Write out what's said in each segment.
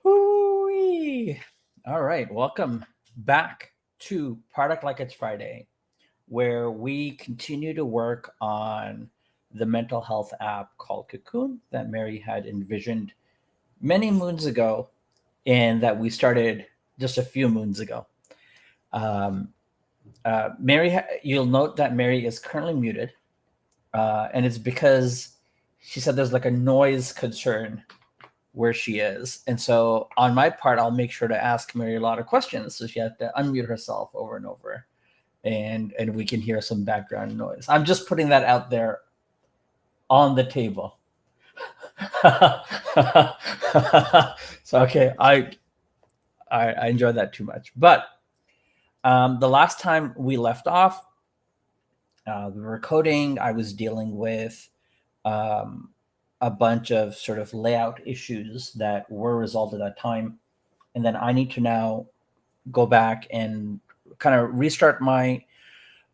Hoo-wee. All right, welcome back to Product Like It's Friday, where we continue to work on the mental health app called Cocoon that Mary had envisioned many moons ago and that we started just a few moons ago. Um, you'll note that Mary is currently muted, and it's because she said there's like a noise concern where she is. And so on my part, I'll make sure to ask Mary a lot of questions. So she has to unmute herself over and over. And we can hear some background noise. I'm just putting that out there on the table. So okay, I enjoy that too much. But the last time we left off, we were coding. I was dealing with a bunch of sort of layout issues that were resolved at that time. And then I need to now go back and kind of restart my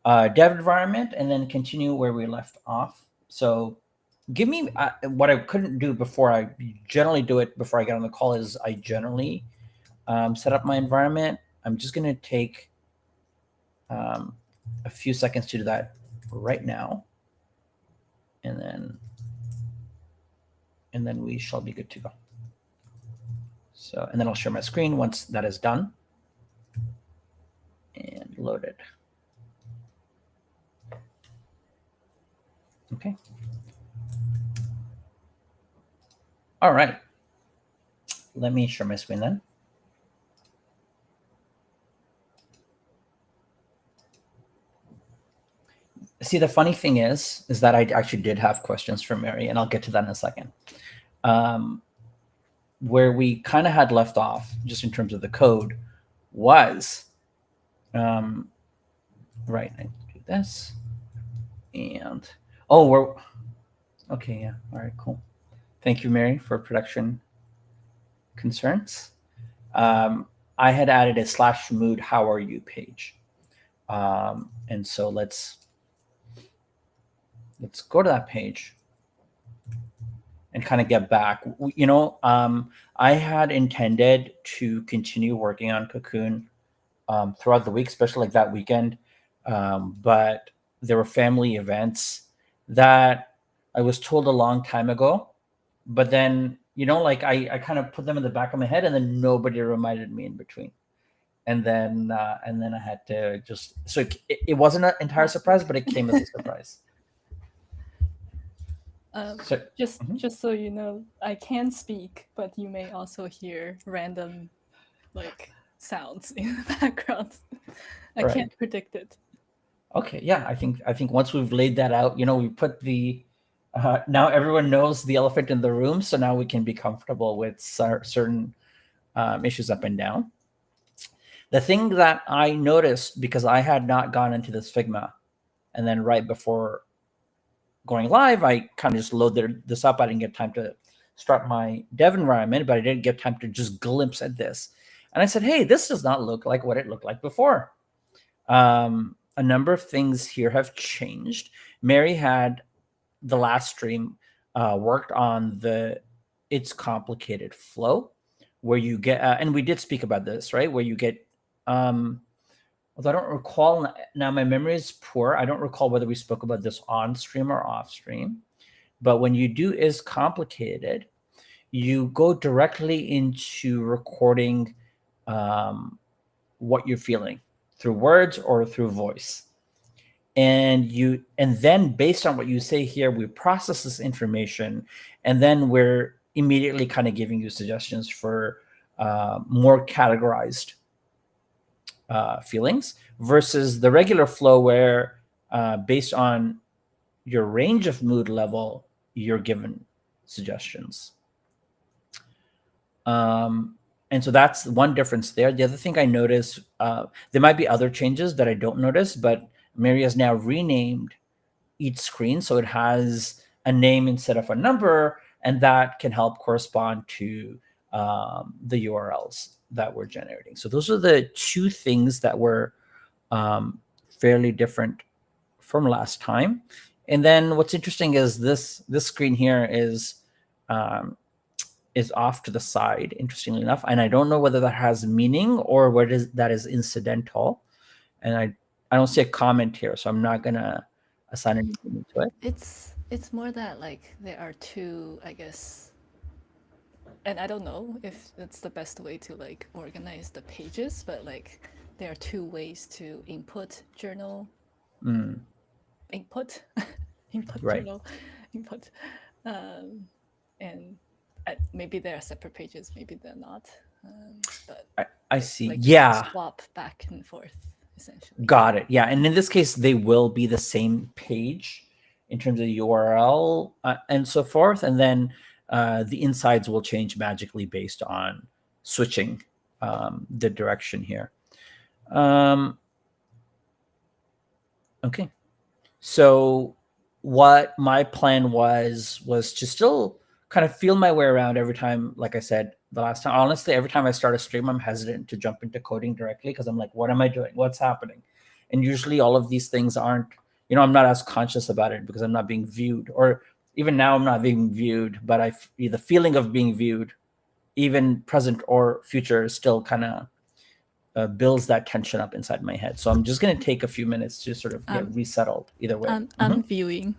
dev environment and then continue where we left off. So give me what I couldn't do before. I generally do it before I get on the call is I generally set up my environment. I'm just going to take a few seconds to do that right now. And then we shall be good to go. So, and then I'll share my screen once that is done and loaded. Okay. All right. Let me share my screen then. See, the funny thing is that I actually did have questions from Mary, and I'll get to that in a second. Where we kind of had left off, just in terms of the code, was, right, I do this, and, okay, yeah, all right, cool. Thank you, Mary, for production concerns. I had added a /mood how are you page. And so let's go to that page and kind of get back. I had intended to continue working on Cocoon throughout the week, especially like that weekend. But there were family events that I was told a long time ago. But then, I kind of put them in the back of my head and then nobody reminded me in between. And then I had to just, so it wasn't an entire surprise, but it came as a surprise. Just so you know, I can speak, but you may also hear random sounds in the background. I can't predict it. Okay, yeah, I think once we've laid that out, we put the now everyone knows the elephant in the room, so now we can be comfortable with certain issues up and down. The thing that I noticed, because I had not gone into this Figma, and then right before going live, I kind of just loaded this up. I didn't get time to start my dev environment, but I didn't get time to just glimpse at this. And I said, hey, this does not look like what it looked like before. A number of things here have changed. Mary had the last stream worked on the It's Complicated flow, where you get, and we did speak about this, right? Where you get, although I don't recall now, my memory is poor. I don't recall whether we spoke about this on stream or off stream. But when you do Is Complicated, you go directly into recording what you're feeling through words or through voice. And then based on what you say here, we process this information, and then we're immediately kind of giving you suggestions for more categorized feelings versus the regular flow where based on your range of mood level, you're given suggestions. And so that's one difference there. The other thing I noticed, there might be other changes that I don't notice, but Mary has now renamed each screen so it has a name instead of a number, and that can help correspond to the URLs that we're generating. So those are the two things that were fairly different from last time. And then what's interesting is this screen here is um, is off to the side, interestingly enough. And I don't know whether that has meaning or what is that is incidental. And I don't see a comment here, so I'm not gonna assign anything to it. It's more that like there are two, I guess, and I don't know if it's the best way to like organize the pages, but like there are two ways to input journal input input Right. journal input, and maybe they are separate pages, maybe they're not, but I see. like you Yeah. swap back and forth essentially. Got it. Yeah. And in this case, they will be the same page in terms of URL and so forth. And then the insides will change magically based on switching the direction here. Okay. So what my plan was to still kind of feel my way around every time. Like I said the last time, honestly, every time I start a stream, I'm hesitant to jump into coding directly because I'm like, what am I doing? What's happening? And usually all of these things aren't, I'm not as conscious about it because I'm not being viewed, or even now I'm not being viewed, but the feeling of being viewed, even present or future, is still kind of builds that tension up inside my head. So I'm just going to take a few minutes to sort of get resettled either way. I'm viewing.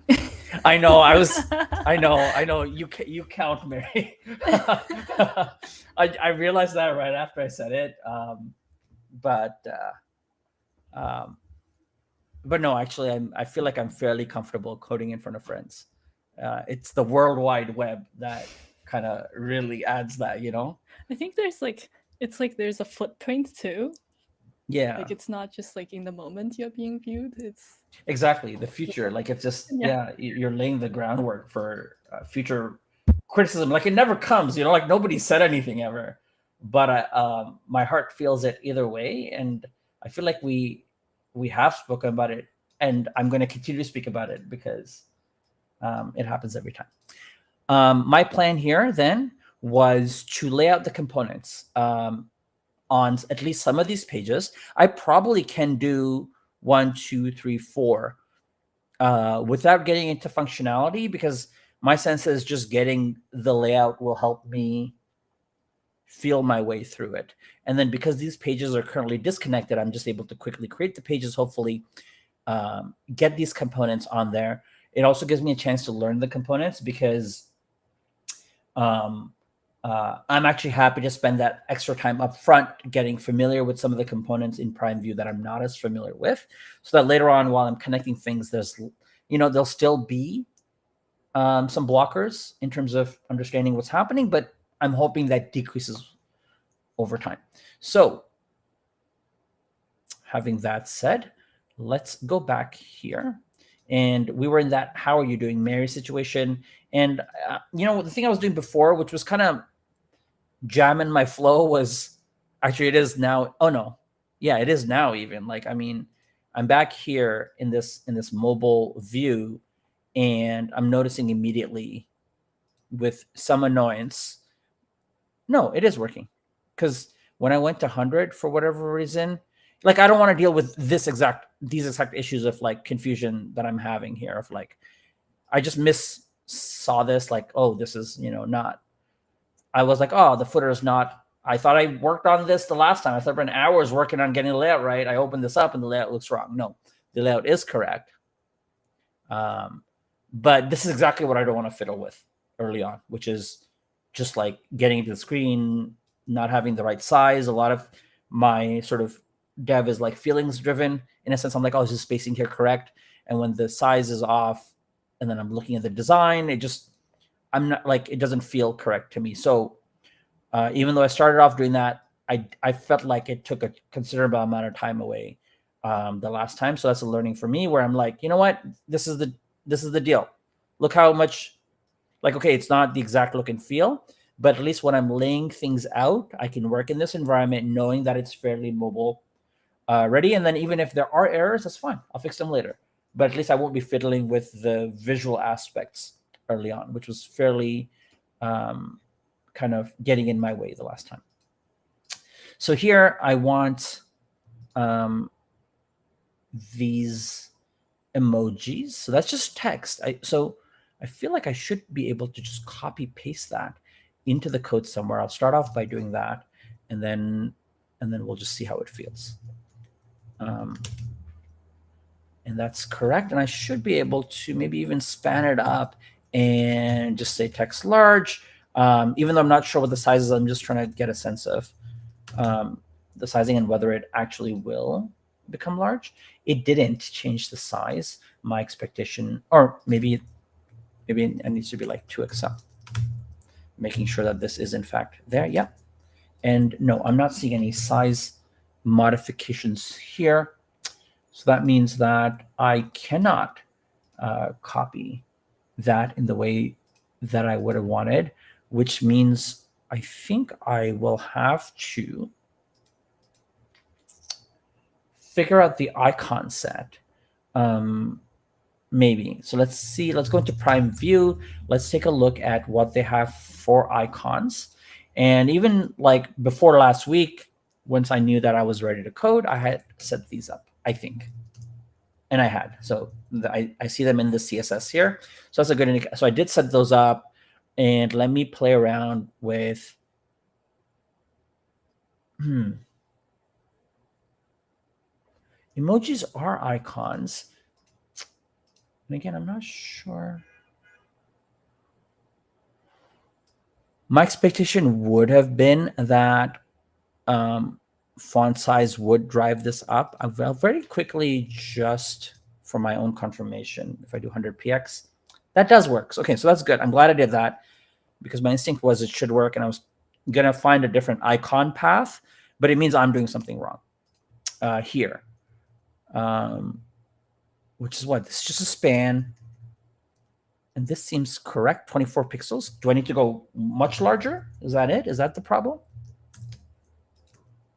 I know. I know. You count, Mary. I realized that right after I said it. But no, actually, I feel like I'm fairly comfortable coding in front of friends. It's the World Wide Web that kind of really adds that, I think there's a footprint too. Yeah. Like it's not just like in the moment you're being viewed. It's exactly the future. Like it's just you're laying the groundwork for future criticism. Like it never comes, like nobody said anything ever, but my heart feels it either way, and I feel like we have spoken about it, and I'm going to continue to speak about it because it happens every time. My plan here then was to lay out the components on at least some of these pages. I probably can do 1, 2, 3, 4 without getting into functionality, because my sense is just getting the layout will help me feel my way through it. And then because these pages are currently disconnected, I'm just able to quickly create the pages, hopefully get these components on there. It also gives me a chance to learn the components because I'm actually happy to spend that extra time up front getting familiar with some of the components in Prime View that I'm not as familiar with, so that later on, while I'm connecting things, there'll still be some blockers in terms of understanding what's happening, but I'm hoping that decreases over time. So having that said, let's go back here. And we were in that "how are you doing, Mary" situation. And the thing I was doing before, which was kind of jamming my flow, was actually, it is now. Oh no, yeah, it is now. Even like, I mean, I'm back here in this mobile view, and I'm noticing immediately with some annoyance. No, it is working, because when I went to 100 for whatever reason, like I don't want to deal with these exact issues of like confusion that I'm having here. Of like, I just saw this, like, oh, this is not. I was like, oh, the footer is not. I thought I worked on this the last time. I spent hours working on getting the layout right. I opened this up and the layout looks wrong. No, the layout is correct. But this is exactly what I don't want to fiddle with early on, which is just like getting into the screen, not having the right size. A lot of my sort of dev is like feelings driven in a sense. I'm like, oh, is the spacing here correct? And when the size is off, and then I'm looking at the design, I'm not like, it doesn't feel correct to me. So even though I started off doing that, I felt like it took a considerable amount of time away the last time. So that's a learning for me, where I'm like, you know what, this is the deal. Look how much, like, okay, it's not the exact look and feel, but at least when I'm laying things out, I can work in this environment knowing that it's fairly mobile ready. And then even if there are errors, that's fine. I'll fix them later. But at least I won't be fiddling with the visual aspects early on, which was fairly kind of getting in my way the last time. So here I want these emojis. So that's just text. So I feel like I should be able to just copy paste that into the code somewhere. I'll start off by doing that, and then we'll just see how it feels. And that's correct. And I should be able to maybe even span it up and just say text large. Even though I'm not sure what the size is, I'm just trying to get a sense of the sizing and whether it actually will become large. It didn't change the size. My expectation, or maybe it needs to be like 2XL. Making sure that this is in fact there. Yeah. And no, I'm not seeing any size modifications here. So that means that I cannot copy that in the way that I would have wanted, which means I think I will have to figure out the icon set. Maybe. So let's see. Let's go into Prime View. Let's take a look at what they have for icons. And even like before last week, once I knew that I was ready to code, I had set these up, I think. And I had. So I see them in the CSS here. So that's a good indicator. So I did set those up. And let me play around with emojis are icons. And again, I'm not sure. My expectation would have been that font size would drive this up. I'll very quickly, just for my own confirmation, if I do 100px, that does work. Okay, so that's good. I'm glad I did that because my instinct was it should work, and I was going to find a different icon path, but it means I'm doing something wrong here. Which is what? This is just a span. And this seems correct, 24 pixels. Do I need to go much larger? Is that it? Is that the problem?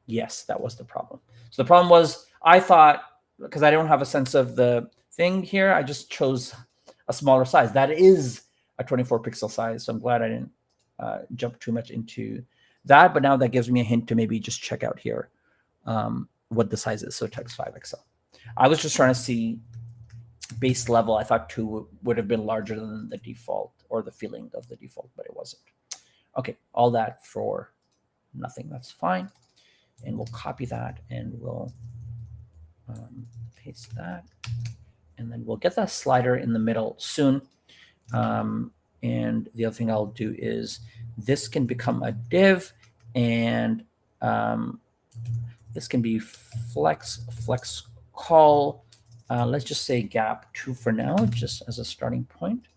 Yes, that was the problem. So the problem was, I thought, because I don't have a sense of the thing here, I just chose a smaller size. That is a 24 pixel size. So I'm glad I didn't jump too much into that. But now that gives me a hint to maybe just check out here what the size is. So text 5XL. I was just trying to see base level. I thought 2 would have been larger than the default or the feeling of the default, but it wasn't. Okay, all that for nothing. That's fine. And we'll copy that and we'll paste that. And then we'll get that slider in the middle soon. And the other thing I'll do is this can become a div, and this can be flex call. Let's just say gap 2 for now, just as a starting point.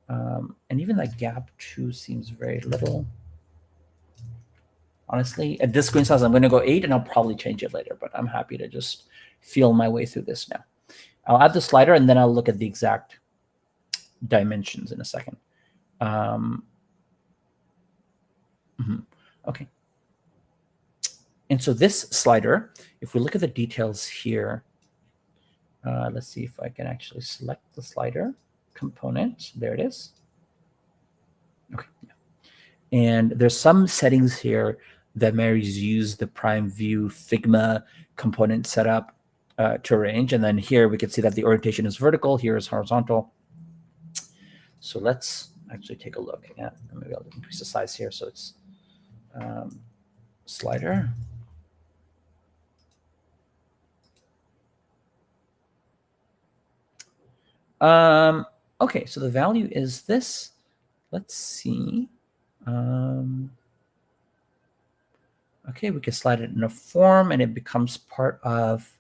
And even that gap 2 seems very little. Honestly, at this screen size, I'm going to go 8, and I'll probably change it later, but I'm happy to just feel my way through this now. I'll add the slider, and then I'll look at the exact dimensions in a second. Okay. And so this slider, if we look at the details here, let's see if I can actually select the slider component. There it is. Okay. Yeah. And there's some settings here that Mary's used the Prime View Figma component setup to arrange. And then here we can see that the orientation is vertical. Here is horizontal. So let's actually take a look at, maybe I'll increase the size here. So it's slider. Okay, so the value is this. Let's see. Okay, we can slide it in a form, and it becomes part of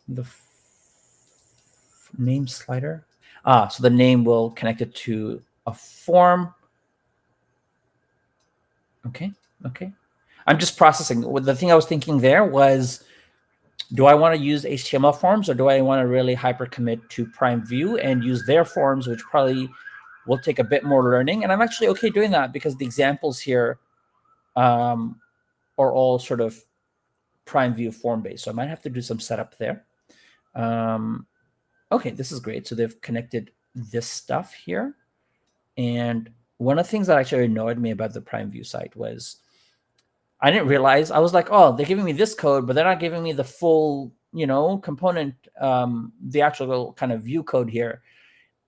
the name slider. So the name will connect it to a form. Okay. I'm just processing. The thing I was thinking there was, do I want to use HTML forms, or do I want to really hyper commit to Prime View and use their forms, which probably will take a bit more learning? And I'm actually okay doing that because the examples here are all sort of Prime View form based. So I might have to do some setup there. Okay, this is great. So they've connected this stuff here. And one of the things that actually annoyed me about the Prime View site was I didn't realize, I was like, oh, they're giving me this code, but they're not giving me the full, component, the actual kind of view code here.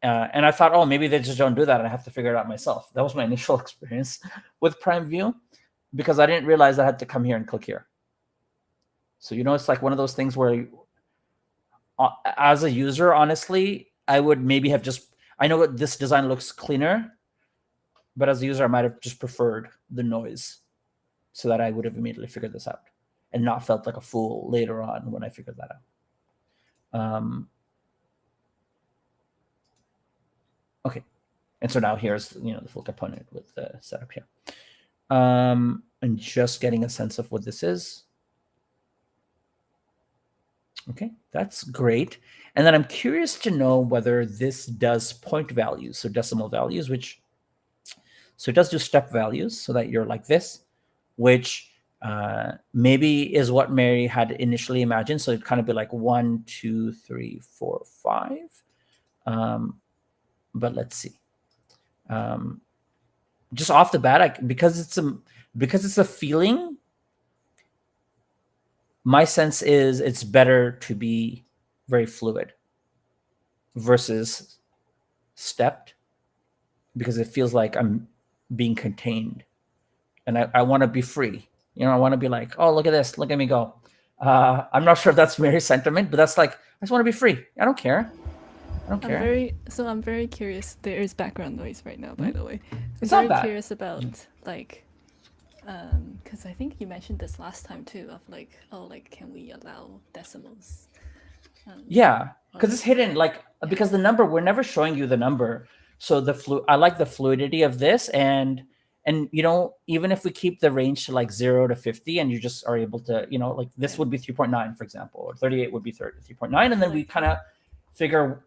And I thought, oh, maybe they just don't do that and I have to figure it out myself. That was my initial experience with Prime View, because I didn't realize I had to come here and click here. So, it's like one of those things where as a user, honestly, I would maybe have just, I know this design looks cleaner, but as a user, I might have just preferred the noise so that I would have immediately figured this out and not felt like a fool later on when I figured that out. Okay. And so now here's, the full component with the setup here. And just getting a sense of what this is. Okay, that's great. And then I'm curious to know whether this does point values, so decimal values, so it does do step values, so that you're like this, which maybe is what Mary had initially imagined. So it'd kind of be like 1, 2, 3, 4, 5. But let's see. Just off the bat, because it's a feeling, my sense is it's better to be very fluid versus stepped, because it feels like I'm being contained, and I want to be free. I want to be like, oh, look at this, look at me go. I'm not sure if that's Mary's sentiment, but that's like, I just want to be free. I don't care. I'm very curious. There is background noise right now, by the way. It's not bad. I'm very curious about because I think you mentioned this last time too, of can we allow decimals? Yeah, because it's hidden, because the number, we're never showing you the number. So I like the fluidity of this, and even if we keep the range to 0 to 50, and you just are able to, this would be 3.9, for example, or 38 would be 3.9, and then we kind of figure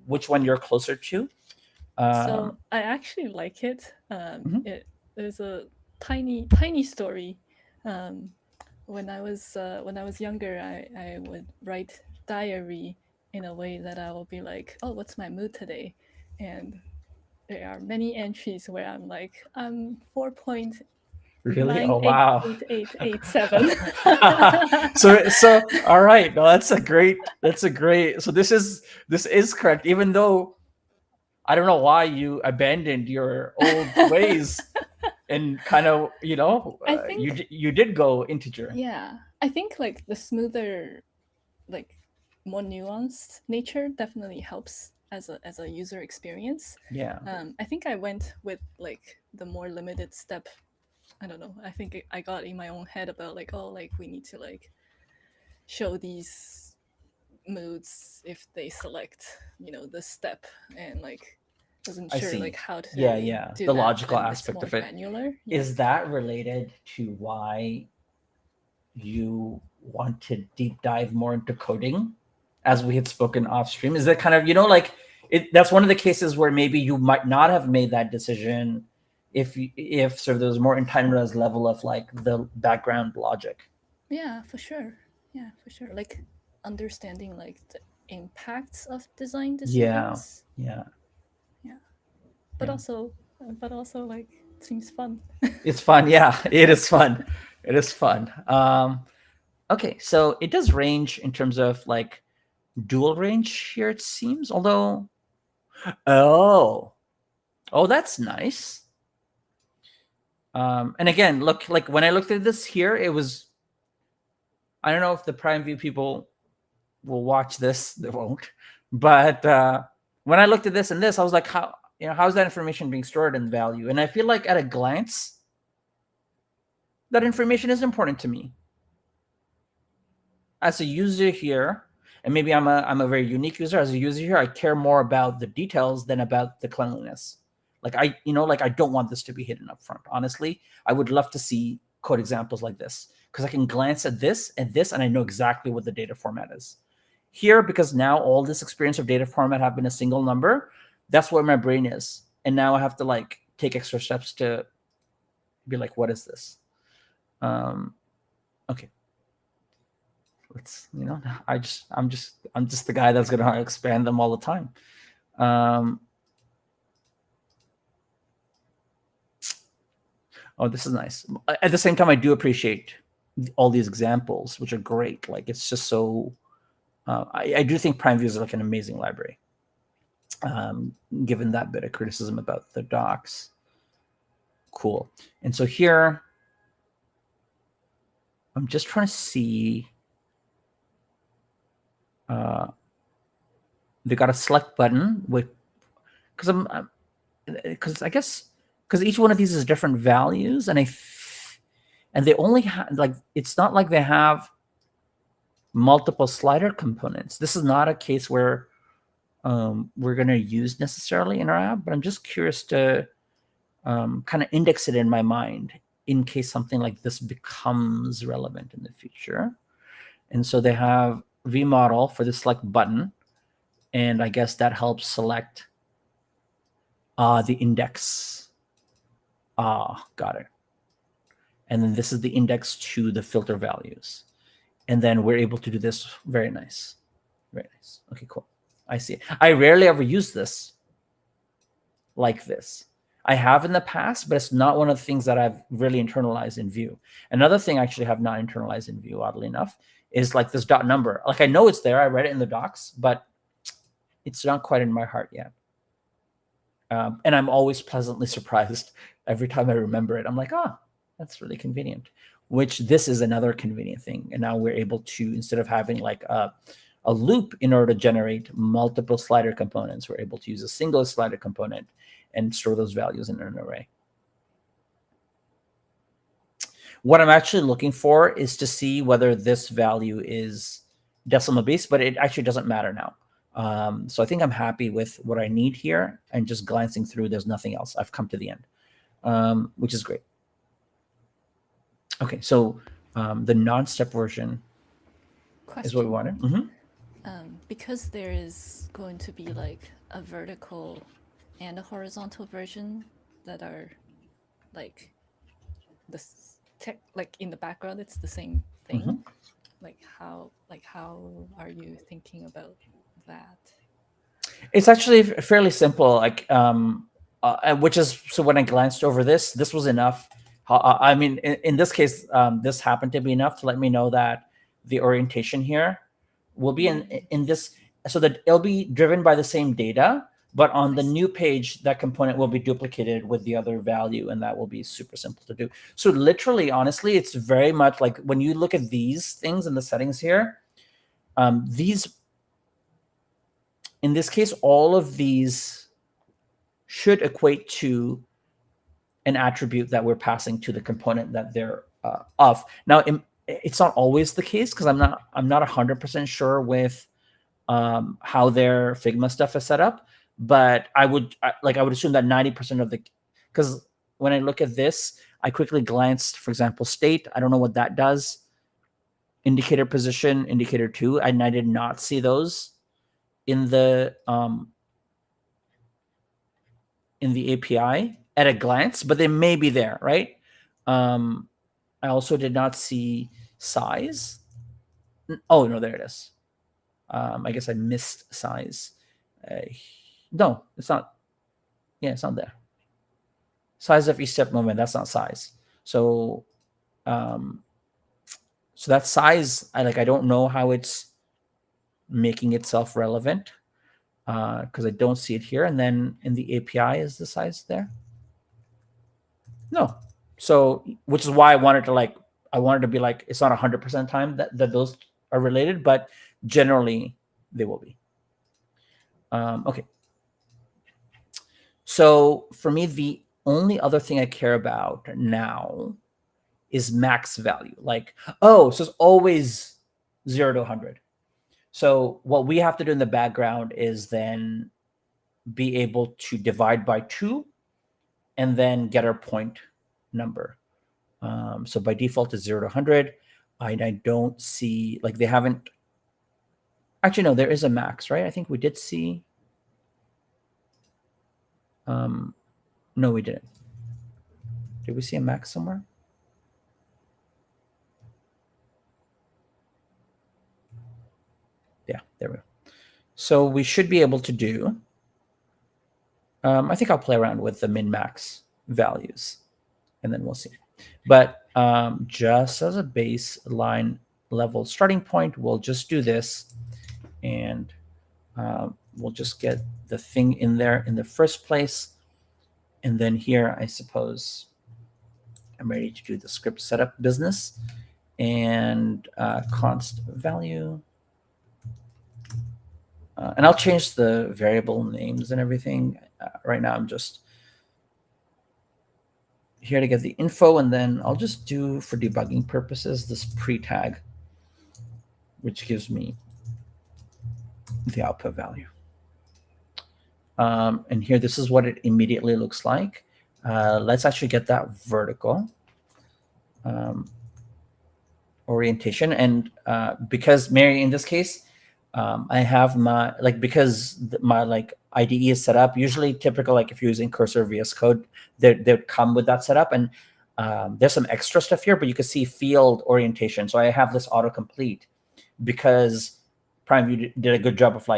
which one you're closer to. So I actually like it. It is a tiny story. When I was younger, I would write diary in a way that I will be like, oh, what's my mood today? And there are many entries where I'm like, 4.98887. Really? Oh, wow. 887. so all right. No, that's a great. So this is correct, even though I don't know why you abandoned your old ways and kind of, I think, you did go integer. Yeah, I think the smoother, more nuanced nature definitely helps as a user experience. Yeah. I think I went with the more limited step. I don't know. I think I got in my own head about we need to show these moods if they select the step, and wasn't sure how to do the that logical when it's aspect more of it. granular. Is that related to why you want to deep dive more into coding, as we had spoken off stream? Is that kind of, that's one of the cases where maybe you might not have made that decision if sort of there was more entitlement level of the background logic? Yeah, for sure. Understanding the impacts of design decisions. Yeah. But also it seems fun. It's fun. Yeah, it is fun. It is fun. Okay, so it does range in terms of dual range here, it seems, although, oh, that's nice. And again, look, when I looked at this here, it was, I don't know if the Prime View people will watch this, they won't, but when I looked at this and this, I was like, how's that information being stored in value? And I feel like at a glance, that information is important to me as a user here. And maybe I'm a very unique user. As a user here, I care more about the details than about the cleanliness. I don't want this to be hidden up front. Honestly, I would love to see code examples like this, because I can glance at this and this, and I know exactly what the data format is. Here, because now all this experience of data format have been a single number, that's where my brain is. And now I have to take extra steps to be like, what is this? Okay. Let's, I'm just the guy that's going to expand them all the time. Oh, this is nice. At the same time, I do appreciate all these examples, which are great. It's just so, I do think Prime View is an amazing library. given that bit of criticism about the docs. Cool. And so here, I'm just trying to see. They got a select button with, because I guess because each one of these is different values, and and they only have like, it's not like they have multiple slider components. This is not a case where we're going to use necessarily in our app, but I'm just curious to kind of index it in my mind in case something like this becomes relevant in the future. And so they have vModel for the select button, and I guess that helps select the index. Got it. And then this is the index to the filter values. And then we're able to do this. Very nice. Very nice. Okay, cool. I see. I rarely ever use this like this. I have in the past, but it's not one of the things that I've really internalized in Vue. Another thing I actually have not internalized in Vue, oddly enough, is like this dot number. Like I know it's there. I read it in the docs, but it's not quite in my heart yet. And I'm always pleasantly surprised every time I remember it. I'm like, oh, that's really convenient, which this is another convenient thing. And now we're able to, instead of having like a loop in order to generate multiple slider components, we're able to use a single slider component and store those values in an array. What I'm actually looking for is to see whether this value is decimal based, but it actually doesn't matter now. So I think I'm happy with what I need here, and just glancing through, there's nothing else. I've come to the end, which is great. Okay, so the non-step version is what we wanted. Because there is going to be like a vertical and a horizontal version that are like this tech, like in the background, it's the same thing. Like how are you thinking about that? It's actually fairly simple. Like, which is, so when I glanced over this was enough. I mean, in this case, this happened to be enough to let me know that the orientation here will be in this, so that it'll be driven by the same data, but on the new page, that component will be duplicated with the other value, and that will be super simple to do. So literally, honestly, it's very much like when you look at these things in the settings here, these, in this case, all of these should equate to an attribute that we're passing to the component that they're of. Now, it's not always the case, because I'm not 100% sure with how their Figma stuff is set up, but I would assume that 90% of the, because when I look at this, I quickly glanced, for example, state. I don't know what that does. Indicator position, indicator 2, and I did not see those in the API at a glance, but they may be there, right? I also did not see size. Oh no, there it is. I guess I missed size. No, it's not. Yeah, it's not there. Size of each step movement, that's not size. So, so that size, I don't know how it's making itself relevant, because I don't see it here. And then in the API, is the size there? No. So, which is why I wanted to be like, it's not 100% time that those are related, but generally they will be. Okay. So for me, the only other thing I care about now is max value. Like, oh, so it's always 0 to 100. So what we have to do in the background is then be able to divide by 2 and then get our point number. So by default it's 0 to 100. I don't see, like, they haven't, actually, no, there is a max, right? I think we did see, no, we didn't. Did we see a max somewhere? Yeah, there we go. So we should be able to do, I think I'll play around with the min-max values and then we'll see. But just as a baseline level starting point, we'll just do this. And we'll just get the thing in there in the first place. And then here, I suppose I'm ready to do the script setup business. And const value. And I'll change the variable names and everything. Right now, I'm just here to get the info, and then I'll just do, for debugging purposes, this pre-tag, which gives me the output value. And here, this is what it immediately looks like. Let's actually get that vertical orientation. And because Mary, in this case, I have my, because my IDE is set up, usually typical, if you're using Cursor VS Code, they come with that setup. And there's some extra stuff here, but you can see field orientation. So I have this autocomplete because PrimeView did a good job of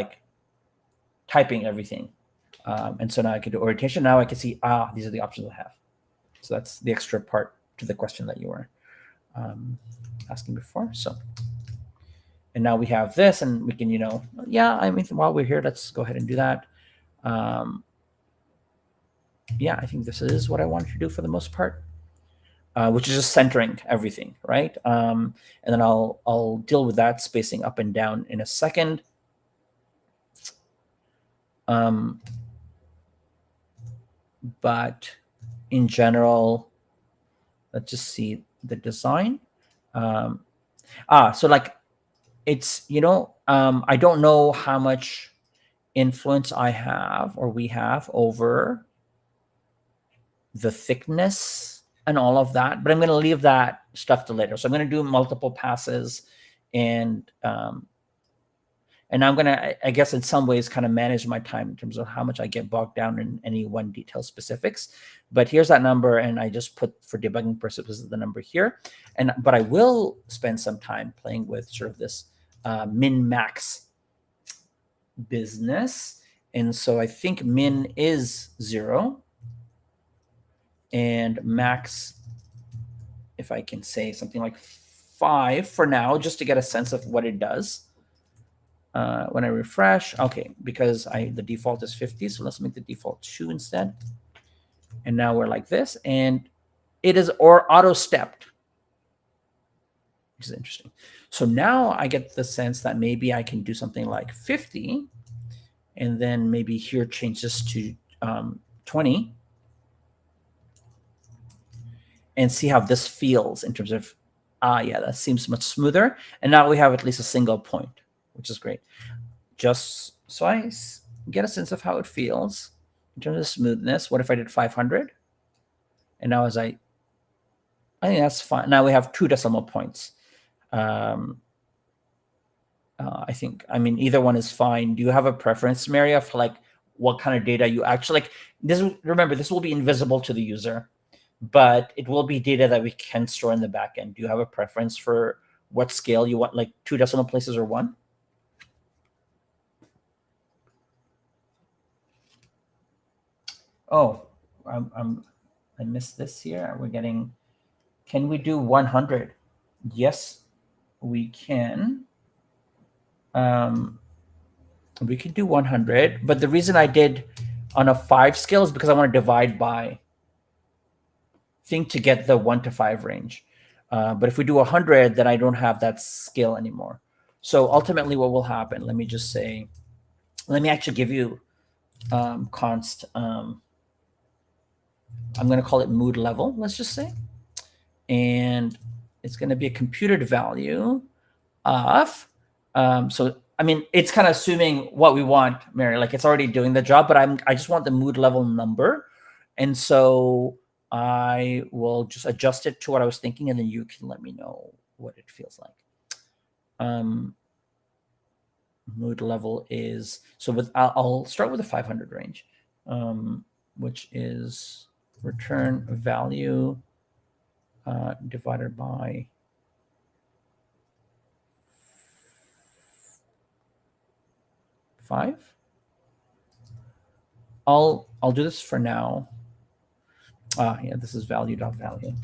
typing everything. And so now I can do orientation. Now I can see, these are the options I have. So that's the extra part to the question that you were asking before. So, and now we have this, and we can, while we're here, let's go ahead and do that. Yeah, I think this is what I wanted to do for the most part, which is just centering everything, right? And then I'll deal with that spacing up and down in a second. But in general, let's just see the design. So it's, I don't know how much influence I have or we have over the thickness and all of that, but I'm going to leave that stuff to later. So I'm going to do multiple passes, and I'm going to, I guess, in some ways kind of manage my time in terms of how much I get bogged down in any one detail specifics. But here's that number, and I just put, for debugging purposes, the number here. But I will spend some time playing with sort of this min-max business. And so I think min is 0. And max, if I can say something like 5 for now, just to get a sense of what it does. When I refresh, okay, because the default is 50, so let's make the default 2 instead. And now we're like this, and it is auto-stepped, which is interesting. So now I get the sense that maybe I can do something like 50, and then maybe here change this to 20, and see how this feels in terms of, yeah, that seems much smoother. And now we have at least a single point, which is great. Just so I get a sense of how it feels in terms of smoothness. What if I did 500? And now I think that's fine. Now we have 2 decimal points. I think, either one is fine. Do you have a preference, Mary, of what kind of data you actually remember, this will be invisible to the user, but it will be data that we can store in the backend. Do you have a preference for what scale you want, 2 decimal places or 1? Oh, I missed this here. We're getting, can we do 100? Yes, we can. We can do 100, but the reason I did on a 5 scale is because I want to divide by thing to get the 1 to 5 range. But if we do 100, then I don't have that scale anymore. So ultimately what will happen, let me just say, let me actually give you const, I'm going to call it mood level, let's just say. And it's going to be a computed value of, so, it's kind of assuming what we want, Mary, it's already doing the job, but I just want the mood level number. And so I will just adjust it to what I was thinking, and then you can let me know what it feels like. Mood level is, so I'll start with the 500 range, which is return value divided by 5. I'll do this for now. Yeah, this is value.value.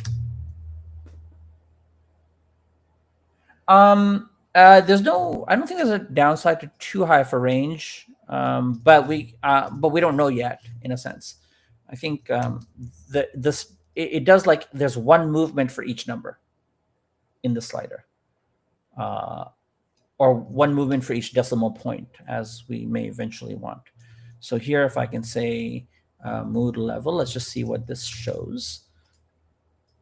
There's no. I don't think there's a downside to too high of a range, but we don't know yet. In a sense, I think it does like there's one movement for each number in the slider, uh, or one movement for each decimal point, as we may eventually want. So here, if I can say mood level, let's just see what this shows.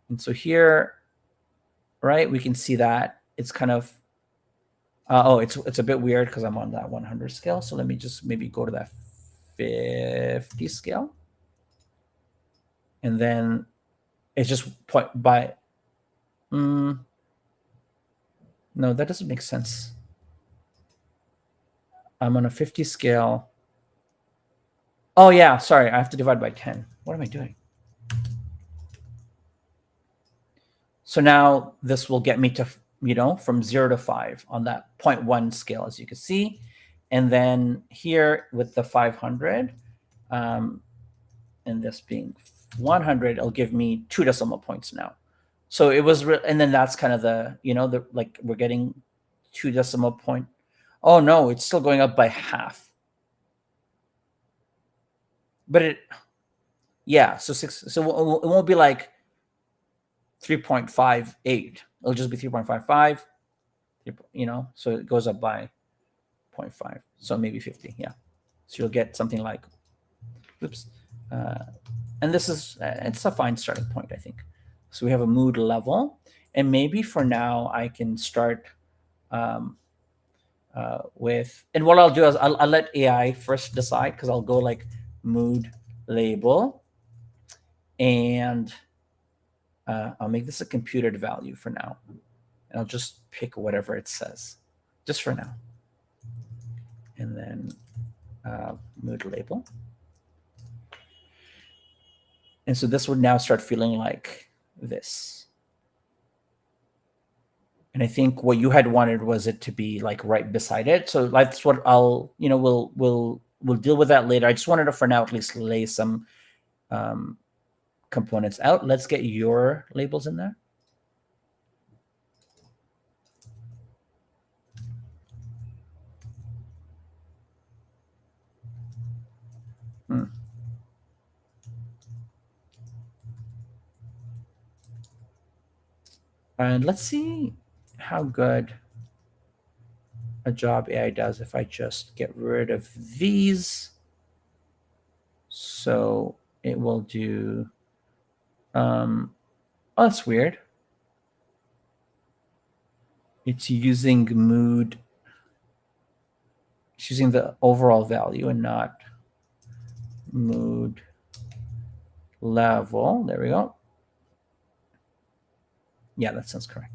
And so here, right, we can see that it's kind of it's a bit weird because I'm on that 100 scale. So let me just maybe go to that 50 scale, and then it's just point by. No, that doesn't make sense. I'm on a 50 scale. Oh yeah, sorry, I have to divide by 10. What am I doing? So now this will get me to, from 0 to 5 on that 0.1 scale, as you can see. And then here with the 500, and this being 100, it'll give me 2 decimal points now. So it was, and then that's kind of the, like we're getting 2 decimal point. Oh no, it's still going up by half. But so it won't be like 3.58. It'll just be 3.55, so it goes up by 0.5. So maybe 50, yeah. So you'll get something like, oops. And this is, it's a fine starting point, I think. So we have a mood level. And maybe for now, I can start with, and what I'll do is I'll let AI first decide, because I'll go like mood label. And I'll make this a computed value for now. And I'll just pick whatever it says, just for now. And then mood label. And so this would now start feeling like this. And I think what you had wanted was it to be like right beside it. So that's what I'll, we'll deal with that later. I just wanted to, for now, at least lay some components out. Let's get your labels in there. And let's see how good a job AI does if I just get rid of these. So it will do, oh, that's weird. It's using mood, it's using the overall value and not mood level. There we go. Yeah, that sounds correct.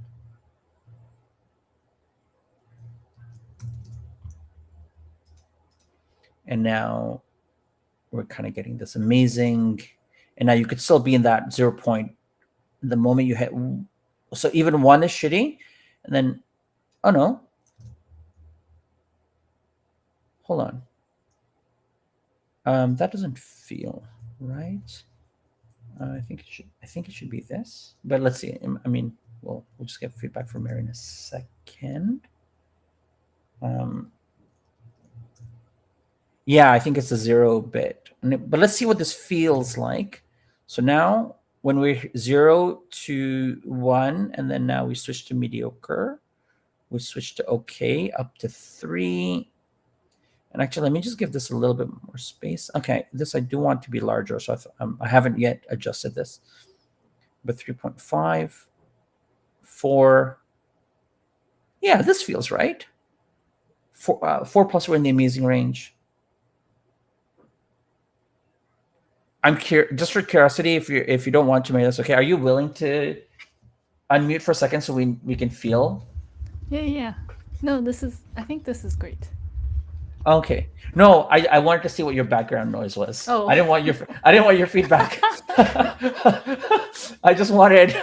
And now we're kind of getting this amazing, and now you could still be in that 0 point the moment you hit. So even 1 is shitty, and then, oh no, hold on. That doesn't feel right. I think it should be this, but let's see. I mean, we'll just get feedback from Mary in a second. Yeah, I think it's a 0 bit, but let's see what this feels like. So now when we're 0 to 1, and then now we switch to mediocre, we switch to okay, up to 3. And actually, let me just give this a little bit more space. Okay, this I do want to be larger, so I haven't yet adjusted this. But 3.5, 4. Yeah, this feels right. 4 plus, we're in the amazing range. I'm just for curiosity, if you don't want to, maybe that's okay. Are you willing to unmute for a second so we can feel? Yeah. No, I think this is great. Okay. No, I wanted to see what your background noise was. Oh. I didn't want your feedback. I just wanted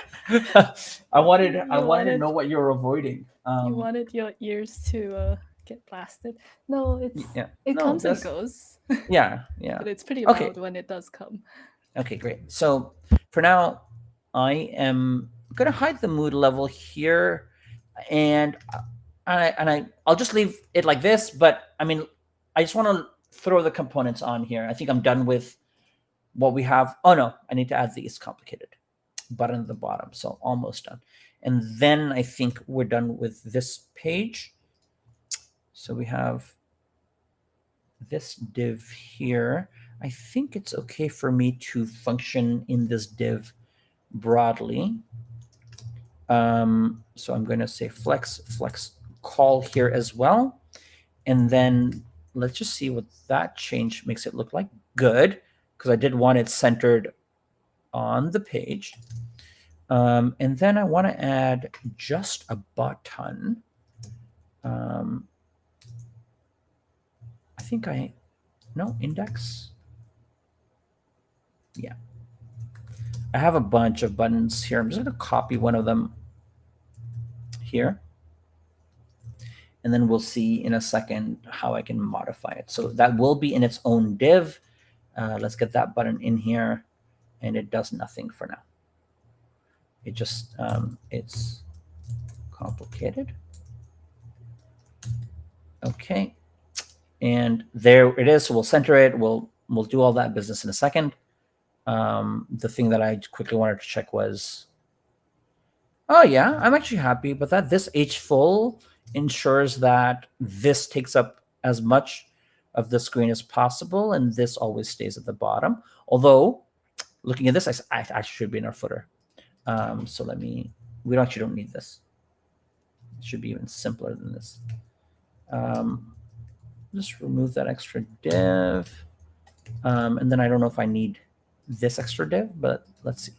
I wanted to know what you're avoiding. You wanted your ears to get blasted. No, it comes and goes. Yeah. But it's pretty loud when it does come. Okay, great. So for now, I am gonna hide the mood level here, and I'll just leave it like this. But I mean, I just want to throw the components on here. I think I'm done with what we have. Oh no, I need to add these complicated button at the bottom. So almost done. And then I think we're done with this page. So we have this div here. I think it's okay for me to function in this div broadly. So I'm going to say flex call here as well. And then let's just see what that change makes it look like. Good, because I did want it centered on the page. And then I want to add just a button. I think no, index. Yeah. I have a bunch of buttons here. I'm just going to copy one of them here. And then we'll see in a second how I can modify it. So that will be in its own div. Let's get that button in here. And it does nothing for now. It just, it's complicated. Okay. And there it is. So we'll center it. We'll do all that business in a second. The thing that I quickly wanted to check was, oh yeah, I'm actually happy, but that this H full ensures that this takes up as much of the screen as possible, and this always stays at the bottom. Although, looking at this, I actually should be in our footer. So we actually don't need this. It should be even simpler than this. Just remove that extra div. And then I don't know if I need this extra div, but let's see.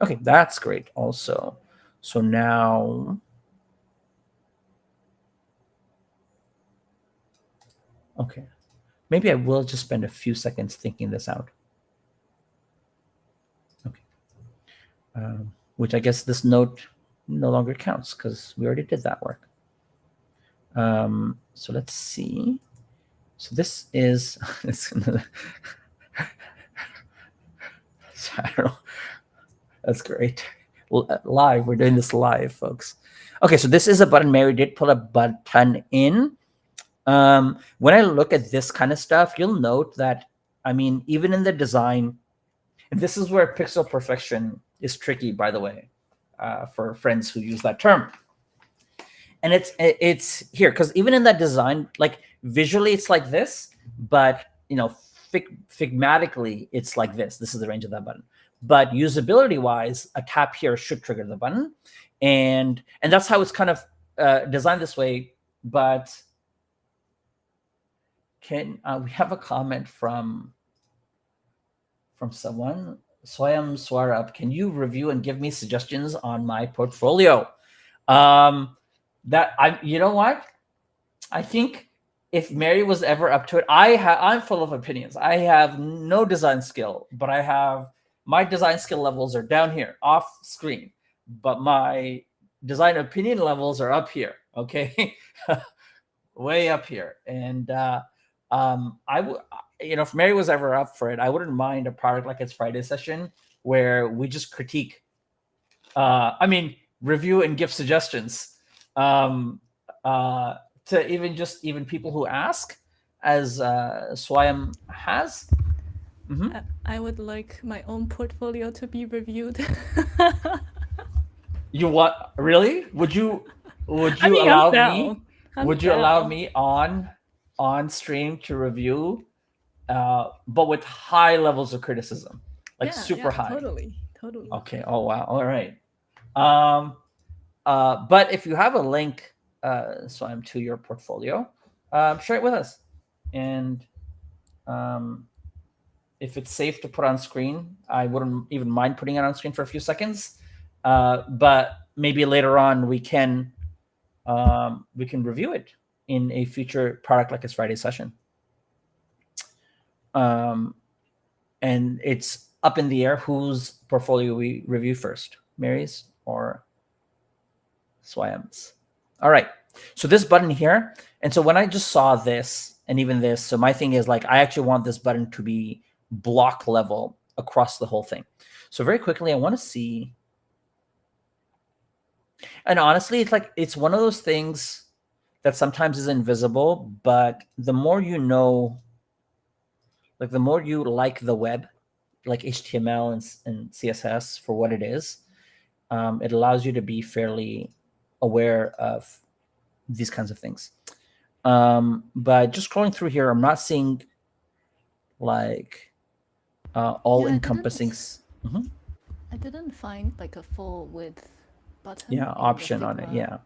Okay, that's great also. So now, okay, maybe I will just spend a few seconds thinking this out. Okay, which I guess this note no longer counts because we already did that work. So let's see. So this is, I don't know. That's great. Live, we're doing this live, folks. Okay, so this is a button. Mary did put a button in. When I look at this kind of stuff, you'll note that, I mean, even in the design, and this is where pixel perfection is tricky, by the way, for friends who use that term. And it's here, because even in that design, like visually it's like this, but figmatically it's like this. This is the range of that button. But usability wise, a tap here should trigger the button. And that's how it's kind of designed this way. But we have a comment from someone, Swayam Swarab. Can you review and give me suggestions on my portfolio? You know what? I think if Mary was ever up to it, I'm full of opinions. I have no design skill, but my design skill levels are down here off screen, but my design opinion levels are up here. Okay. Way up here. And, if Mary was ever up for it, I wouldn't mind a product like its Friday session where we just critique, review and give suggestions, to even people who ask, as Swayam has. Mm-hmm. I would like my own portfolio to be reviewed. You what? Really? Would you allow me? Would you allow me on stream to review, but with high levels of criticism, like super high? Totally. Okay. Oh wow. All right. But if you have a link, Swayam, to your portfolio, share it with us, and if it's safe to put on screen, I wouldn't even mind putting it on screen for a few seconds. But maybe later on we can review it in a future product like its Friday session. And it's up in the air whose portfolio we review first, Mary's or Swayam's. All right. So this button here, and so when I just saw this and even this, so my thing is like I actually want this button to be block level across the whole thing. So very quickly, I want to see. And honestly, it's like it's one of those things that sometimes is invisible, but the more you know, like the more you like the web, like HTML and CSS for what it is, it allows you to be fairly aware of these kinds of things. But just scrolling through here, I'm not seeing like all Yeah, encompassing. I didn't find like a full width button Yeah, in the option on it. Figma Yeah,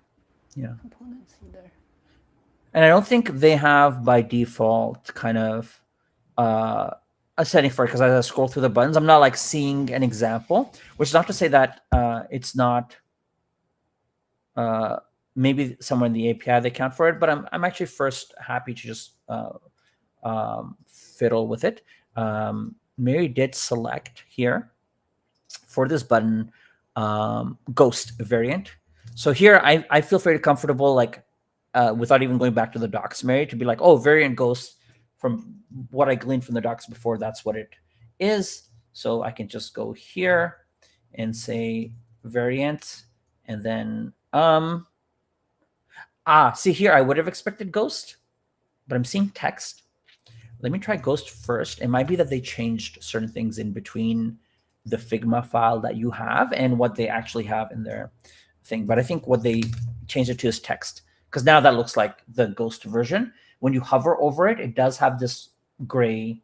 yeah. components either. And I don't think they have by default kind of uh, a setting for it, because as I scroll through the buttons, I'm not like seeing an example, which is not to say that it's not uh, maybe somewhere in the API they count for it, but I'm actually first happy to just fiddle with it. Mary did select here for this button ghost variant. So here I feel very comfortable, like without even going back to the docs, Mary, to be like, oh, variant ghost, from what I gleaned from the docs before, that's what it is. So I can just go here and say variant, and then see here, I would have expected ghost, but I'm seeing text. Let me try ghost first. It might be that they changed certain things in between the Figma file that you have and what they actually have in their thing. But I think what they changed it to is text, because now that looks like the ghost version. When you hover over it, it does have this gray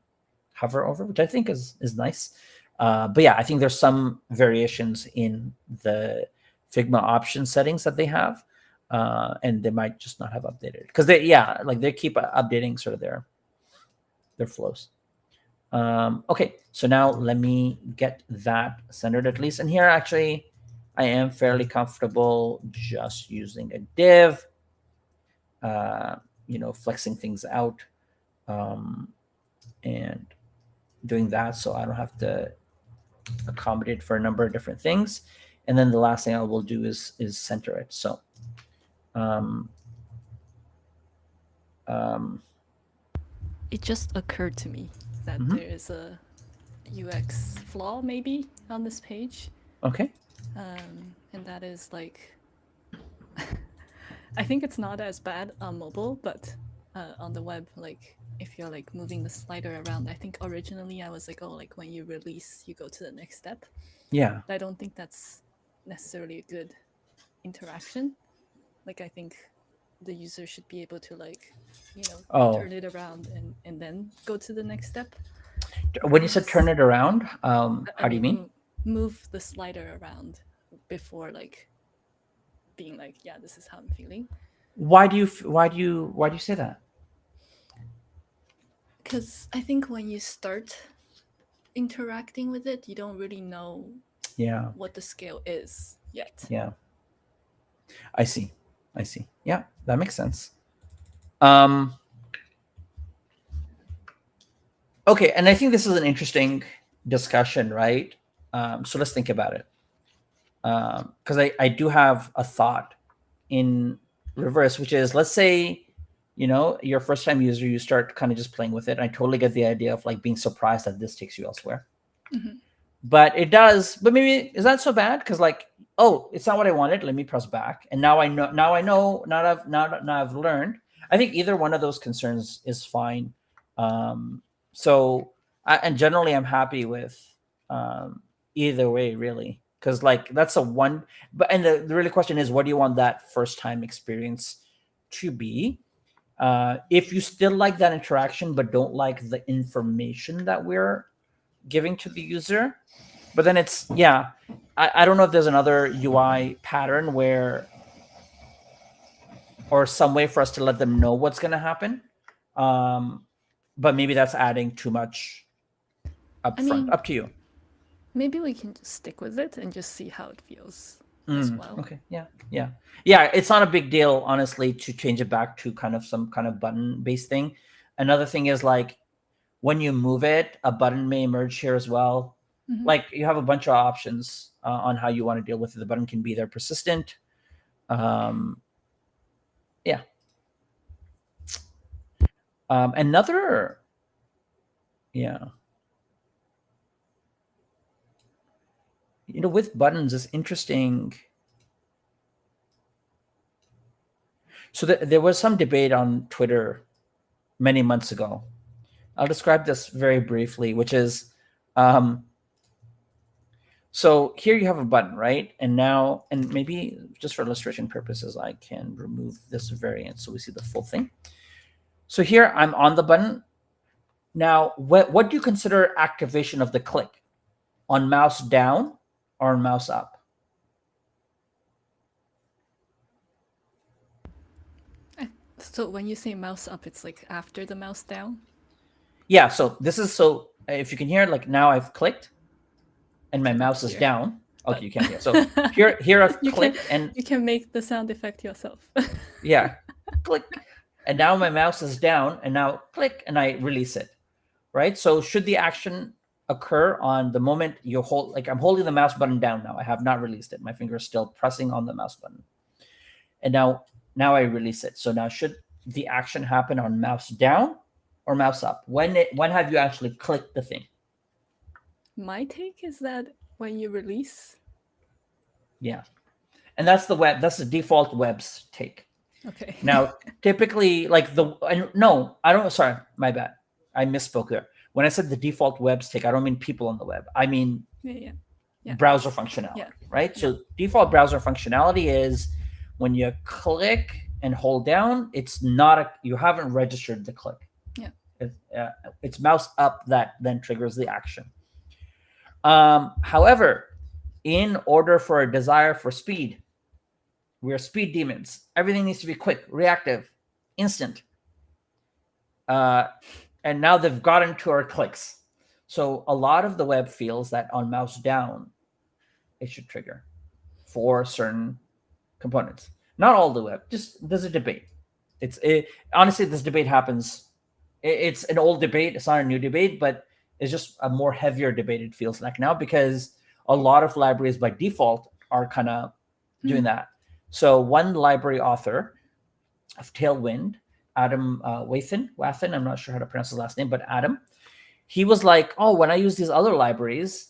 hover over, which I think is nice. But yeah, I think there's some variations in the Figma option settings that they have, and they might just not have updated, because they keep updating sort of their flows. Okay, so now let me get that centered at least. And here, actually, I am fairly comfortable just using a div, flexing things out, and doing that, so I don't have to accommodate for a number of different things. And then the last thing I will do is center it. So It just occurred to me that there is a UX flaw maybe on this page, okay. and that is like I think it's not as bad on mobile, but on the web, like if you're like moving the slider around, I think originally I was like, oh, like when you release, you go to the next step. Yeah. But I don't think that's necessarily a good interaction. Like I think the user should be able to like, turn it around and then go to the next step. When you said turn it around, I how do you mean? move the slider around before like being like, yeah, this is how I'm feeling. Why do you say that? Because I think when you start interacting with it, you don't really know what the scale is yet. Yeah. I see. Yeah, that makes sense. Okay, and I think this is an interesting discussion, right? So let's think about it. Because I do have a thought in reverse, which is, let's say, you're a first time user, you start kind of just playing with it. I totally get the idea of like being surprised that this takes you elsewhere. Mm-hmm. But it does. But maybe is that so bad? Because like, oh, it's not what I wanted. Let me press back, and now I know. Now I know. Now I've learned. I think either one of those concerns is fine. And generally, I'm happy with either way, really, because like that's a one. But and the really question is, what do you want that first time experience to be? If you still like that interaction but don't like the information that we're giving to the user, but then I don't know if there's another UI pattern where, or some way for us to let them know what's going to happen, but maybe that's adding too much upfront. Up to you. Maybe we can just stick with it and just see how it feels as well. Okay. Yeah, it's not a big deal, honestly, to change it back to kind of some kind of button based thing. Another thing is like when you move it, a button may emerge here as well. Mm-hmm. Like you have a bunch of options on how you want to deal with it. The button can be either persistent. Yeah. Another, yeah. With buttons is interesting. So there was some debate on Twitter many months ago. I'll describe this very briefly, which is, so here you have a button, right? And now, and maybe just for illustration purposes, I can remove this variant so we see the full thing. So here I'm on the button. Now, what do you consider activation of the click? On mouse down or on mouse up? So when you say mouse up, it's like after the mouse down? Yeah, so this is, so if you can hear, like now I've clicked and my Can't mouse is hear. down. Okay, you can't hear. So here I've clicked and you can make the sound effect yourself. yeah, click. And now my mouse is down and now click and I release it, right? So should the action occur on the moment you hold, like I'm holding the mouse button down now. I have not released it. My finger is still pressing on the mouse button. And now I release it. So now should the action happen on mouse down or mouse up? When have you actually clicked the thing? My take is that when you release. Yeah. And that's the default web's take. Okay. Now, typically, like sorry, my bad. I misspoke there. When I said the default web's take, I don't mean people on the web. I mean Yeah. browser functionality, right? So default browser functionality is when you click and hold down, it's not you haven't registered the click. Yeah. It's mouse up that then triggers the action. However, in order for a desire for speed, we're speed demons. Everything needs to be quick, reactive, instant. And now they've gotten to our clicks. So a lot of the web feels that on mouse down, it should trigger for certain components. Not all the web, just there's a debate. Honestly, this debate happens. It's an old debate. It's not a new debate, but it's just a more heavier debate, it feels like now, because a lot of libraries by default are kind of doing that. So one library author of Tailwind, Adam Wathan, I'm not sure how to pronounce his last name, but Adam, he was like, oh, when I use these other libraries,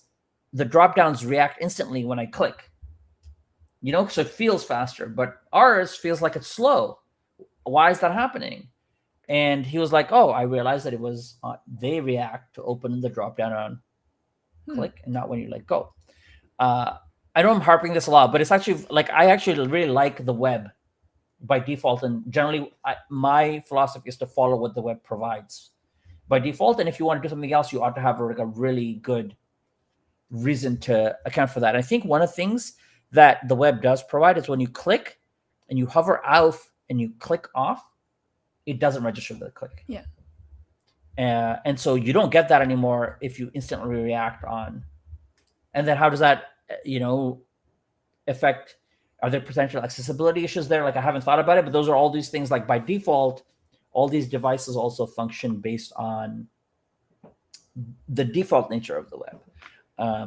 the drop-downs react instantly when I click. So it feels faster, but ours feels like it's slow. Why is that happening? And he was like, oh, I realized that it was, they react to open the drop-down on click and not when you let go. I know I'm harping this a lot, but it's actually like, I actually really like the web by default. And generally, my philosophy is to follow what the web provides by default. And if you want to do something else, you ought to have a really good reason to account for that. I think one of the things that the web does provide is when you click and you hover out and you click off, it doesn't register the click. Yeah. And so you don't get that anymore if you instantly react on. And then how does that, affect? Are there potential accessibility issues there? Like, I haven't thought about it, but those are all these things. Like by default, all these devices also function based on the default nature of the web.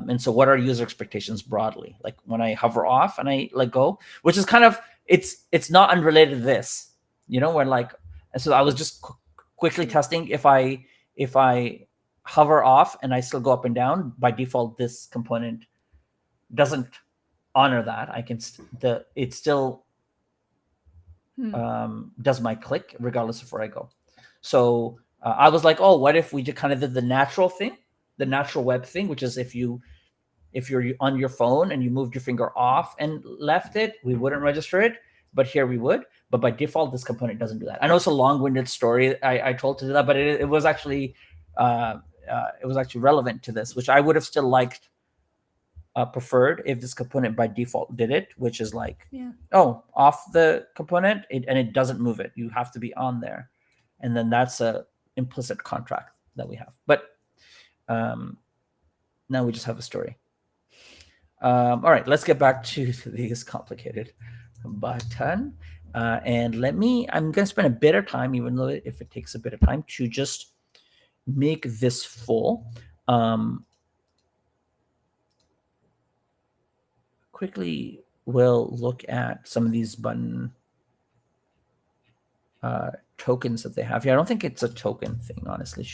And so what are user expectations broadly? Like when I hover off and I let go, which is kind of, it's not unrelated to this, when like, and so I was just quickly testing if I hover off and I still go up and down, by default, this component doesn't honor that. It still does my click regardless of where I go. So I was like, oh, what if we just kind of did the natural thing, the natural web thing, which is if you're on your phone and you moved your finger off and left it, we wouldn't register it, but here we would. But by default, this component doesn't do that. I know it's a long-winded story I told to do that, but it was actually relevant to this, which I would have still liked, preferred if this component by default did it, which is like, off the component, and it doesn't move it. You have to be on there, and then that's a implicit contract that we have. But now we just have a story. All right, let's get back to this complicated button. And I'm going to spend a bit of time, even though if it takes a bit of time, to just make this full. Quickly, we'll look at some of these button tokens that they have here. I don't think it's a token thing, honestly.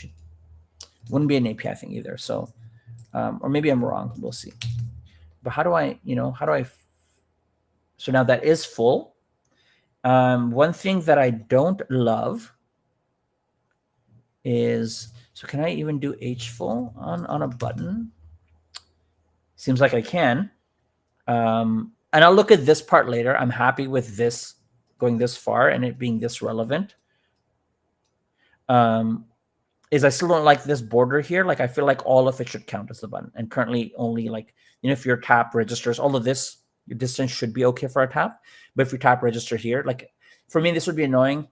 Wouldn't be an API thing either. So, or maybe I'm wrong. We'll see. But how do I, so now that is full. One thing that I don't love is, so can I even do H full on a button? Seems like I can. And I'll look at this part later. I'm happy with this going this far and it being this relevant. Is I still don't like this border here. Like I feel like all of it should count as the button. And currently only like, if your tap registers, all of this, your distance should be okay for a tap. But if your tap register here, like for me, this would be annoying.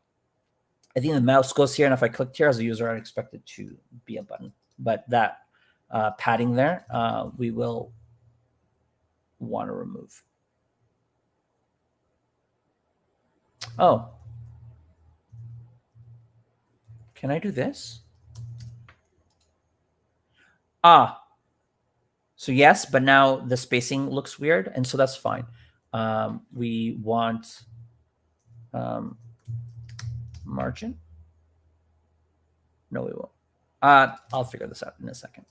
I think the mouse goes here. And if I clicked here as a user, I'd expect it to be a button. But that padding there, we will want to remove. Oh. Can I do this? So yes, but now the spacing looks weird, and so that's fine. We want margin. No, we won't. I'll figure this out in a second.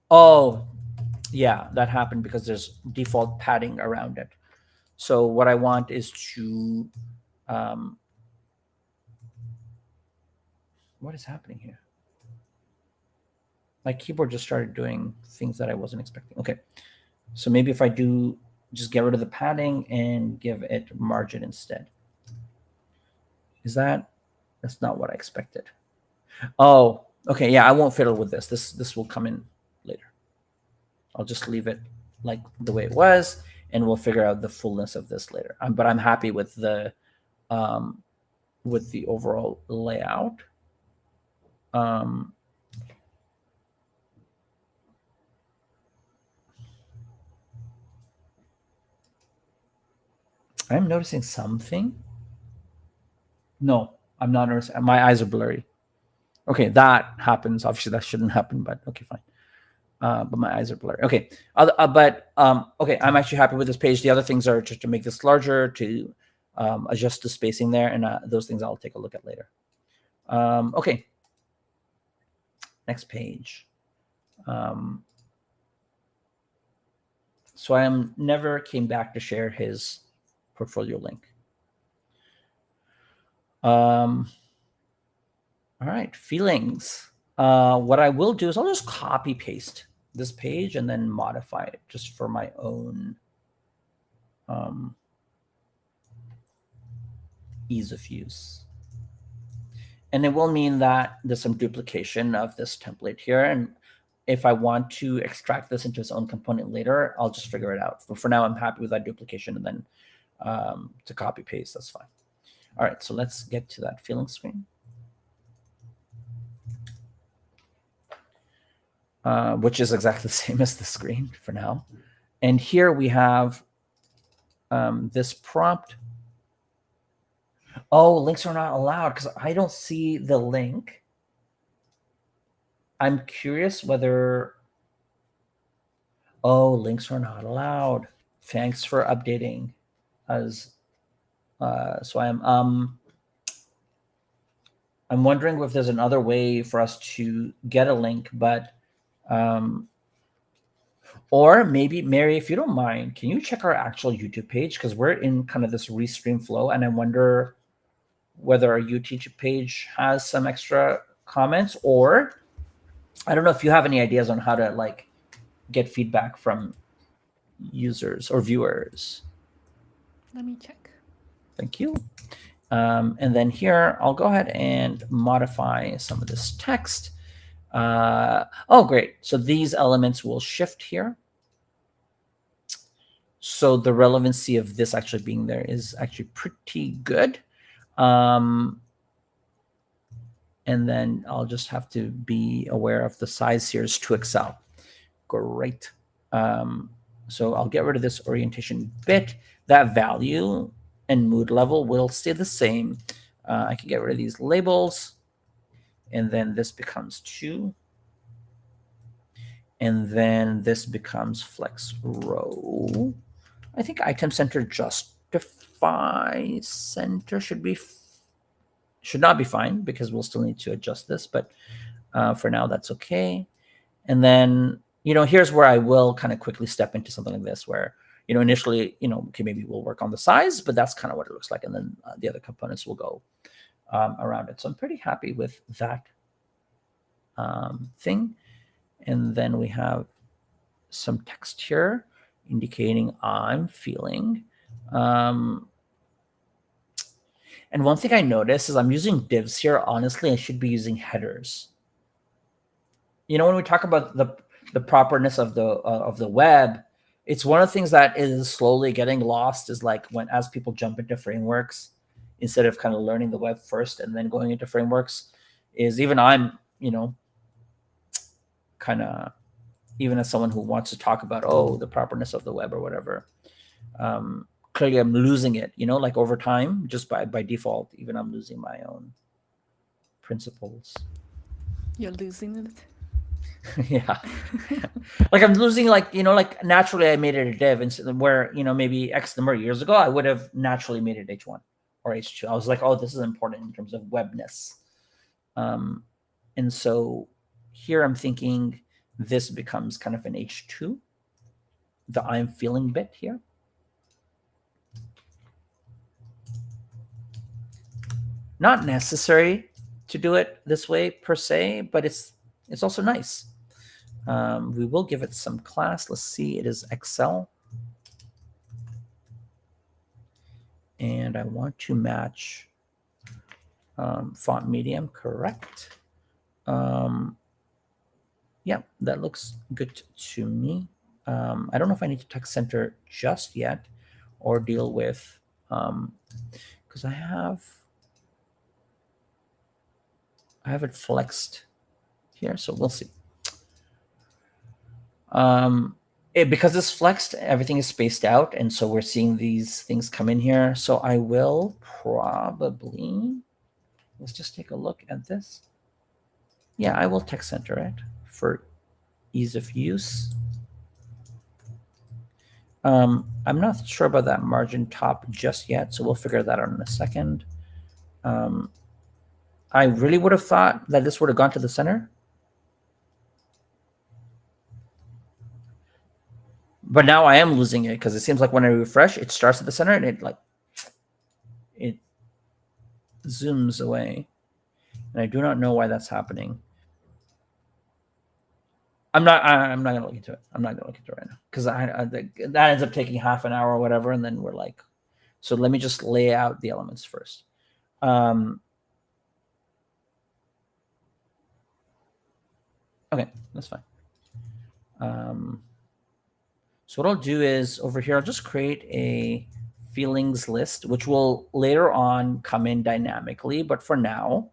Oh, yeah, that happened because there's default padding around it. So what I want is to, what is happening here? My keyboard just started doing things that I wasn't expecting. Okay, so maybe if I do just get rid of the padding and give it margin instead. That's not what I expected. Oh, okay, yeah, I won't fiddle with this. This will come in later. I'll just leave it like the way it was, and we'll figure out the fullness of this later. But I'm happy with the overall layout. I'm noticing something. No, I'm not noticing. My eyes are blurry. Okay, that happens. Obviously, that shouldn't happen, but okay, fine. But my eyes are blurry. Okay, okay, I'm actually happy with this page. The other things are just to make this larger, to adjust the spacing there, and those things I'll take a look at later. Okay, next page. So I never came back to share his portfolio link. All right, feelings. What I will do is I'll just copy paste this page and then modify it just for my own ease of use. And it will mean that there's some duplication of this template here. And if I want to extract this into its own component later, I'll just figure it out. But for now, I'm happy with that duplication, and then to copy paste, that's fine. All right, so let's get to that feeling screen. Which is exactly the same as the screen for now. And here we have this prompt. Oh, links are not allowed because I don't see the link. I'm curious whether, oh, links are not allowed. Thanks for updating us. So I'm wondering if there's another way for us to get a link, but or maybe, Mary, if you don't mind, can you check our actual YouTube page? Because we're in kind of this restream flow, and I wonder whether our YouTube page has some extra comments, or I don't know if you have any ideas on how to like get feedback from users or viewers. Let me check. Thank you. And then here, I'll go ahead and modify some of this text. Oh, great. So these elements will shift here. So the relevancy of this actually being there is actually pretty good. And then I'll just have to be aware of the size here is 2XL. Great. So I'll get rid of this orientation bit. That value and mood level will stay the same. I can get rid of these labels. And then this becomes 2. And then this becomes flex row. I think item center justify center should not be fine because we'll still need to adjust this, but for now that's okay. And then, here's where I will kind of quickly step into something like this where, initially, okay, maybe we'll work on the size, but that's kind of what it looks like. And then the other components will go around it. So I'm pretty happy with that thing. And then we have some text here indicating I'm feeling. And one thing I noticed is I'm using divs here. Honestly, I should be using headers. When we talk about the properness of the web, it's one of the things that is slowly getting lost, is like as people jump into frameworks, instead of kind of learning the web first and then going into frameworks, is even I'm, kind of, even as someone who wants to talk about, the properness of the web or whatever, clearly I'm losing it, like over time, just by default, even I'm losing my own principles. You're losing it? Yeah. Like I'm losing, like naturally I made it a div, and where maybe X number of years ago I would have naturally made it H1 or H2. I was like, this is important in terms of webness. And so here I'm thinking this becomes kind of an H2, the I'm feeling bit here. Not necessary to do it this way per se, but it's also nice. We will give it some class. Let's see, it is Excel. And I want to match font medium, correct. Yeah, that looks good to me. I don't know if I need to text center just yet or deal with, because I have it flexed here, so we'll see. Because it's flexed, everything is spaced out, and so we're seeing these things come in here. So I will probably, let's just take a look at this. Yeah, I will text center it for ease of use. I'm not sure about that margin top just yet, so we'll figure that out in a second. I really would have thought that this would have gone to the center. But now I am losing it, because it seems like when I refresh, it starts at the center and it zooms away. And I do not know why that's happening. I'm not going to look into it. I'm not going to look into it right now, because that ends up taking half an hour or whatever. And then we're like, so let me just lay out the elements first. Okay, that's fine. So what I'll do is over here, I'll just create a feelings list, which will later on come in dynamically. But for now,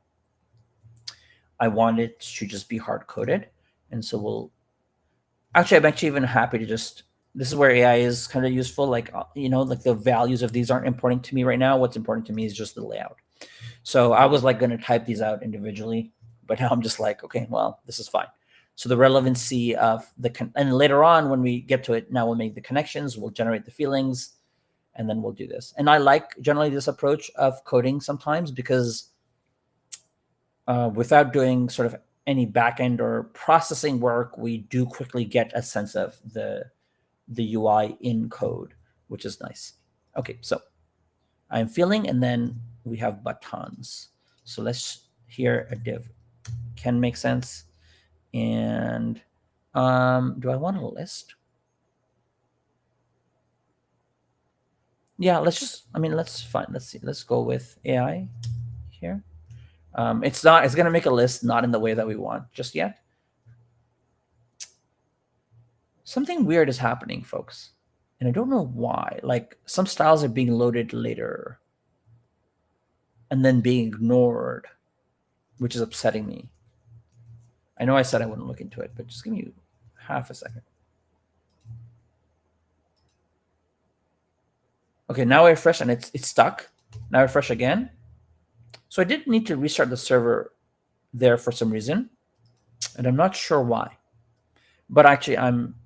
I want it to just be hard-coded. And so I'm actually even happy to just, this is where AI is kind of useful. Like, like the values of these aren't important to me right now. What's important to me is just the layout. So I was like going to type these out individually, but now I'm just like, okay, well, this is fine. So the relevancy of and later on when we get to it, now we'll make the connections, we'll generate the feelings, and then we'll do this. And I like generally this approach of coding sometimes, because without doing sort of any backend or processing work, we do quickly get a sense of the UI in code, which is nice. Okay, so I'm feeling, and then we have buttons. So let's here a div can make sense. And do I want a list? Yeah, let's fine. Let's see. Let's go with AI here. It's going to make a list, not in the way that we want just yet. Something weird is happening, folks. And I don't know why. Like, some styles are being loaded later and then being ignored, which is upsetting me. I know I said I wouldn't look into it, but just give me half a second. Okay, now I refresh and it's stuck. Now I refresh again. So I did need to restart the server there for some reason, and I'm not sure why. But actually, I'm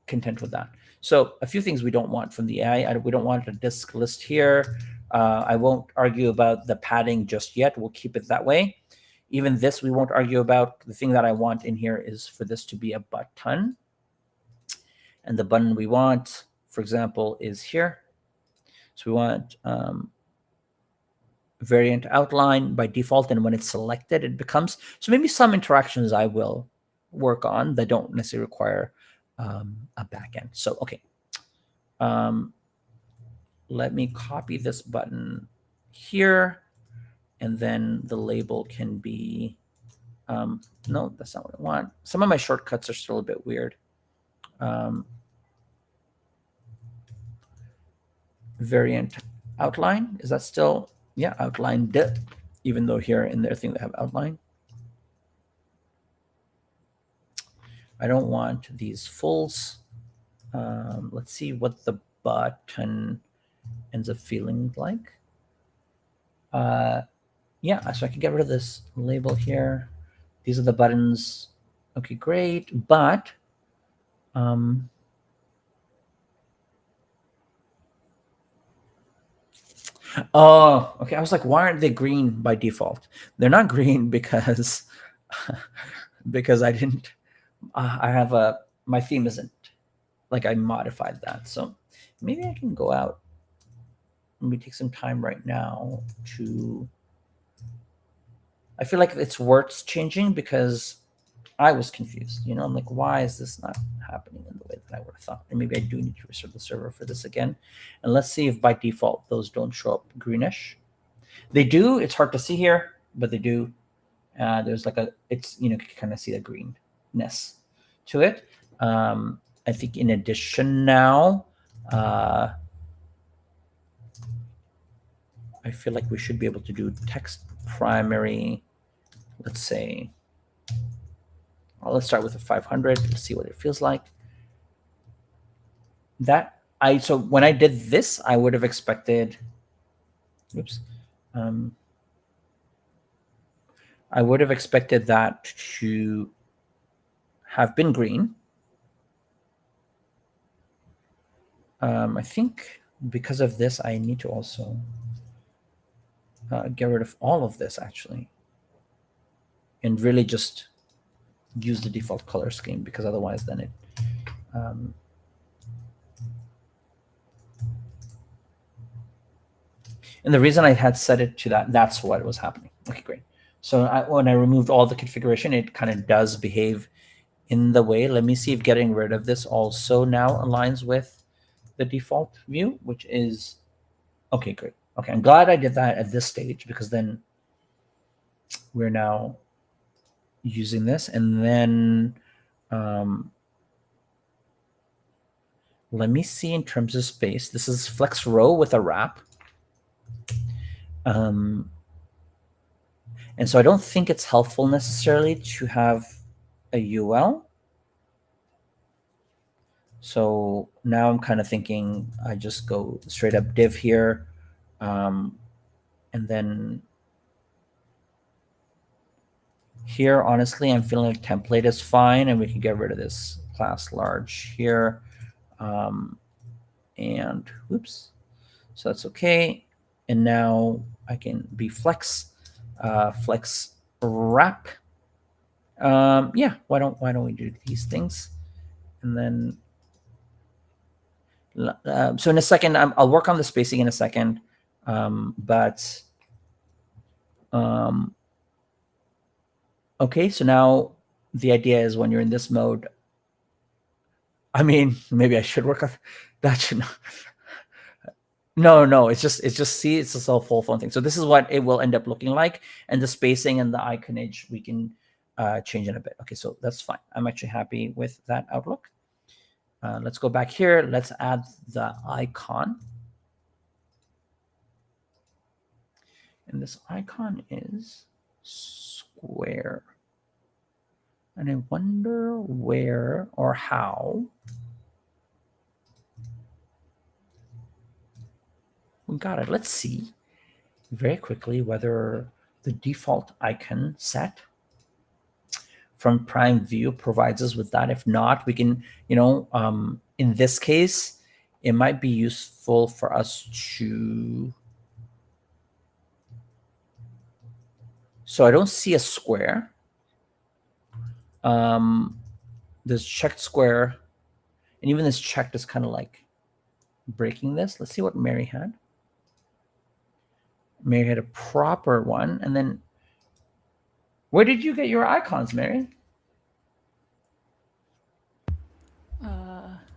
content with that. So a few things we don't want from the AI. We don't want a disk list here. I won't argue about the padding just yet. We'll keep it that way. Even this, we won't argue about. The thing that I want in here is for this to be a button. And the button we want for example, is here. So we want variant outline by default, and when it's selected, it becomes. So maybe some interactions I will work on that don't necessarily require a backend. So okay, let me copy this button here, and then the label can be. No, that's not what I want. Some of my shortcuts are still a bit weird. Variant outline, is that still? Yeah, outline, even though here in their thing they have outline. I don't want these fulls. Let's see what the button ends up feeling like. Yeah, so I can get rid of this label here. These are the buttons. Okay, great. But oh, okay. I was like, why aren't they green by default? They're not green because because I didn't. I have my theme isn't like I modified that. So maybe I can go out. Let me take some time right now to. I feel like it's worth changing because I was confused. I'm like, why is this not happening in the way that I would have thought? And maybe I do need to restart the server for this again. And let's see if by default those don't show up greenish. They do. It's hard to see here, but they do. There's like it's you can kind of see the greenness to it. I think in addition now, I feel like we should be able to do text primary. Let's say. Well, let's start with a 500. Let's see what it feels like. So when I did this, I would have expected. Oops. I would have expected that to have been green. I think because of this, I need to also get rid of all of this actually, and really just use the default color scheme, because otherwise then it and the reason I had set it to that's what was happening. Okay, great. So when I removed all the configuration, it kind of does behave in the way. Let me see if getting rid of this also now aligns with the default view, which is okay, great. Okay, I'm glad I did that at this stage, because then we're now using this. And then let me see in terms of space. This is flex row with a wrap. And so I don't think it's helpful necessarily to have a UL. So now I'm kind of thinking I just go straight up div here. And then here, honestly, I'm feeling like template is fine, and we can get rid of this class large here. And whoops. So that's okay. And now I can be flex wrap. Yeah, why don't we do these things? And then so in a second, I'll work on the spacing in a second. Okay, so now the idea is when you're in this mode, I mean, maybe I should work on that. Should not. No, it's just see, it's a whole full phone thing. So this is what it will end up looking like, and the spacing and the iconage we can change in a bit. Okay, so that's fine. I'm actually happy with that outlook. Let's go back here. Let's add the icon. And this icon is square. And I wonder where or how we got it. Let's see very quickly whether the default icon set from Prime View provides us with that. If not, we can, in this case, it might be useful for us to. So I don't see a square. There's checked square, and even this checked is kind of like breaking this. Let's see what Mary had. Mary had a proper one. And then where did you get your icons, Mary?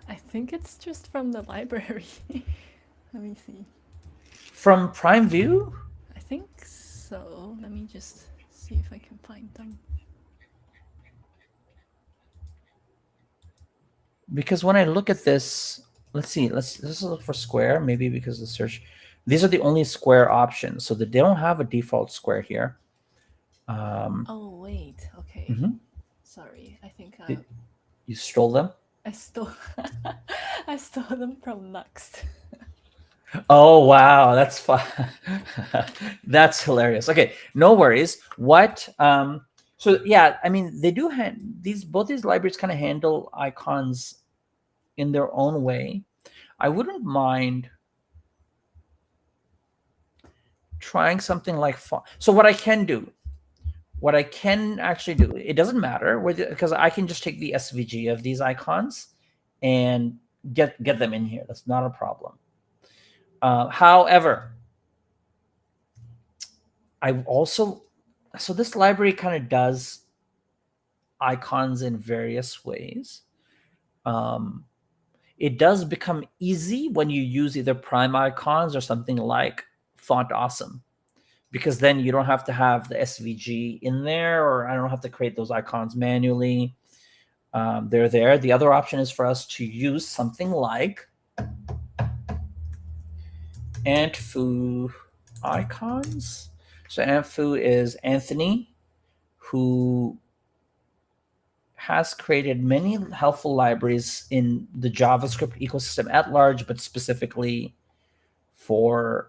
I think it's just from the library. Let me see. From Prime View? I think so. Let me just see if I can find them. Because when I look at this, let's see, let's look for square, maybe because the search. These are the only square options, so that they don't have a default square here. Oh wait, okay. Mhm. Sorry, I think You stole them? I stole I stole them from Next. Oh wow, that's fun. That's hilarious. Okay, no worries. What so yeah, I mean they do both these libraries kind of handle icons in their own way. I wouldn't mind trying something like font. So what I can actually do, it doesn't matter whether, because I can just take the SVG of these icons and get them in here. That's not a problem. However, I also, so this library kind of does icons in various ways. It does become easy when you use either prime icons or something like Font Awesome, because then you don't have to have the SVG in there, or I don't have to create those icons manually. They're there. The other option is for us to use something like Antfu icons. So Antfu is Anthony, who has created many helpful libraries in the JavaScript ecosystem at large, but specifically for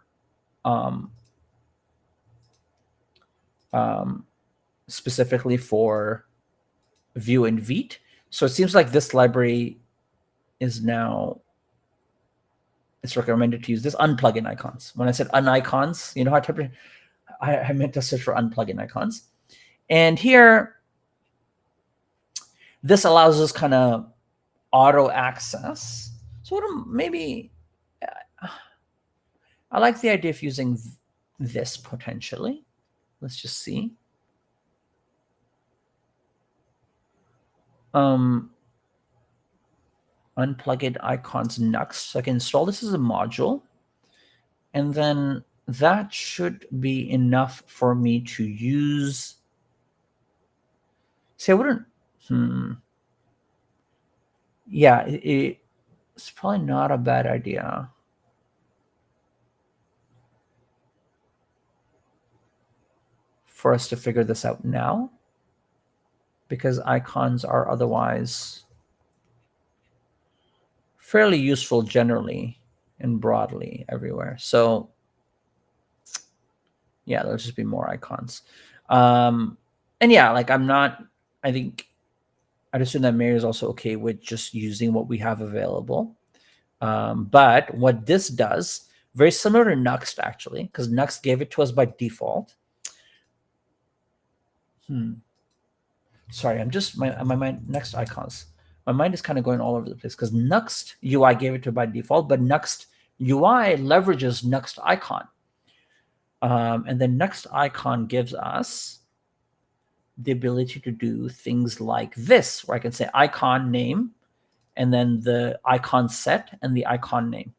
specifically for Vue and Vite. So it seems like this library is now, it's recommended to use this unplugin icons. When I said unicons, you know how I meant to search for unplugin icons. And here, this allows us kind of auto access. So maybe I like the idea of using this potentially. Let's just see. Unplugged icons next. So I can install this as a module. And then that should be enough for me to use. See, I wouldn't. Yeah, it's probably not a bad idea. For us to figure this out now, because icons are otherwise fairly useful generally and broadly everywhere. So yeah, there'll just be more icons. And yeah, like I think I'd assume that Mary is also okay with just using what we have available. But what this does, very similar to Nuxt actually, because Nuxt gave it to us by default. Sorry, I'm just my mind Next icons. My mind is kind of going all over the place because Nuxt UI gave it to by default, but Nuxt UI leverages Nuxt icon. And then Nuxt icon gives us the ability to do things like this, where I can say icon name, and then the icon set and the icon name.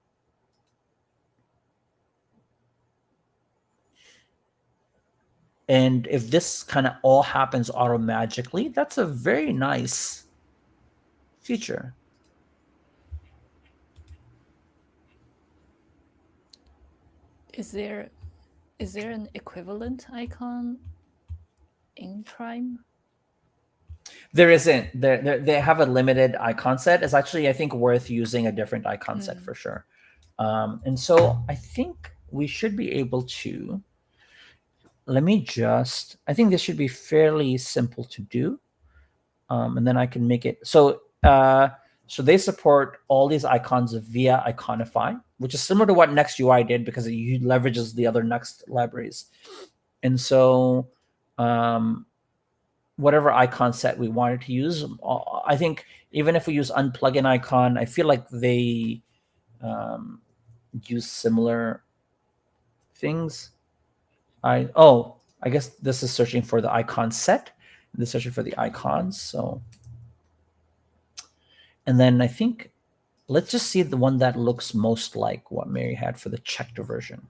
And if this kind of all happens automatically, that's a very nice feature. Is there an equivalent icon in Prime? There isn't. They have a limited icon set. It's actually, I think, worth using a different icon set for sure. And so I think we should be able to. Let me just. I think this should be fairly simple to do, and then I can make it so. So they support all these icons via Iconify, which is similar to what Next UI did because it leverages the other Next libraries, and so. Whatever icon set we wanted to use. I think even if we use unplugin icon, I feel like they use similar things. I guess this is searching for the icon set. This is searching for the icons. So, and then I think let's just see the one that looks most like what Mary had for the checked version.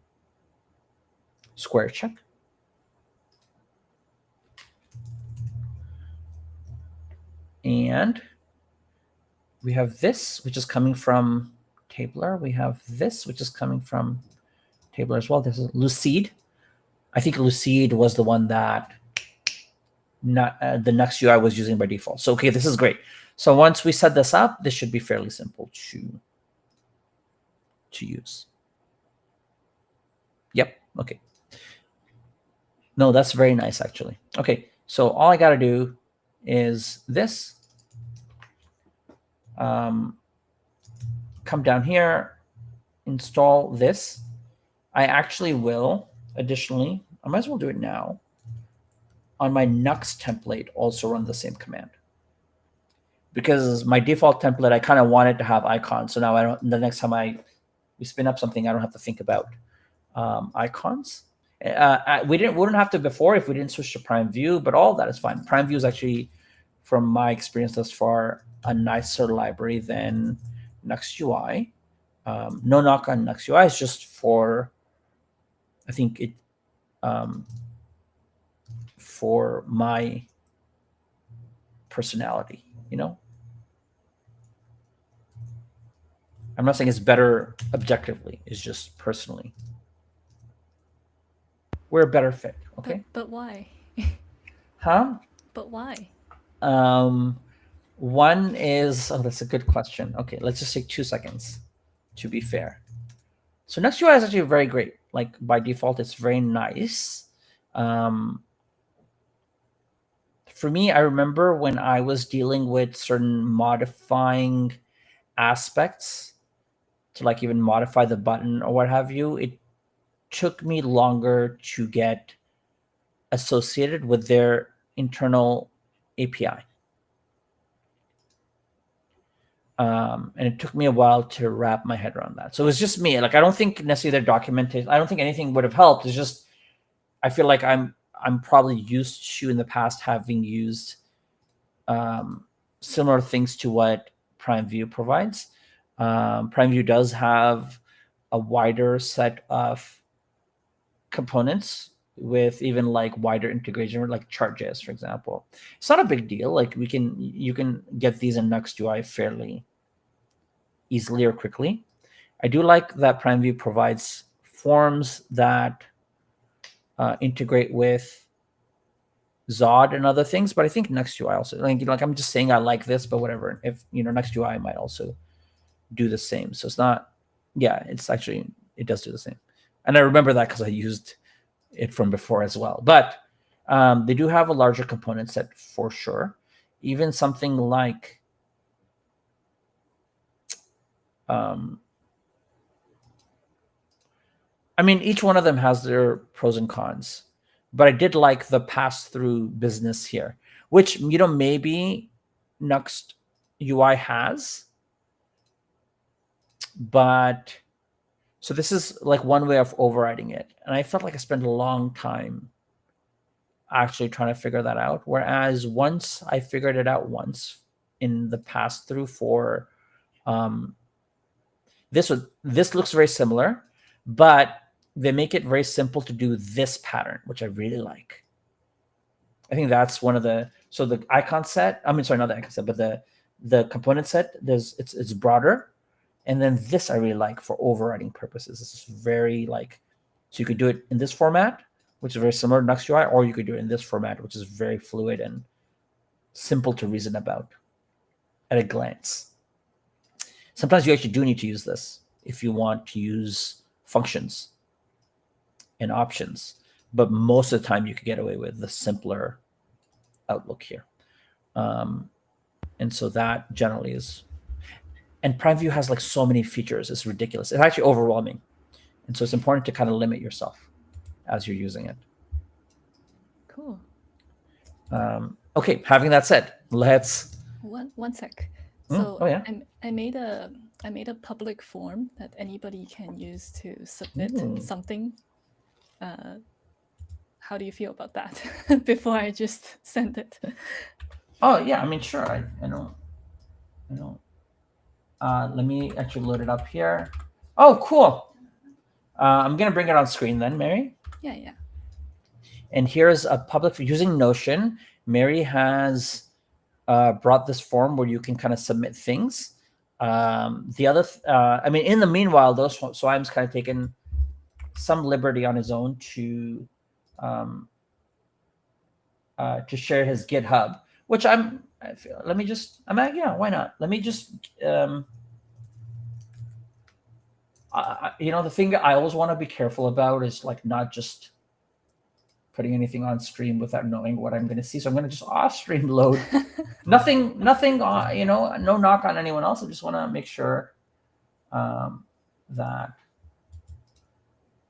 Square check. And we have this, which is coming from Tabler. We have this, which is coming from Tabler as well. This is Lucid. I think Lucid was the one that the Nux UI was using by default. So, okay, this is great. So once we set this up, this should be fairly simple to use. Yep, okay. No, that's very nice, actually. Okay, so all I got to do is this. Come down here, install this. I actually will, additionally, I might as well do it now. On my Nux template, also run the same command. Because my default template, I kind of wanted to have icons. So now I don't. The next time we spin up something, I don't have to think about icons. We wouldn't have to before if we didn't switch to Prime View, but all that is fine. Prime View is actually, from my experience thus far, a nicer library than Nux UI. No knock on Nux UI. It's just for, I think it, for my personality, you know. I'm not saying it's better objectively. It's just personally. We're a better fit, okay? But why? Huh? But why? One is, that's a good question. Okay, let's just take 2 seconds to be fair. So Nux UI is actually very great. Like by default, it's very nice. For me, I remember when I was dealing with certain modifying aspects to like even modify the button or what have you, it took me longer to get associated with their internal API. And it took me a while to wrap my head around that. So it was just me. Like, I don't think necessarily their documentation, I don't think anything would have helped. It's just, I feel like I'm probably used to in the past having used similar things to what Prime View provides. Prime View does have a wider set of components with even like wider integration, like Chart.js, for example. It's not a big deal. Like you can get these in Nux UI fairly easily or quickly. I do like that Prime View provides forms that integrate with Zod and other things, but I think Nux UI also, like I'm just saying I like this, but whatever. If Nux UI might also do the same. So it's not, it's actually, it does do the same. And I remember that because I used it from before as well. But they do have a larger component set for sure. Even something like each one of them has their pros and cons. But I did like the pass-through business here, which, maybe Nux UI has. But so this is like one way of overriding it. And I felt like I spent a long time actually trying to figure that out. Whereas once I figured it out once in the pass-through for this looks very similar, but they make it very simple to do this pattern, which I really like. I think that's one of the icon set. Sorry, not the icon set, but the component set. It's broader, and then this I really like for overriding purposes. This is very so you could do it in this format, which is very similar to Nux UI, or you could do it in this format, which is very fluid and simple to reason about at a glance. Sometimes you actually do need to use this if you want to use functions and options, but most of the time you could get away with the simpler outlook here. And so that generally is, and Prime View has so many features. It's ridiculous. It's actually overwhelming. And so it's important to kind of limit yourself as you're using it. Cool. Okay, having that said, let's... One sec. So yeah. I made a I made a public form that anybody can use to submit Ooh. something. How do you feel about that? Before I just send it. Oh yeah, I mean, sure. I don't. Let me actually load it up here. Oh, cool. I'm gonna bring it on screen then, Mary. Yeah. And here's a public using Notion. Mary has brought this form where you can kind of submit things. The other, I mean, in the meanwhile, though, Swime's kind of taken some liberty on his own to share his GitHub, which let me just, yeah, why not? Let me just, the thing I always want to be careful about is like not just putting anything on stream without knowing what I'm going to see. So I'm going to just off stream load. nothing, no knock on anyone else. I just want to make sure that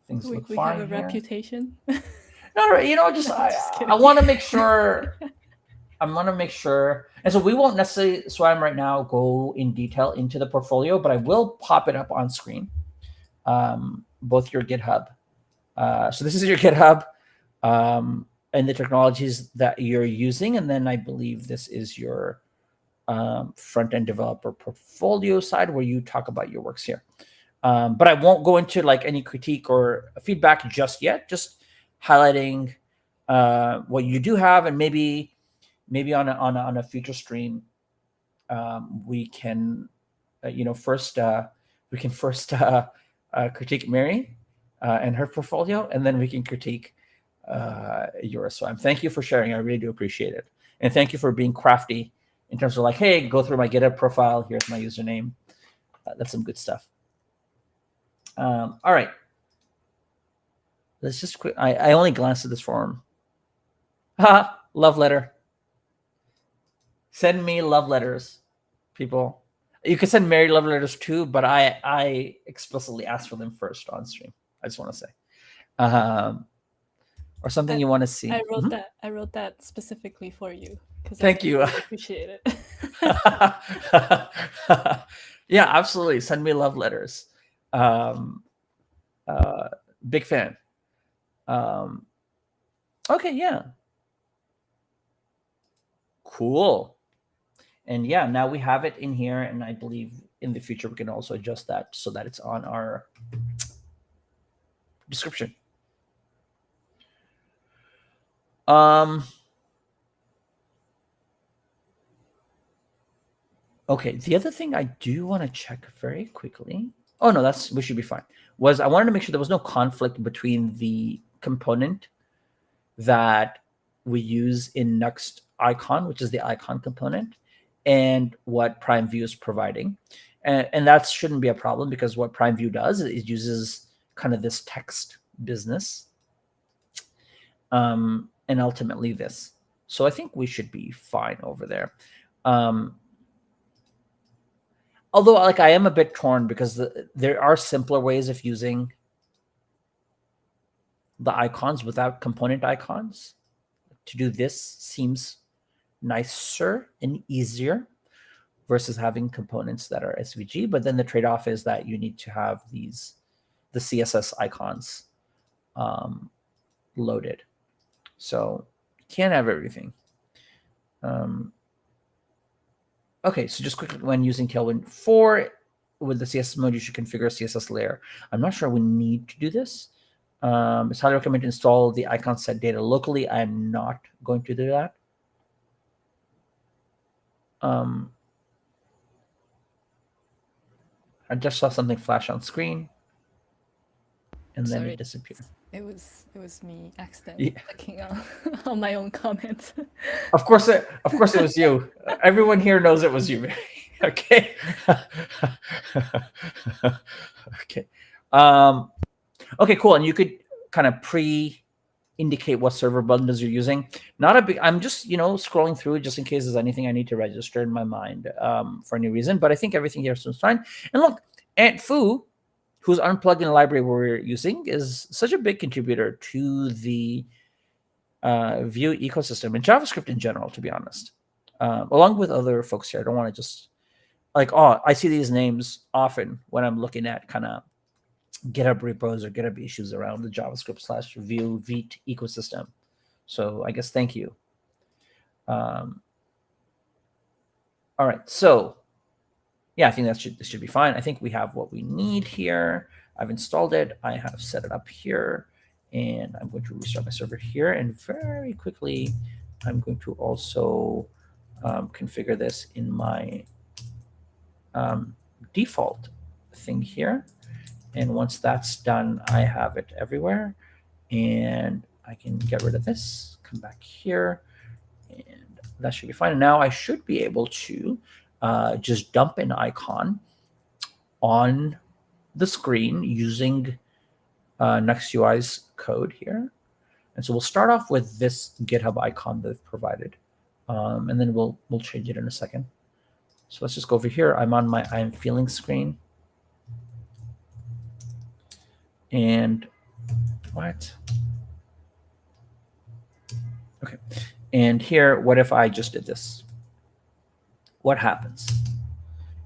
things look We fine have a here. reputation. No, just I want to make sure. I want to make sure, and so we won't necessarily Swam right now go in detail into the portfolio, but I will pop it up on screen. Both your GitHub. So this is your GitHub, and the technologies that you're using, and then I believe this is your front-end developer portfolio side where you talk about your works here. But I won't go into like any critique or feedback just yet. Just highlighting what you do have, and maybe on a future stream, we can, first critique Mary and her portfolio, and then we can critique yours. So thank you for sharing. I really do appreciate it, and thank you for being crafty in terms of like, hey, go through my GitHub profile. Here's my username. That's some good stuff. All right. Let's just quick. I only glanced at this form. Love letter. Send me love letters, people. You can send Mary love letters too, but I explicitly asked for them first on stream. I just want to say, or something you want to see. I wrote that. I wrote that specifically for you because Thank you. I appreciate it. Yeah, absolutely. Send me love letters. Big fan. Okay, yeah. Cool. And yeah, now we have it in here, and I believe in the future we can also adjust that so that it's on our description. Okay, the other thing I do want to check very quickly. Oh no, we should be fine. Was I wanted to make sure there was no conflict between the component that we use in Next icon, which is the icon component, and what Prime View is providing. And that shouldn't be a problem, because what Prime View does is it uses kind of this text business, and ultimately this. So I think we should be fine over there. Although, like, I am a bit torn because there are simpler ways of using the icons without component icons. To do this seems nicer and easier versus having components that are SVG. But then the trade-off is that you need to have the CSS icons loaded. So can't have everything. Okay, so just quickly, when using Tailwind 4 with the CSS mode, you should configure a CSS layer. I'm not sure we need to do this. It's highly recommended to install the icon set data locally. I'm not going to do that. I just saw something flash on screen, and then it disappeared. It was me accidentally clicking on my own comment. Of course it was you. Everyone here knows it was you, Mary. Okay. Okay. Okay, cool. And you could kind of indicate what server bundles you're using. Not a big. I'm just scrolling through just in case there's anything I need to register in my mind for any reason. But I think everything here seems fine. And look, Aunt Fu, whose unplugged library we're using, is such a big contributor to the Vue ecosystem and JavaScript in general, to be honest, along with other folks here. I don't want to just like, oh, I see these names often when I'm looking at kind of GitHub repos or GitHub issues around the JavaScript/Vue Vite ecosystem. So I guess thank you. All right, so yeah, I think this should be fine. I think we have what we need here. I've installed it. I have set it up here, and I'm going to restart my server here. And very quickly, I'm going to also configure this in my default thing here. And once that's done, I have it everywhere. And I can get rid of this, come back here, and that should be fine. And now I should be able to just dump an icon on the screen using NuxUI's code here. And so we'll start off with this GitHub icon that they've provided. And then we'll change it in a second. So let's just go over here. I'm on my I'm feeling screen. And what? Okay. And here, what if I just did this? What happens?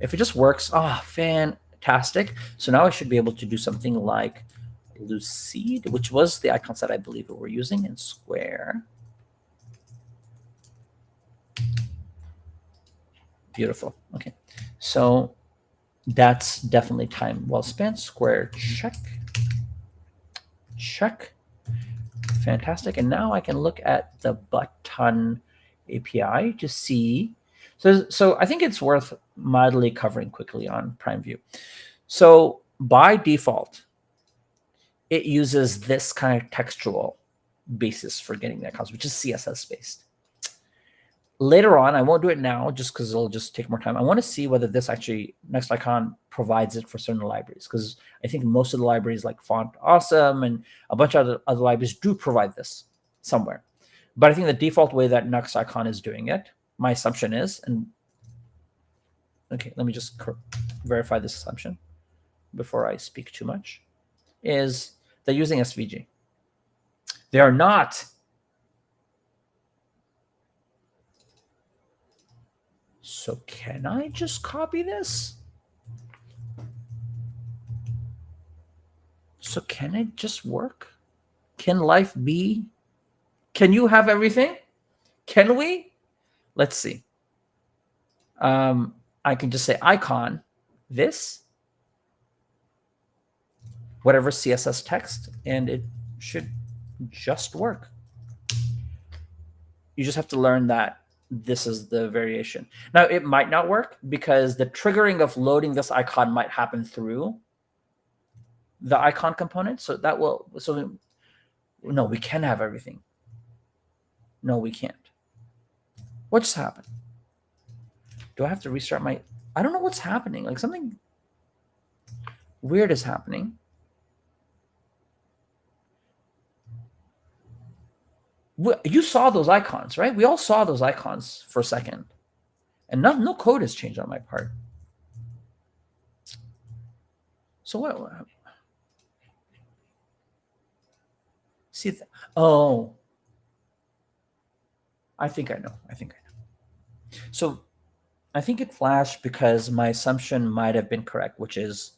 If it just works, oh, fantastic. So now I should be able to do something like Lucide, which was the icon set I believe we were using, and Square. Beautiful. Okay. So that's definitely time well spent. Square, check. Check. Fantastic. And now I can look at the button API to see. So I think it's worth mildly covering quickly on Prime View. So by default, it uses this kind of textual basis for getting the icons, which is CSS based. Later on, I won't do it now just because it'll just take more time. I want to see whether this actually, Next Icon provides it for certain libraries, because I think most of the libraries like Font Awesome and a bunch of other libraries do provide this somewhere. But I think the default way that Next Icon is doing it, my assumption is, and okay, let me just verify this assumption before I speak too much, is they're using SVG. They are not. So can I just copy this? So can it just work? Can life be? Can you have everything? Can we? Let's see. I can just say icon, this, whatever CSS text, and it should just work. You just have to learn that this is the variation. Now, it might not work because the triggering of loading this icon might happen through the icon component. So that will, so no, we can have everything. No, we can't. What just happened? Do I have to restart my, I don't know what's happening. Like something weird is happening. You saw those icons, right? We all saw those icons for a second. And no code has changed on my part. So what? See, oh, I think I know. So I think it flashed because my assumption might have been correct, which is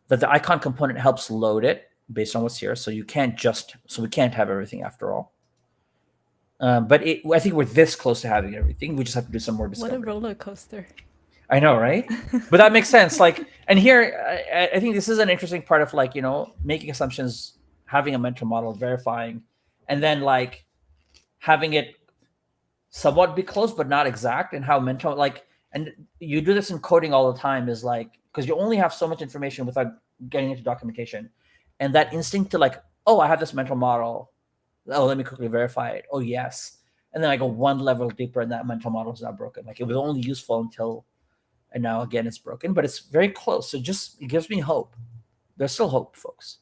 that the icon component helps load it based on what's here. So you can't just, so we can't have everything after all. But I think we're this close to having everything. We just have to do some more discovery. What a roller coaster. I know, right? But that makes sense. Like, and here, I think this is an interesting part of like, making assumptions, having a mental model, verifying, and then like having it somewhat be close, but not exact, and how mental, like, and you do this in coding all the time is like, because you only have so much information without getting into documentation. And that instinct to like, oh, I have this mental model. Oh, let me quickly verify it. Oh, yes. And then I go one level deeper and that mental model is not broken. Like it was only useful until, and now again, it's broken, but it's very close. So it gives me hope. There's still hope, folks,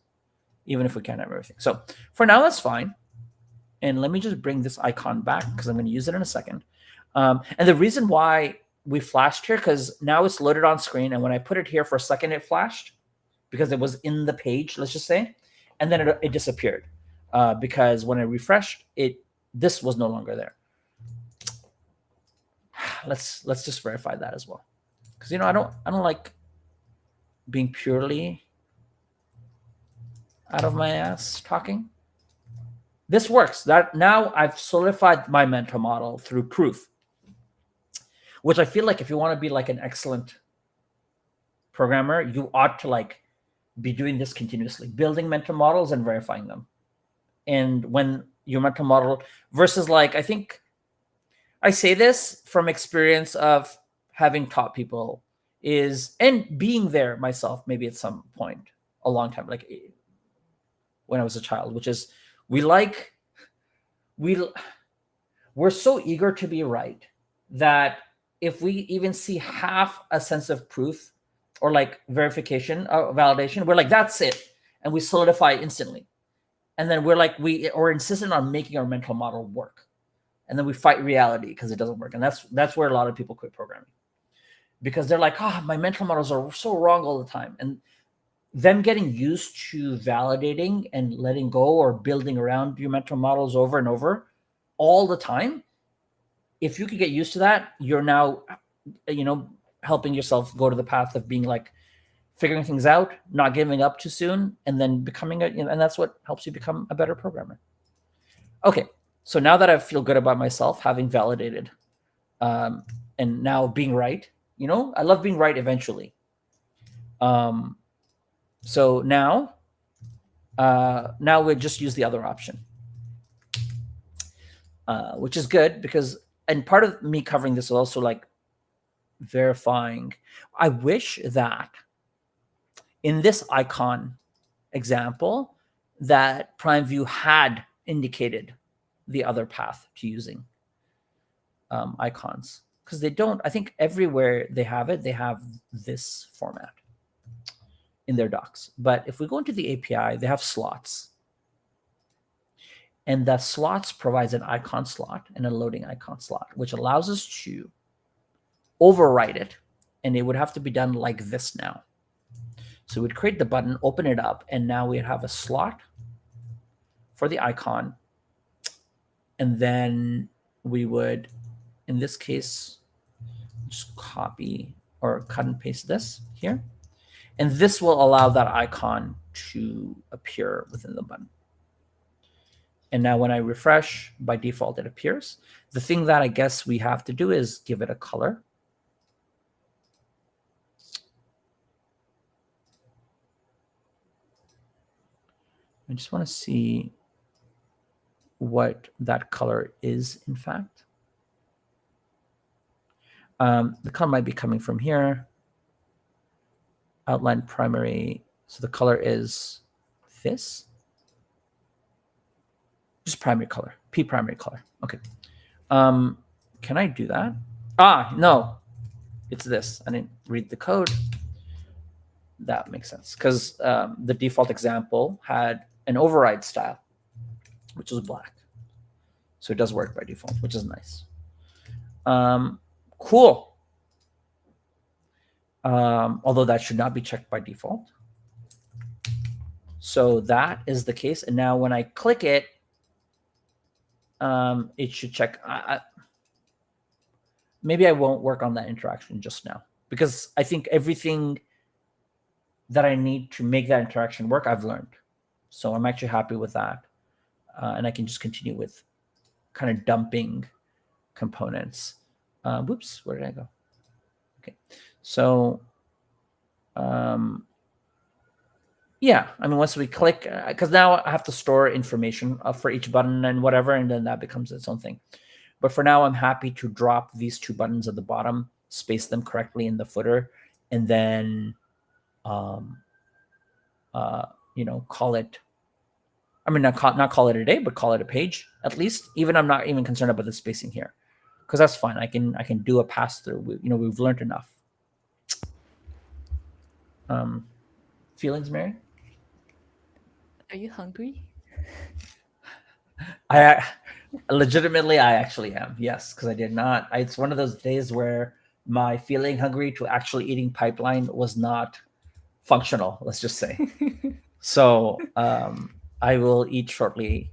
even if we can't have everything. So for now, that's fine. And let me just bring this icon back because I'm going to use it in a second. And the reason why we flashed here, because now it's loaded on screen. And when I put it here for a second, it flashed because it was in the page, let's just say. And then it disappeared because when I refreshed it, this was no longer there. let's just verify that as well, because I don't like being purely out of my ass talking. This works. That now I've solidified my mental model through proof, which I feel like if you want to be like an excellent programmer, you ought to like be doing this continuously, building mental models and verifying them. And when your mental model versus like, I think I say this from experience of having taught people is, and being there myself, maybe at some point a long time, like when I was a child, which is we we're so eager to be right that if we even see half a sense of proof or like verification or validation, we're like, that's it. And we solidify instantly. And then we're like, we're insistent on making our mental model work. And then we fight reality because it doesn't work. And that's where a lot of people quit programming, because they're like, my mental models are so wrong all the time. And them getting used to validating and letting go or building around your mental models over and over all the time, if you could get used to that, you're now, helping yourself go to the path of being like figuring things out, not giving up too soon, and then becoming and that's what helps you become a better programmer. Okay, so now that I feel good about myself, having validated, and now being right, I love being right eventually. So now we'll just use the other option, which is good because, and part of me covering this is also like verifying. I wish that in this icon example that Prime View had indicated the other path to using icons, because they don't. I think everywhere they have it, they have this format in their docs. But if we go into the API, they have slots. And the slots provides an icon slot and a loading icon slot, which allows us to overwrite it. And it would have to be done like this now. So we'd create the button, open it up, and now we'd have a slot for the icon. And then we would, in this case, just copy or cut and paste this here. And this will allow that icon to appear within the button. And now when I refresh, by default, it appears. The thing that I guess we have to do is give it a color. I just want to see what that color is, in fact. The color might be coming from here. Outline primary. So the color is this. Just primary color, P primary color. Okay. Can I do that? No, it's this. I didn't read the code. That makes sense because the default example had an override style, which was black. So it does work by default, which is nice. Cool. Although that should not be checked by default. So that is the case. And now when I click it, it should check. Maybe I won't work on that interaction just now, because I think everything that I need to make that interaction work, I've learned. So I'm actually happy with that. And I can just continue with kind of dumping components. Whoops, where did I go? Okay, so yeah, I mean, once we click, because now I have to store information for each button and whatever, and then that becomes its own thing. But for now, I'm happy to drop these two buttons at the bottom, space them correctly in the footer, and then, call it. I mean, not call it a day, but call it a page at least. Even I'm not even concerned about the spacing here, because that's fine. I can do a pass through. We've learned enough. Feelings, Mary? Are you hungry? I actually am. Yes, because I did not. It's one of those days where my feeling hungry to actually eating pipeline was not functional. Let's just say. So I will eat shortly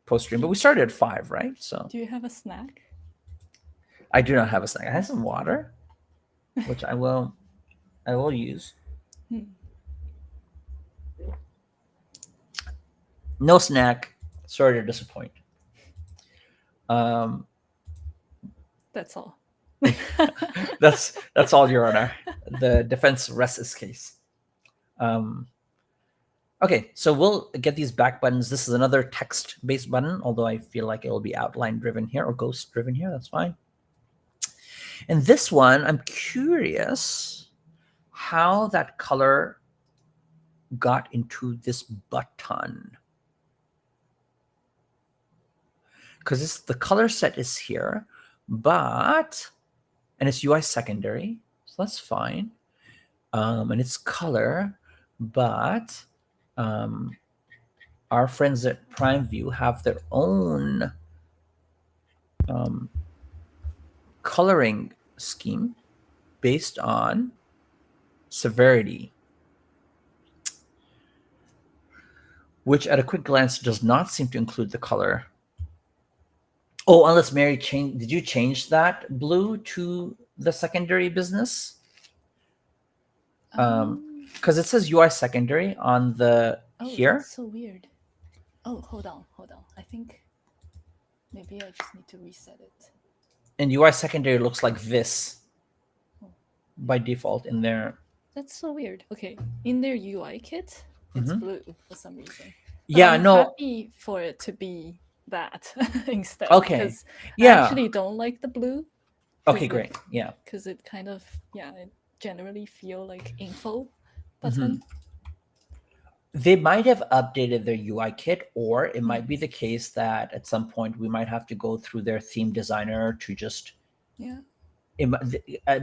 post stream. But we started at 5, right? So Do you have a snack? I do not have a snack. I have some water, which I will use. Hmm, No snack. Sorry to disappoint. Um, that's all. that's all, Your Honor. The defense rests its case. Um, okay, so we'll get these back buttons. This is another text-based button, although I feel like it will be outline-driven here or ghost-driven here. That's fine. And this one, I'm curious how that color got into this button. Because the color set is here, but, and it's UI secondary, so that's fine. And it's color, but our friends at Prime View have their own coloring scheme based on severity, which at a quick glance does not seem to include the color. Oh, unless Mary changed. Did you change that blue to the secondary business? Because it says UI secondary on the here. That's so weird. Oh, hold on. I think maybe I just need to reset it. And UI secondary looks like this by default in there. That's so weird. Okay, in their UI kit, it's blue for some reason. But Yeah, I'm no. happy for it to be that instead. Okay. Because Yeah. I actually don't like the blue. Okay, great. Yeah. Because it kind of, it generally feel like info button. They might have updated their UI kit, or it might be the case that at some point we might have to go through their theme designer to just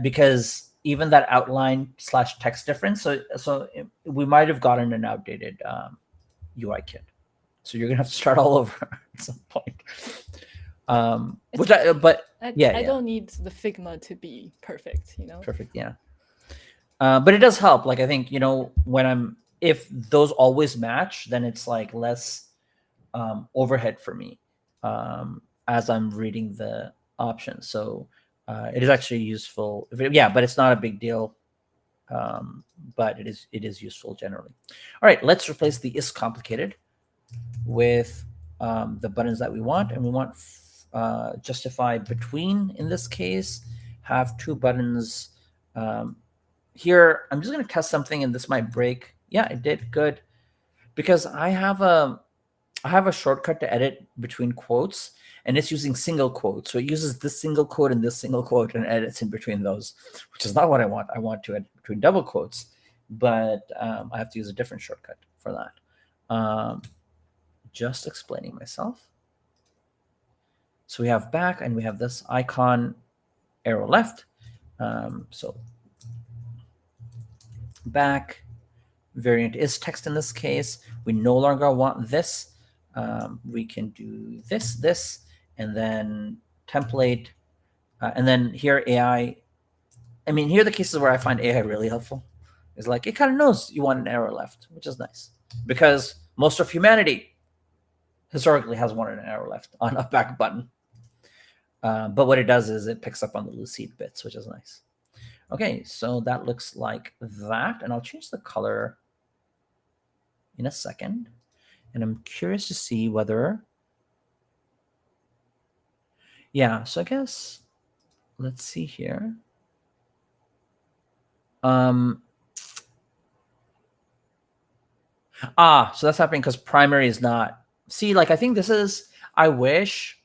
because even that outline / text difference. So we might have gotten an outdated UI kit. So you're gonna have to start all over at some point. I don't need the Figma to be perfect, Perfect, yeah. But it does help. Like I think if those always match, then it's like less overhead for me as I'm reading the options. So it is actually useful. But it's not a big deal. But it is useful generally. All right, let's replace the is complicated with the buttons that we want, and we want justify between. In this case, have two buttons. Here, I'm just going to test something, and this might break. Yeah, it did. Good, because I have a shortcut to edit between quotes, and it's using single quotes. So it uses this single quote and this single quote and edits in between those, which is not what I want. I want to edit between double quotes, but I have to use a different shortcut for that. Just explaining myself. So we have back, and we have this icon, arrow left. So back, variant is text in this case. We no longer want this. We can do this, and then template, and then here AI. I mean, here are the cases where I find AI really helpful. It's like it kind of knows you want an arrow left, which is nice, because most of humanity historically has wanted an arrow left on a back button. But what it does is it picks up on the Lucid bits, which is nice. Okay, so that looks like that, and I'll change the color in a second. And I'm curious to see whether, so I guess, let's see here. So that's happening because primary is not. See, like I think this is, I wish,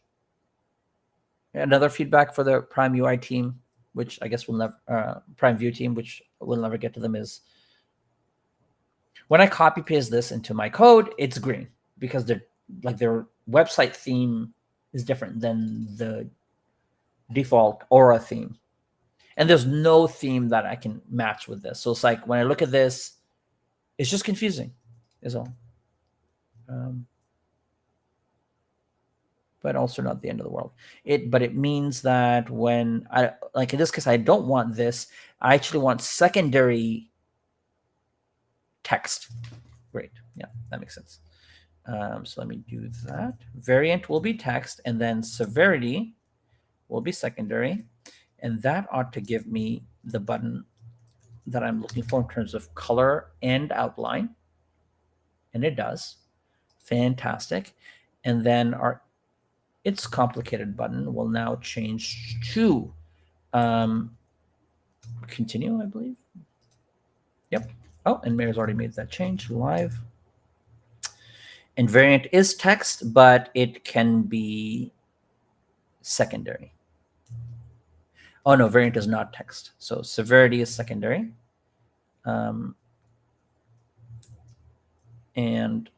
another feedback for the Prime UI team, which I guess will never, Prime View team, which we'll never get to them, is when I copy paste this into my code, it's green because their website theme is different than the default Aura theme. And there's no theme that I can match with this. So it's like when I look at this, it's just confusing, is all. But also not the end of the world. But it means that when I, like in this case, I don't want this. I actually want secondary text. Great. Yeah, that makes sense. So let me do that. Variant will be text, and then severity will be secondary. And that ought to give me the button that I'm looking for in terms of color and outline. And it does. Fantastic. And then its complicated button will now change to continue, I believe. Yep. Oh, and Mayor's already made that change live. And variant is text, but it can be secondary. Oh no, variant is not text. So severity is secondary. And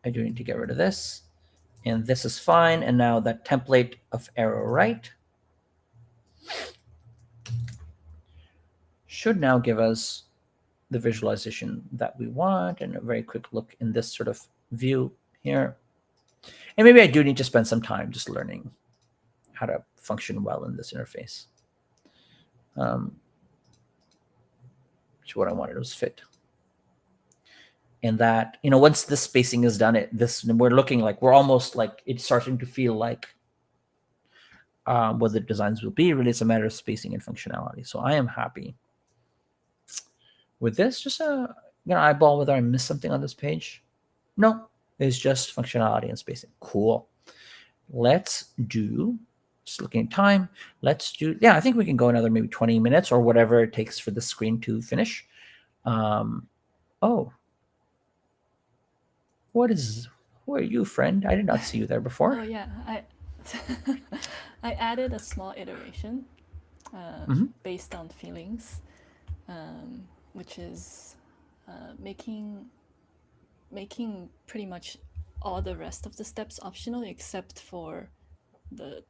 I do need to get rid of this. And this is fine. And now that template of arrow right should now give us the visualization that we want, and a very quick look in this sort of view here. And maybe I do need to spend some time just learning how to function well in this interface. Which what I wanted was fit. And that, once this spacing is done, we're looking like we're almost like it's starting to feel like what the designs will be. Really, it's a matter of spacing and functionality. So I am happy with this. Just eyeball whether I missed something on this page. No, it's just functionality and spacing. Cool. Let's do, just looking at time, let's do, I think we can go another maybe 20 minutes or whatever it takes for the screen to finish. Oh, who are you, friend? I did not see you there before. Oh yeah, I added a small iteration based on feelings, which is making pretty much all the rest of the steps optional except for the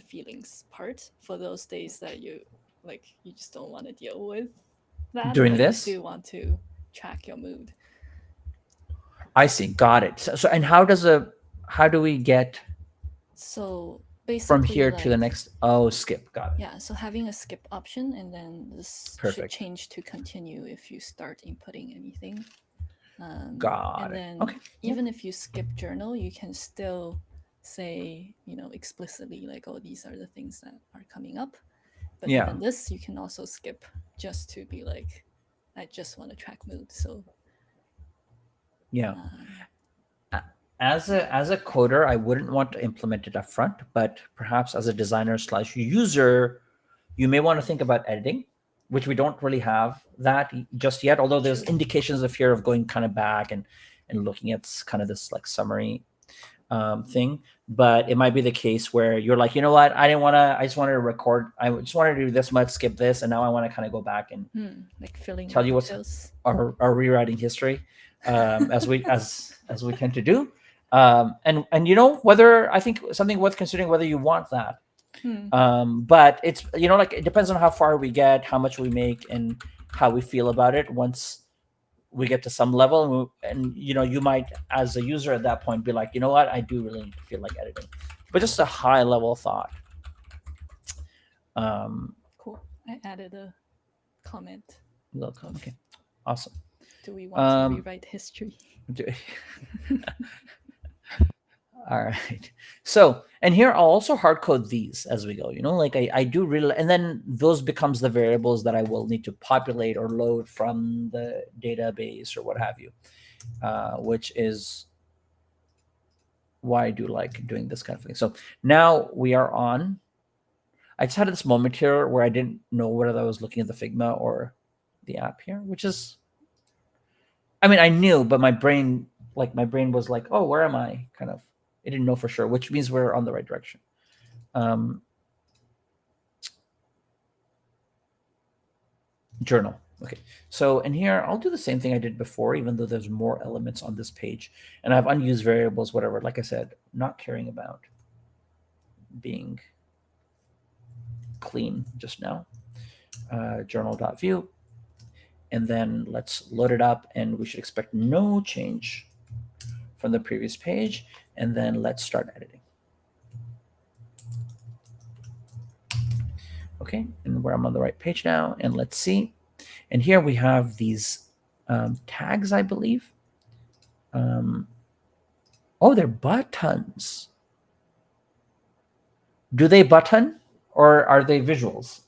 feelings part, for those days that you just don't want to deal with that, doing but this. you do want to track your mood. I see. Got it. So and how do we get basically from here to the next? Oh, skip. Got it. Yeah. So having a skip option, and then this should change to continue if you start inputting anything. Got and it. Then okay. Even if you skip journal, you can still say, explicitly like, oh, these are the things that are coming up. But even this, you can also skip just to be like, I just want to track mood. So as a coder, I wouldn't want to implement it up front, but perhaps as a designer / user, you may want to think about editing, which we don't really have that just yet, although there's indications of here of going kind of back and looking at kind of this like summary thing. But it might be the case where you're like, you know what, I just wanted to record, I just wanted to do this much, skip this, and now I want to kind of go back and like filling tell you what's our rewriting history, as we tend to do. And whether, I think something worth considering whether you want that. But it's, like it depends on how far we get, how much we make, and how we feel about it once we get to some level. And you might, as a user at that point, be like, you know what, I do really need to feel like editing. But just a high level thought. Cool. I added a comment. Okay, awesome. Do we want to rewrite history? All right. So, and here I'll also hard code these as we go, like I do really, and then those becomes the variables that I will need to populate or load from the database or what have you, which is why I do like doing this kind of thing. So now we are on, I just had this moment here where I didn't know whether I was looking at the Figma or the app here, which is, I mean, I knew, but my brain was like, oh, where am I? Kind of, it didn't know for sure, which means we're on the right direction. Journal. Okay. So in here, I'll do the same thing I did before, even though there's more elements on this page. And I have unused variables, whatever. Like I said, not caring about being clean just now. Journal.view. And then let's load it up, and we should expect no change from the previous page. And then let's start editing. Okay, and I'm on the right page now, and let's see. And here we have these tags, I believe. Oh, they're buttons. Do they button or are they visuals?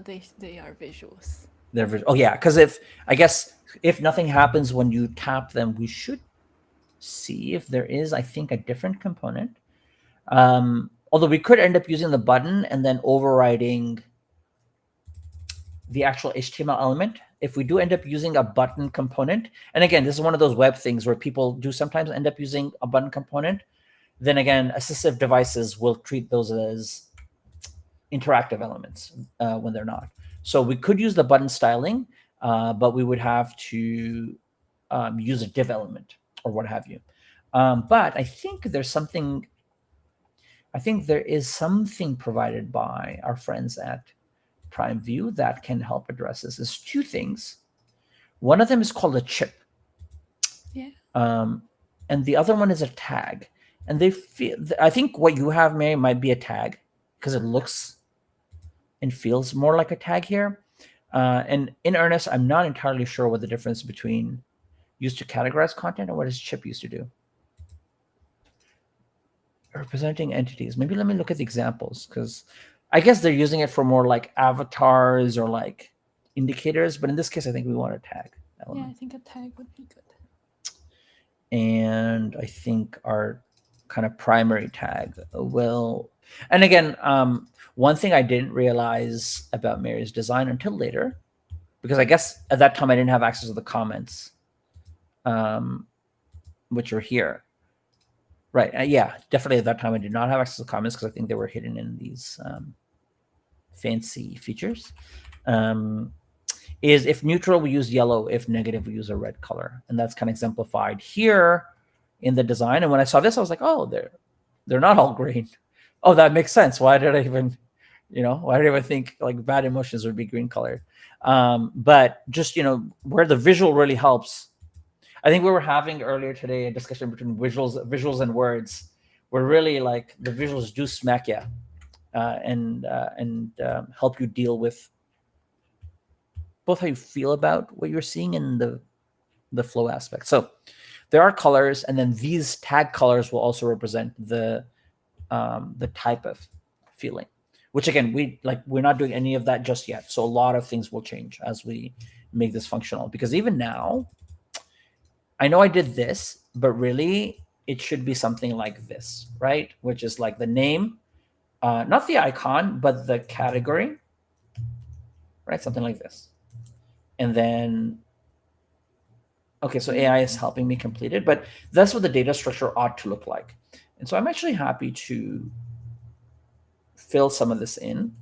They are visuals. They're visual. Oh yeah, because if nothing happens when you tap them, we should see if there is, I think, a different component. Although we could end up using the button and then overriding the actual HTML element. If we do end up using a button component, and again, this is one of those web things where people do sometimes end up using a button component, then again, assistive devices will treat those as interactive elements when they're not. So we could use the button styling, but we would have to use a div element or what have you. But I think there is something provided by our friends at Prime View that can help address this. There's two things. One of them is called a chip. Yeah. And the other one is a tag. And I think what you have, Mary, might be a tag because it looks and feels more like a tag here. And in earnest, I'm not entirely sure what the difference between used to categorize content and what is chip used to do. Representing entities. Maybe let me look at the examples because I guess they're using it for more like avatars or like indicators. But in this case, I think we want a tag element. Yeah, I think a tag would be good. And I think our kind of primary tag will. And again, one thing I didn't realize about Mary's design until later, because I guess at that time I didn't have access to the comments, which are here. Right. Yeah, definitely at that time I did not have access to the comments because I think they were hidden in these fancy features. Is if neutral, we use yellow. If negative, we use a red color. And that's kind of exemplified here in the design. And when I saw this, I was like, oh, they're not all green. Oh, that makes sense. Why did I even, why did I even think like bad emotions would be green colored? But just, where the visual really helps. I think we were having earlier today a discussion between visuals and words, where really like the visuals do smack you and help you deal with both how you feel about what you're seeing and the flow aspect. So there are colors, and then these tag colors will also represent the type of feeling. Which again, we're not doing any of that just yet. So a lot of things will change as we make this functional. Because even now, I know I did this, but really it should be something like this, right? Which is like the name, not the icon, but the category, right? Something like this. And then, okay, so AI is helping me complete it, but that's what the data structure ought to look like. And so I'm actually happy to fill some of this in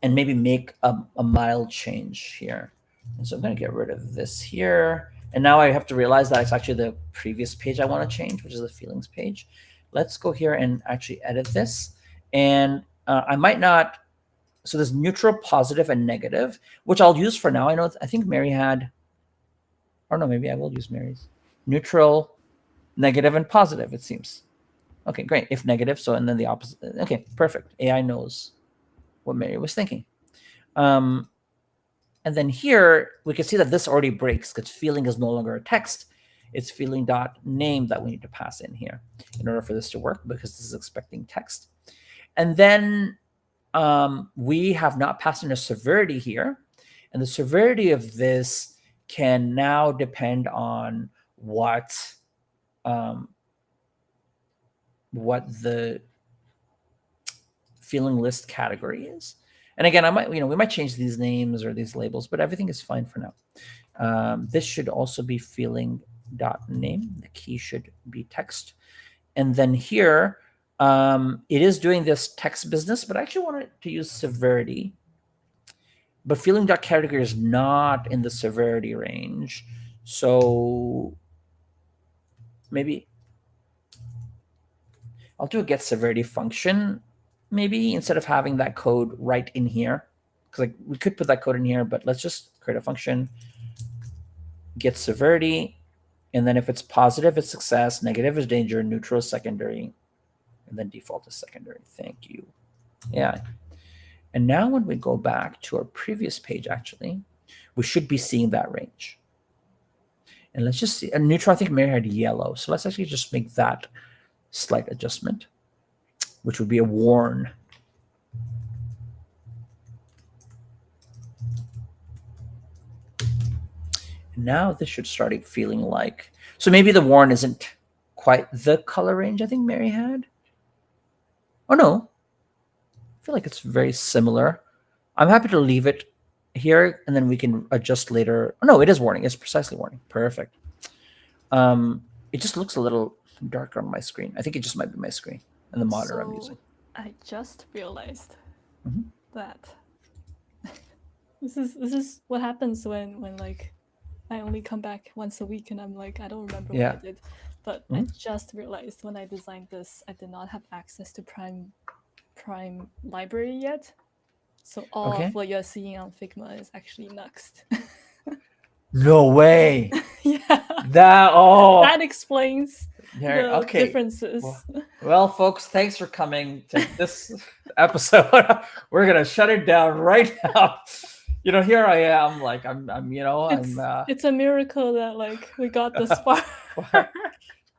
and maybe make a mild change here. And so I'm going to get rid of this here. And now I have to realize that it's actually the previous page I want to change, which is the feelings page. Let's go here and actually edit this. And I might not, so there's neutral, positive, and negative, which I'll use for now. I think Mary had, or no, maybe I will use Mary's. Neutral, negative, and positive, it seems. Okay, great. If negative, so and then the opposite. Okay, perfect. AI knows what Mary was thinking. And then here, we can see that this already breaks because feeling is no longer a text. It's feeling.name that we need to pass in here in order for this to work because this is expecting text. And then we have not passed in a severity here. And the severity of this can now depend on what the feeling list category is. And again, we might change these names or these labels, but everything is fine for now. This should also be feeling.name. The key should be text. And then here, it is doing this text business, but I actually want it to use severity. But feeling.category is not in the severity range. So maybe I'll do a get severity function. Maybe instead of having that code right in here, because we could put that code in here, but let's just create a function, get severity, and then if it's positive, it's success, negative is danger, neutral is secondary, and then default is secondary. Thank you. Yeah. And now when we go back to our previous page, actually, we should be seeing that range. And let's just see, a neutral, I think Mary had yellow. So let's actually just make that slight adjustment, which would be a warn. And now this should start feeling like, so maybe the warn isn't quite the color range I think Mary had. Oh no, I feel like it's very similar. I'm happy to leave it here and then we can adjust later. Oh no, it is warning. It's precisely warning. Perfect. It just looks a little darker on my screen. I think it just might be my screen and the monitor I'm using. I just realized Mhm. that this is what happens when like I only come back once a week and I'm like, I don't remember what I did. But I just realized when I designed this, I did not have access to Prime library yet. So all of what you're seeing on Figma is actually Nuxt. No way. Yeah. That explains the differences. Well, folks, thanks for coming to this episode. We're gonna shut it down right now. Here I am, like it's a miracle that like we got this far.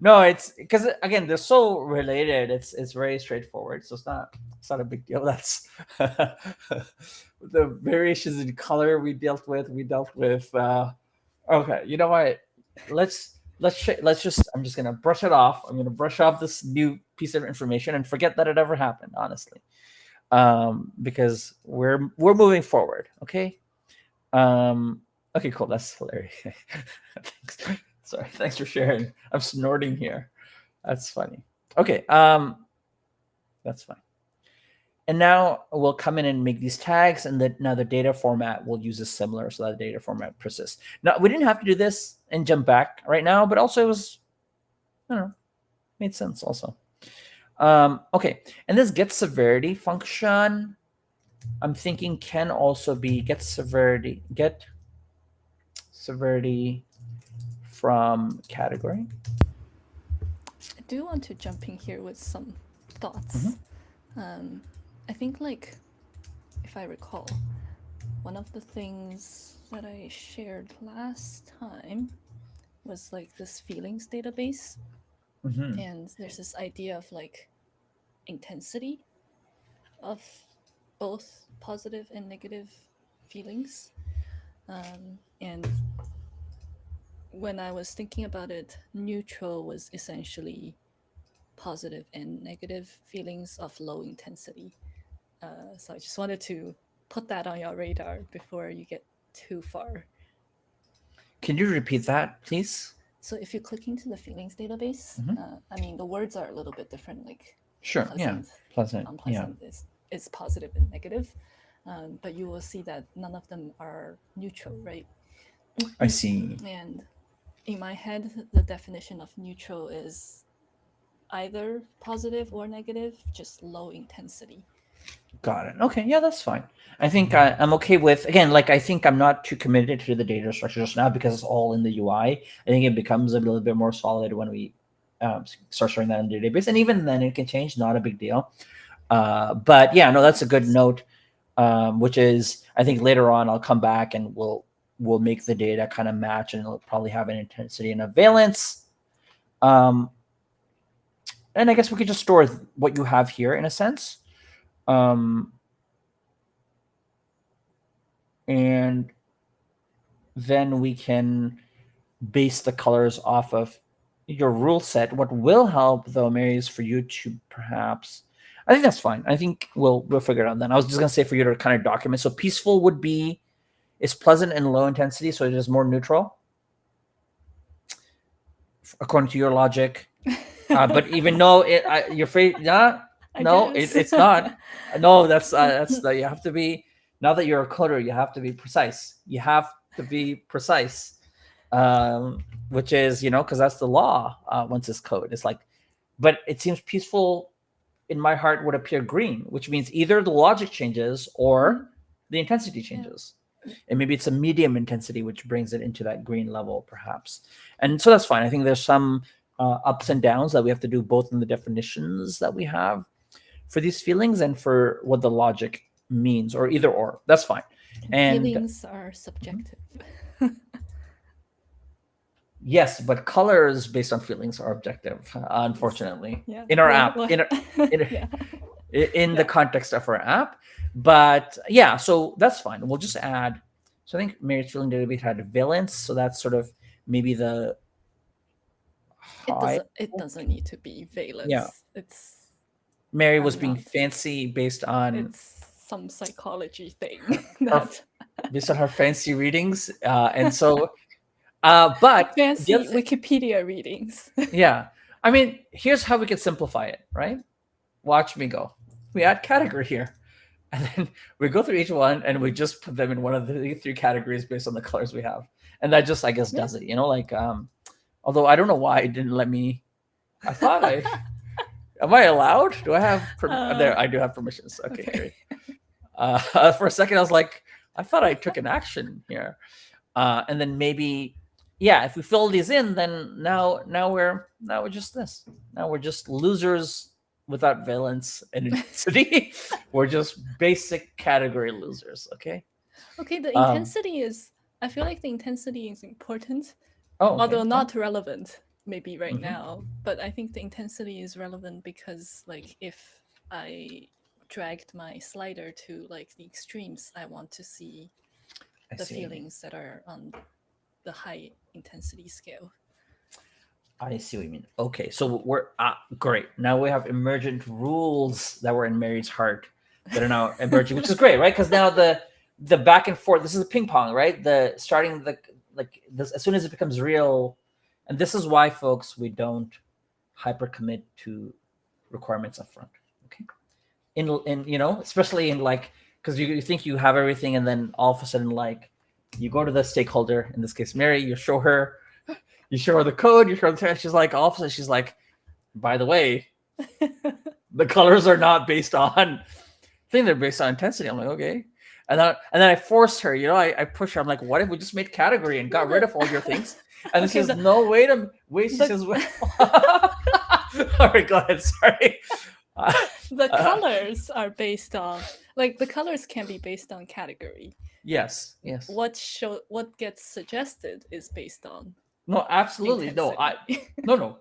No, it's because again they're so related. It's very straightforward, so it's not a big deal. That's the variations in color we dealt with. Okay, you know what? Let's just. I'm just gonna brush it off. I'm gonna brush off this new piece of information and forget that it ever happened. Honestly, because we're moving forward. Okay. Okay, cool. That's hilarious. Thanks. Sorry. Thanks for sharing. I'm snorting here. That's funny. Okay. That's fine. And now we'll come in and make these tags, and now the data format we'll use is similar, so that the data format persists. Now we didn't have to do this and jump back right now, but also it was, I don't know, made sense also. Okay, and this get severity function, I'm thinking can also be get severity from category. I do want to jump in here with some thoughts. I think, like, if I recall, one of the things that I shared last time was like this feelings database. And there's this idea of like intensity of both positive and negative feelings. And when I was thinking about it, neutral was essentially positive and negative feelings of low intensity. So I just wanted to put that on your radar before you get too far. Can you repeat that, please? So if you click into the feelings database, I mean, the words are a little bit different, like sure, pleasant, unpleasant is positive and negative. But you will see that none of them are neutral, right? I see. And in my head, the definition of neutral is either positive or negative, just low intensity. Got it. Okay, yeah, that's fine. I think I'm okay with, again, like I think I'm not too committed to the data structure just now because it's all in the UI. I think it becomes a little bit more solid when we start showing that in the database, and even then it can change. Not a big deal. But yeah, no, that's a good note. Which is, I think later on I'll come back and we'll make the data kind of match, and it'll probably have an intensity and a valence. And I guess we could just store what you have here in a sense. And then we can base the colors off of your rule set. What will help though, Mary, is for you to perhaps, I think that's fine. I think we'll figure it out then. I was just gonna say for you to kind of document. So peaceful would be, it's pleasant and low intensity, so it is more neutral, according to your logic. But even though you're afraid, it's not. No, that's you have to be. Now that you're a coder, you have to be precise. You have to be precise, which is because that's the law. Once it's code, it's like, but it seems peaceful. In my heart, would appear green, which means either the logic changes or the intensity changes. And maybe it's a medium intensity, which brings it into that green level, perhaps. And so that's fine. I think there's some ups and downs that we have to do both in the definitions that we have for these feelings and for what the logic means, or either or. That's fine. And feelings are subjective. Yes, but colors based on feelings are objective, unfortunately, Yeah. in our What? app, What? in, Yeah. in the Yeah. context of our app. But yeah, so that's fine. We'll just add. So I think Mary's feeling database had valence, so that's sort of maybe the It high. doesn't. It doesn't need to be Yeah, valence. It's. Mary was I'm being not. fancy based on It's some psychology thing her that fancy readings, and so but the other fancy thing, Wikipedia readings. yeah, I mean, here's how we could simplify it, right? Watch me go. We add category here. And then we go through each one and we just put them in one of the three categories based on the colors we have. And that just, I guess, Yeah. does it, like, although I don't know why it didn't let me. I thought am I allowed? Do I have, there, I do have permissions. Okay, Okay. great. For a second, I was like, I thought I took an action here. And then maybe, yeah, if we fill these in, then now we're just this. Now we're just losers without valence and intensity. We're just basic category losers. Okay. Okay. The Um. intensity is. I feel like the intensity is important, Oh, okay. although Yeah. not relevant maybe right Mhm. now. But I think the intensity is relevant because, like, if I dragged my slider to like the extremes, I want to see I the see. feelings that are on the high intensity scale. I see what you mean. Okay, so we're great. Now we have emergent rules that were in Mary's heart that are now emerging, which is great, right? Because now the back and forth. This is a ping pong, right? The starting the like this as soon as it becomes real, and this is why, folks, we don't hyper commit to requirements up front. Okay, in especially in like because you think you have everything, and then all of a sudden like you go to the stakeholder, in this case Mary, you show her the code, you show her the text, she's like, all of a sudden she's like, by the way, the colors are not based on I think they're based on intensity. I'm like, okay. And then I forced her, I push her. I'm like, what if we just made category and got rid of all your things? And then she Okay, says, no, wait. She says, wait. All right, go ahead. Sorry. the colors are based on, like, the colors can be based on category. Yes. What gets suggested is based on No, absolutely. intensity. No.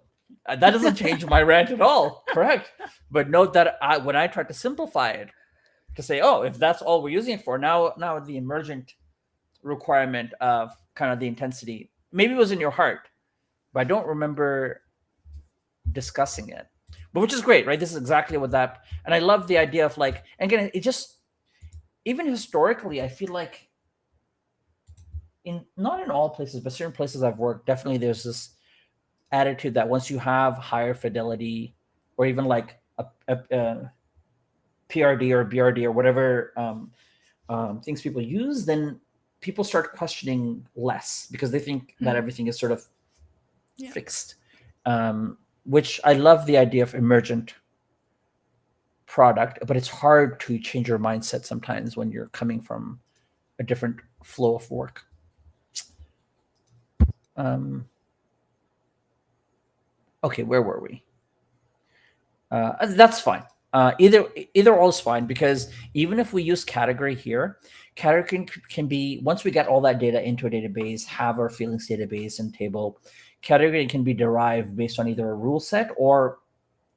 That doesn't change my rant at all. Correct. But note that when I tried to simplify it to say, oh, if that's all we're using it for, now the emergent requirement of kind of the intensity, maybe it was in your heart, but I don't remember discussing it. But which is great, right? This is exactly what that, and I love the idea of like, and again, it just, even historically, I feel like not in all places, but certain places I've worked, definitely there's this attitude that once you have higher fidelity, or even like a PRD or BRD or whatever things people use, then people start questioning less because they think that everything is sort of fixed. Which I love the idea of emergent product, but it's hard to change your mindset sometimes when you're coming from a different flow of work. Okay, where were we? That's fine. Either all is fine, because even if we use category here, category can be, once we get all that data into a database, have our feelings database and table, category can be derived based on either a rule set or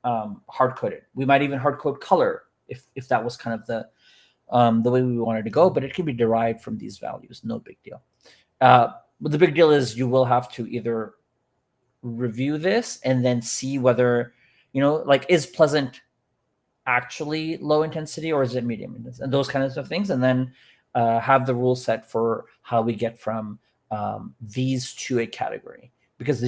hard coded. We might even hard code color if that was kind of the way we wanted to go, but it can be derived from these values. No big deal. But the big deal is you will have to either review this and then see whether, like, is pleasant actually low intensity or is it medium intensity, and those kinds of things, and then have the rule set for how we get from these to a category, because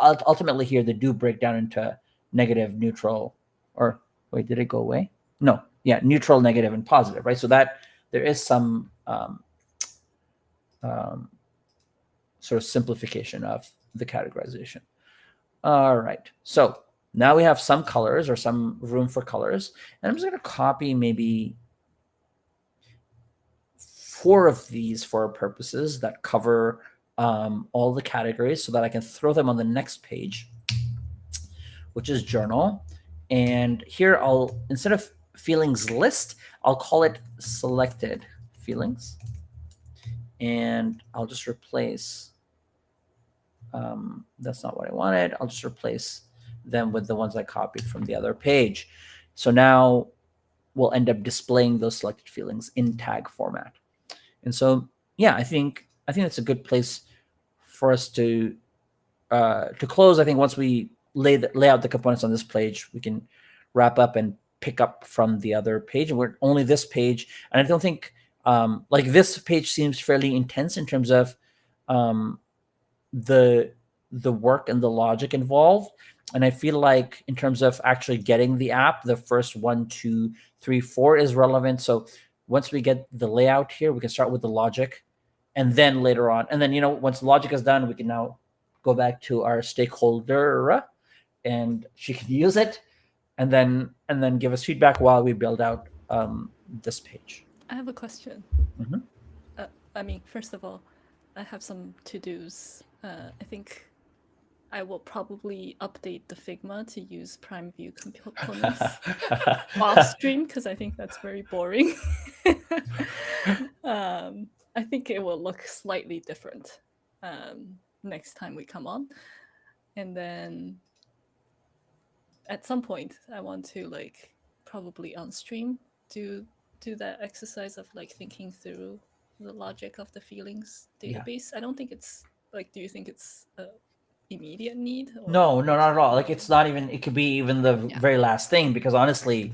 ultimately here they do break down into negative, neutral, or wait, did it go away? No, yeah, neutral, negative, and positive, right? So that there is some sort of simplification of the categorization. All right, so now we have some colors or some room for colors, and I'm just going to copy maybe 4 of these for our purposes that cover all the categories, so that I can throw them on the next page, which is journal. And here I'll, instead of feelings list, I'll call it selected feelings, and I'll just replace That's not what I wanted. I'll just replace them with the ones I copied from the other page. So now we'll end up displaying those selected feelings in tag format. And so, yeah, I think that's a good place for us to close. I think once we lay out the components on this page, we can wrap up and pick up from the other page. And we're only this page, and I don't think like this page seems fairly intense in terms of the work and the logic involved. And I feel like in terms of actually getting the app, the first 1, 2, 3, 4 is relevant. So once we get the layout here, we can start with the logic, and then later on, and then once the logic is done, we can now go back to our stakeholder, and she can use it, and then give us feedback while we build out this page. I have a question. Mhm. I mean, first of all, I have some to-dos. I think I will probably update the Figma to use Prime View components off stream, because I think that's very boring. I think it will look slightly different next time we come on. And then at some point, I want to probably on stream do that exercise of thinking through the logic of the feelings database. I don't think it's do you think it's a immediate need? Or? No, not at all. It's not even, it could be even the very last thing, because honestly,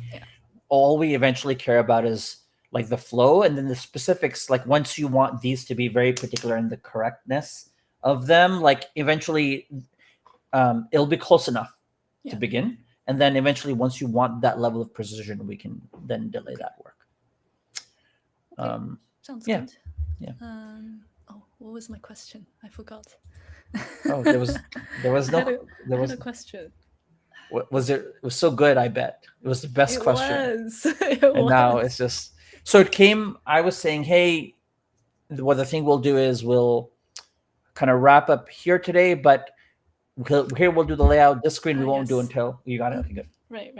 all we eventually care about is the flow, and then the specifics. Once you want these to be very particular in the correctness of them, eventually it'll be close enough to begin. And then eventually, once you want that level of precision, we can then delay that work. Sounds yeah. good. Yeah. What was my question? I forgot. Oh, there was no. I had a question. Was it? It was so good. I bet it was the best question. And now it's just. So it came. I was saying, hey, what the thing we'll do is we'll kind of wrap up here today, but here we'll do the layout. This screen we won't do until you got it. Okay, good. Right.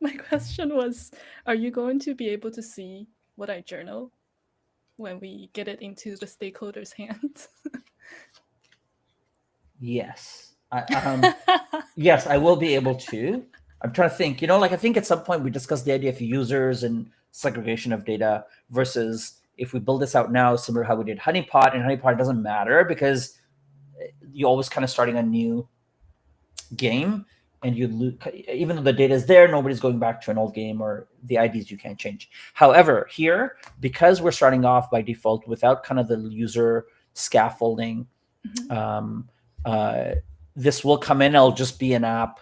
My question was, are you going to be able to see what I journal when we get it into the stakeholders' hands? Yes. Yes, I will be able to. I'm trying to think. I think at some point we discussed the idea of users and segregation of data versus if we build this out now, similar to how we did Honeypot. And Honeypot doesn't matter because you're always kind of starting a new game, and even though the data is there, nobody's going back to an old game, or the IDs you can't change. However, here, because we're starting off by default without kind of the user scaffolding, this will come in. It'll just be an app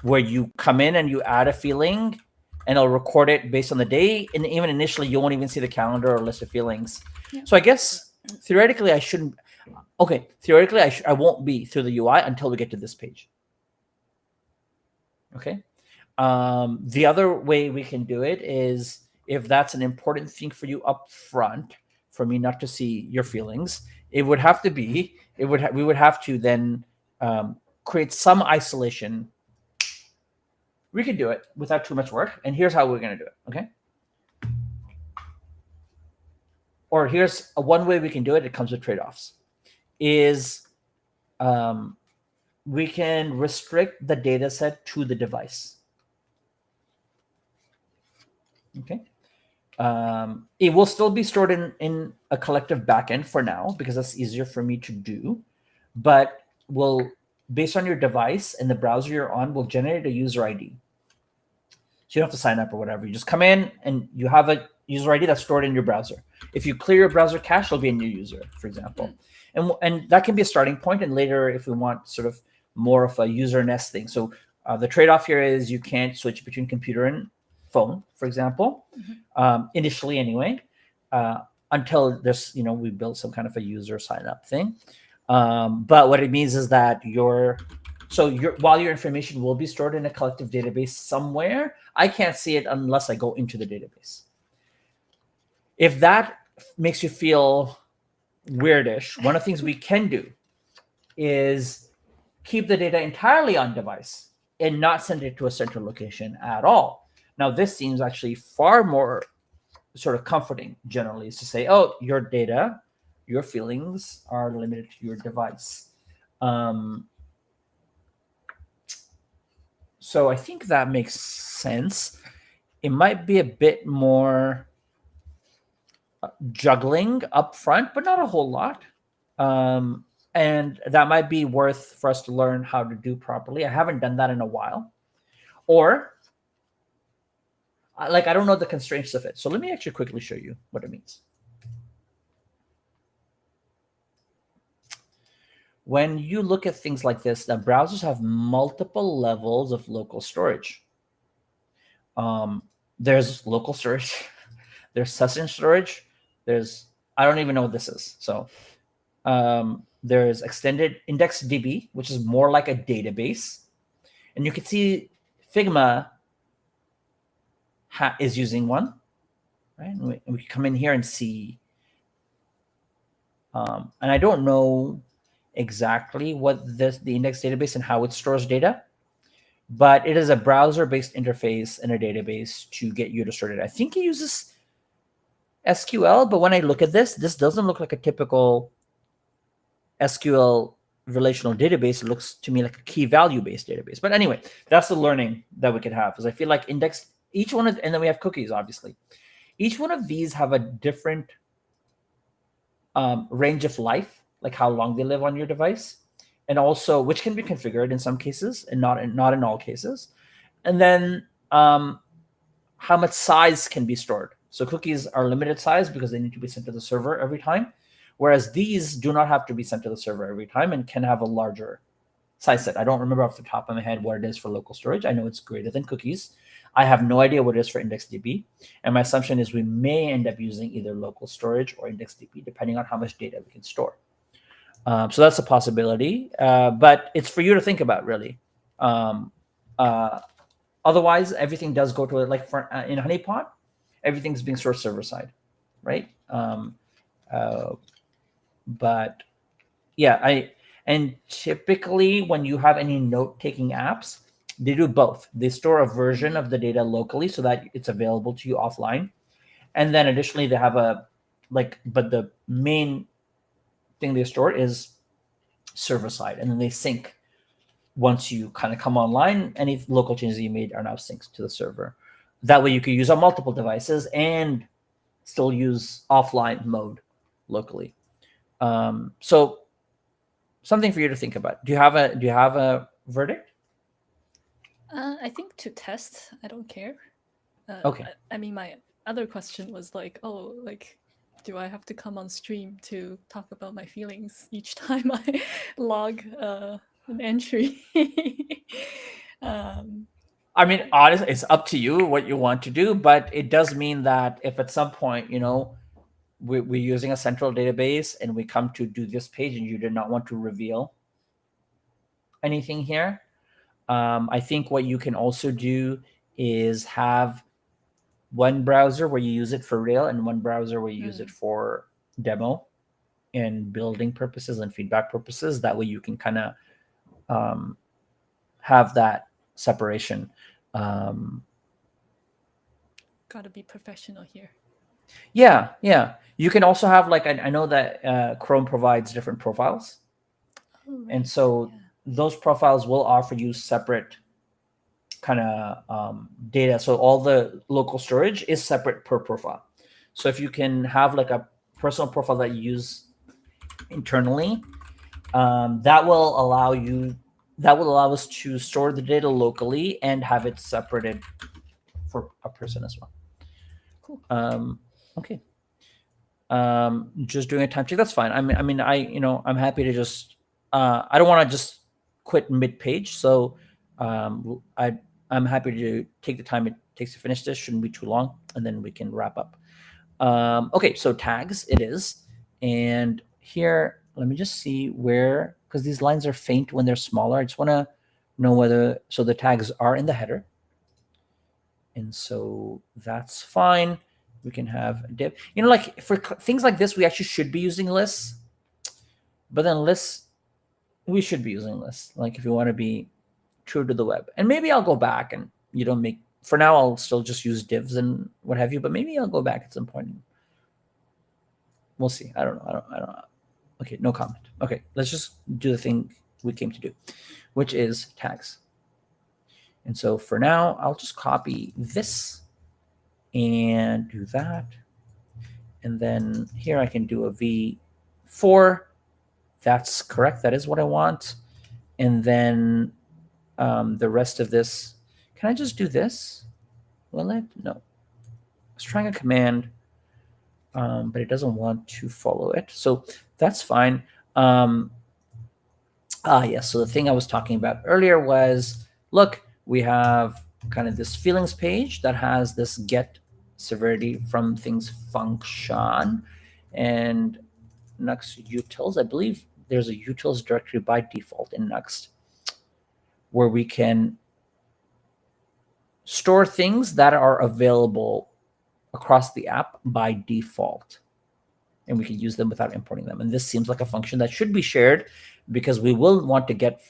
where you come in and you add a feeling, and it'll record it based on the day. And even initially, you won't even see the calendar or list of feelings. Yeah. So I guess theoretically, I shouldn't. Okay, theoretically, I won't be through the UI until we get to this page. Okay. The other way we can do it is, if that's an important thing for you up front, for me not to see your feelings, it would have to be, we would have to then create some isolation. We can do it without too much work. And here's how we're going to do it. Okay. Or here's one way we can do it. It comes with trade-offs. Is we can restrict the data set to the device. Okay. It will still be stored in a collective backend for now, because that's easier for me to do. But based on your device and the browser you're on, we'll generate a user ID. So you don't have to sign up or whatever. You just come in and you have a user ID that's stored in your browser. If you clear your browser cache, it'll be a new user, for example. And that can be a starting point. And later, if we want sort of more of a user nest thing. So the trade-off here is you can't switch between computer and phone, for example, initially anyway, until there's, we build some kind of a user sign-up thing. But what it means is that while your information will be stored in a collective database somewhere, I can't see it unless I go into the database. If that makes you feel weirdish, one of the things we can do is keep the data entirely on device and not send it to a central location at all. Now, this seems actually far more sort of comforting generally, is to say, oh, your data, your feelings are limited to your device. Um, so I think that makes sense. It might be a bit more juggling up front, but not a whole lot. Um, and that might be worth for us to learn how to do properly. I haven't done that in a while. Or, like, I don't know the constraints of it. So let me actually quickly show you what it means. When you look at things like this, the browsers have multiple levels of local storage. There's local storage, there's session storage, there's, I don't even know what this is. So there's extended index DB, which is more like a database. And you can see Figma is using one, right? And we can come in here and see. And I don't know exactly what the index database and how it stores data, but it is a browser-based interface and a database to get you to store it. I think it uses SQL, but when I look at this doesn't look like a typical SQL relational database. It looks to me like a key value-based database. But anyway, that's the learning that we could have, because I feel like index, each one of, and then we have cookies, obviously. Each one of these have a different range of life, like how long they live on your device, and also which can be configured in some cases and not in all cases. And then how much size can be stored. So cookies are limited size because they need to be sent to the server every time, whereas these do not have to be sent to the server every time and can have a larger size set. I don't remember off the top of my head what it is for local storage. I know it's greater than cookies. I have no idea what it is for IndexedDB. And my assumption is we may end up using either local storage or IndexedDB, depending on how much data we can store. So that's a possibility, but it's for you to think about, really. Otherwise, everything does go to it. Like in Honeypot, everything's being stored server side, right? But yeah, and typically when you have any note-taking apps, they do both. They store a version of the data locally so that it's available to you offline, and then additionally they have but the main thing they store is server side, and then they sync. Once you kind of come online, any local changes you made are now synced to the server. That way you can use on multiple devices and still use offline mode locally. So something for you to think about. Do you have a verdict? I think to test, I don't care. Okay. I mean, my other question was like, oh, like, do I have to come on stream to talk about my feelings each time I log an entry? I mean, honestly, it's up to you what you want to do, but it does mean that if at some point, we're using a central database and we come to do this page and you did not want to reveal anything here, I think what you can also do is have one browser where you use it for real and one browser where you use it for demo and building purposes and feedback purposes. That way you can kind of have that separation. Gotta be professional here. Yeah. You can also have, like, I know that Chrome provides different profiles. Oh, right. And so those profiles will offer you separate kind of data. So all the local storage is separate per profile. So if you can have like a personal profile that you use internally, that will allow us to store the data locally and have it separated for a person as well. Cool. Okay. Just doing a time check, that's fine. I'm happy to just I don't want to just quit mid-page, so I'm happy to take the time it takes to finish this. Shouldn't be too long, and then we can wrap up. Okay, so tags it is, and here let me just see where, because these lines are faint when they're smaller. I just want to know whether, so the tags are in the header, and so that's fine. We can have a div. Like for things like this, we actually should be using lists, but then lists, we should be using lists. Like if you want to be true to the web, and maybe I'll go back and for now I'll still just use divs and what have you, but maybe I'll go back at some point and we'll see. I don't know. I don't know. Okay, no comment. Okay, let's just do the thing we came to do, which is tags. And so for now, I'll just copy this and do that. And then here I can do a V4. That's correct. That is what I want. And then the rest of this, can I just do this? Will it? No. I was trying a command, but it doesn't want to follow it. So that's fine. Yes. So the thing I was talking about earlier was, look, we have kind of this feelings page that has this get severity from things function and Nuxt utils. I believe there's a utils directory by default in Nuxt where we can store things that are available across the app by default. And we can use them without importing them. And this seems like a function that should be shared because we will want to get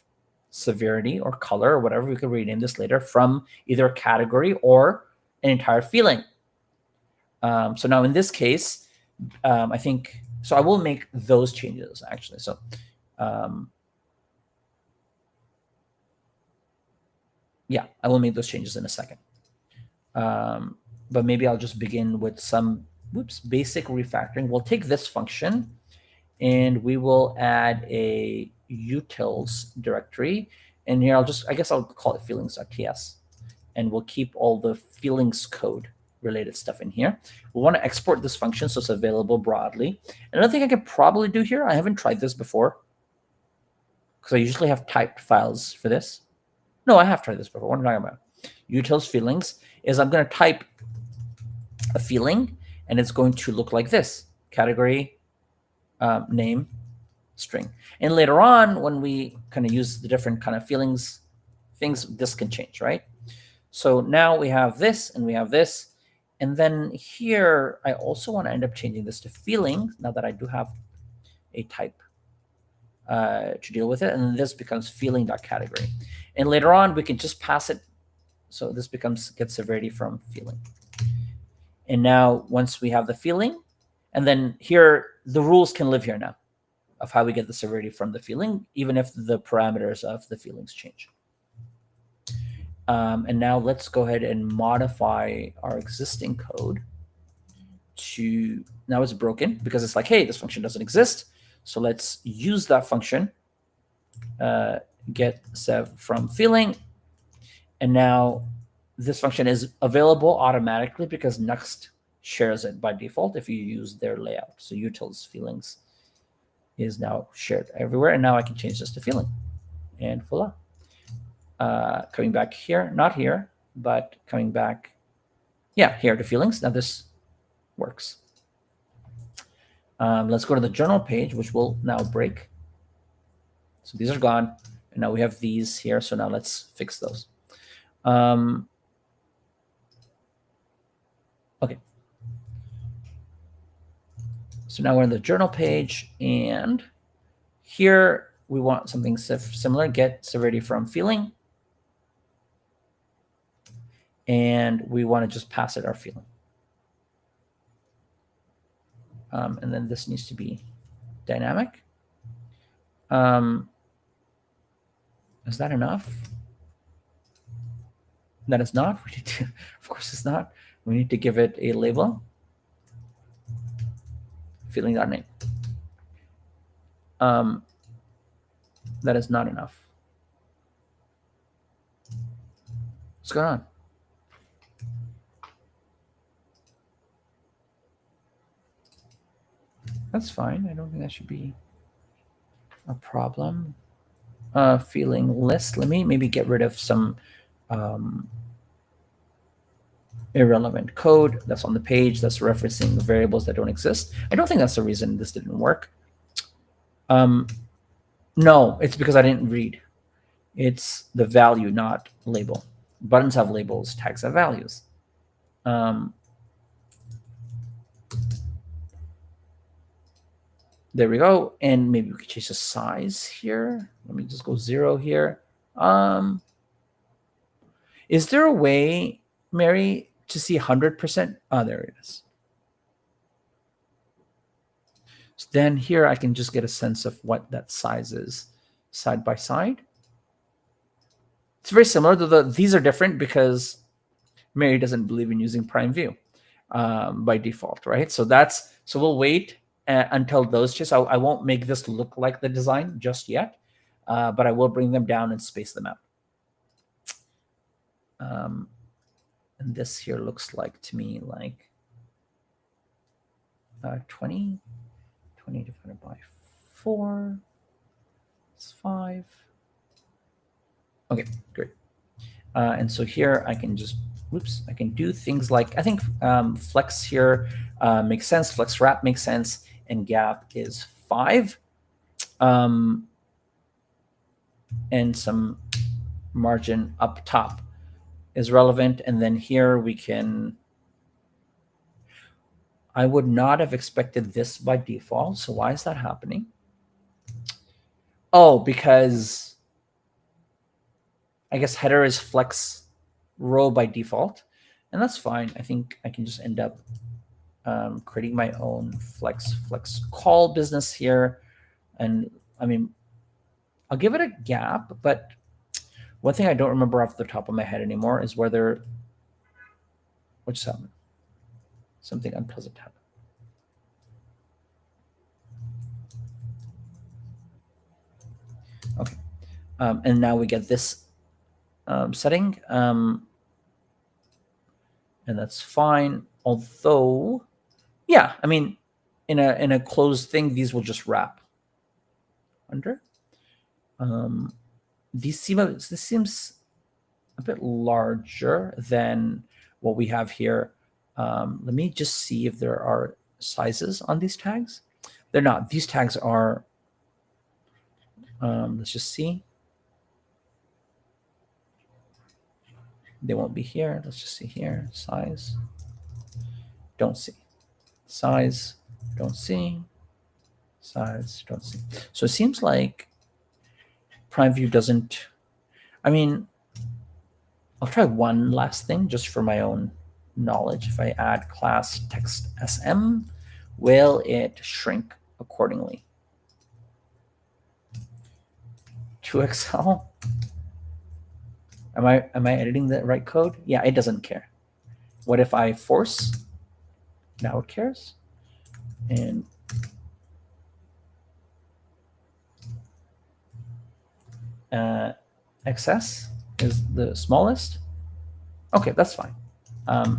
severity or color or whatever, we could rename this later, from either a category or an entire feeling. So now in this case, I think, so I will make those changes actually. So yeah, I will make those changes in a second. But maybe I'll just begin with some basic refactoring. We'll take this function and we will add a utils directory. And here I guess I'll call it feelings.ts. And we'll keep all the feelings code related stuff in here. We want to export this function so it's available broadly. Another thing I could probably do here, I haven't tried this before because I usually have typed files for this. No, I have tried this before. What am I talking about? Utils feelings is I'm going to type a feeling and it's going to look like this: category, name, string. And later on, when we kind of use the different kind of feelings, things, this can change, right? So now we have this and we have this. And then here, I also want to end up changing this to feeling now that I do have a type to deal with it. And then this becomes feeling.category. And later on, we can just pass it. So this becomes get severity from feeling. And now once we have the feeling, and then here, the rules can live here now of how we get the severity from the feeling, even if the parameters of the feelings change. And now let's go ahead and modify our existing code to, now it's broken because it's like, hey, this function doesn't exist. So let's use that function, get sev from feeling. And now this function is available automatically because Nuxt shares it by default if you use their layout. So utils feelings is now shared everywhere. And now I can change this to feeling. And voila. Coming back here, not here, but coming back, yeah, here to feelings. Now this works. Let's go to the journal page, which will now break. So these are gone. And now we have these here. So now let's fix those. Okay. So now we're in the journal page. And here we want something similar, get severity from feeling. And we want to just pass it our feeling. And then this needs to be dynamic. Is that enough? That is not. We need to, of course it's not. We need to give it a label. Feeling.name. That is not enough. What's going on? That's fine. I don't think that should be a problem. Feeling list. Let me maybe get rid of some irrelevant code that's on the page that's referencing variables that don't exist. I don't think that's the reason this didn't work. No, it's because I didn't read. It's the value, not label. Buttons have labels, tags have values. There we go. And maybe we could change the size here. Let me just go 0 here. Is there a way, Mary, to see 100%? Oh, there it is. So then here I can just get a sense of what that size is side by side. It's very similar to these are different because Mary doesn't believe in using prime view by default, right? So we'll wait until those just, I won't make this look like the design just yet, but I will bring them down and space them out. And this here looks like to me like 20 divided by 4 is 5. Okay, great. And so here I can just, I can do things like, I think flex here makes sense, flex wrap makes sense, and gap is 5. And some margin up top is relevant. And then here we can, I would not have expected this by default. So why is that happening? Oh, because I guess header is flex row by default, and that's fine. I think I can just end up creating my own flex call business here. And I mean, I'll give it a gap, but one thing I don't remember off the top of my head anymore is whether, what just happened? Something unpleasant happened. Okay. And now we get this setting. And that's fine. Although, yeah, I mean, in a closed thing, these will just wrap under. This seems a bit larger than what we have here. Let me just see if there are sizes on these tags. They're not. These tags are, let's just see. They won't be here. Let's just see here. Size. Don't see. Size. Don't see. Size. Don't see. So it seems like Prime View doesn't. I mean, I'll try one last thing just for my own knowledge. If I add class text SM, will it shrink accordingly? 2XL. Am I editing the right code? Yeah, it doesn't care. What if I force? Now it cares. And XS is the smallest. Okay, that's fine. I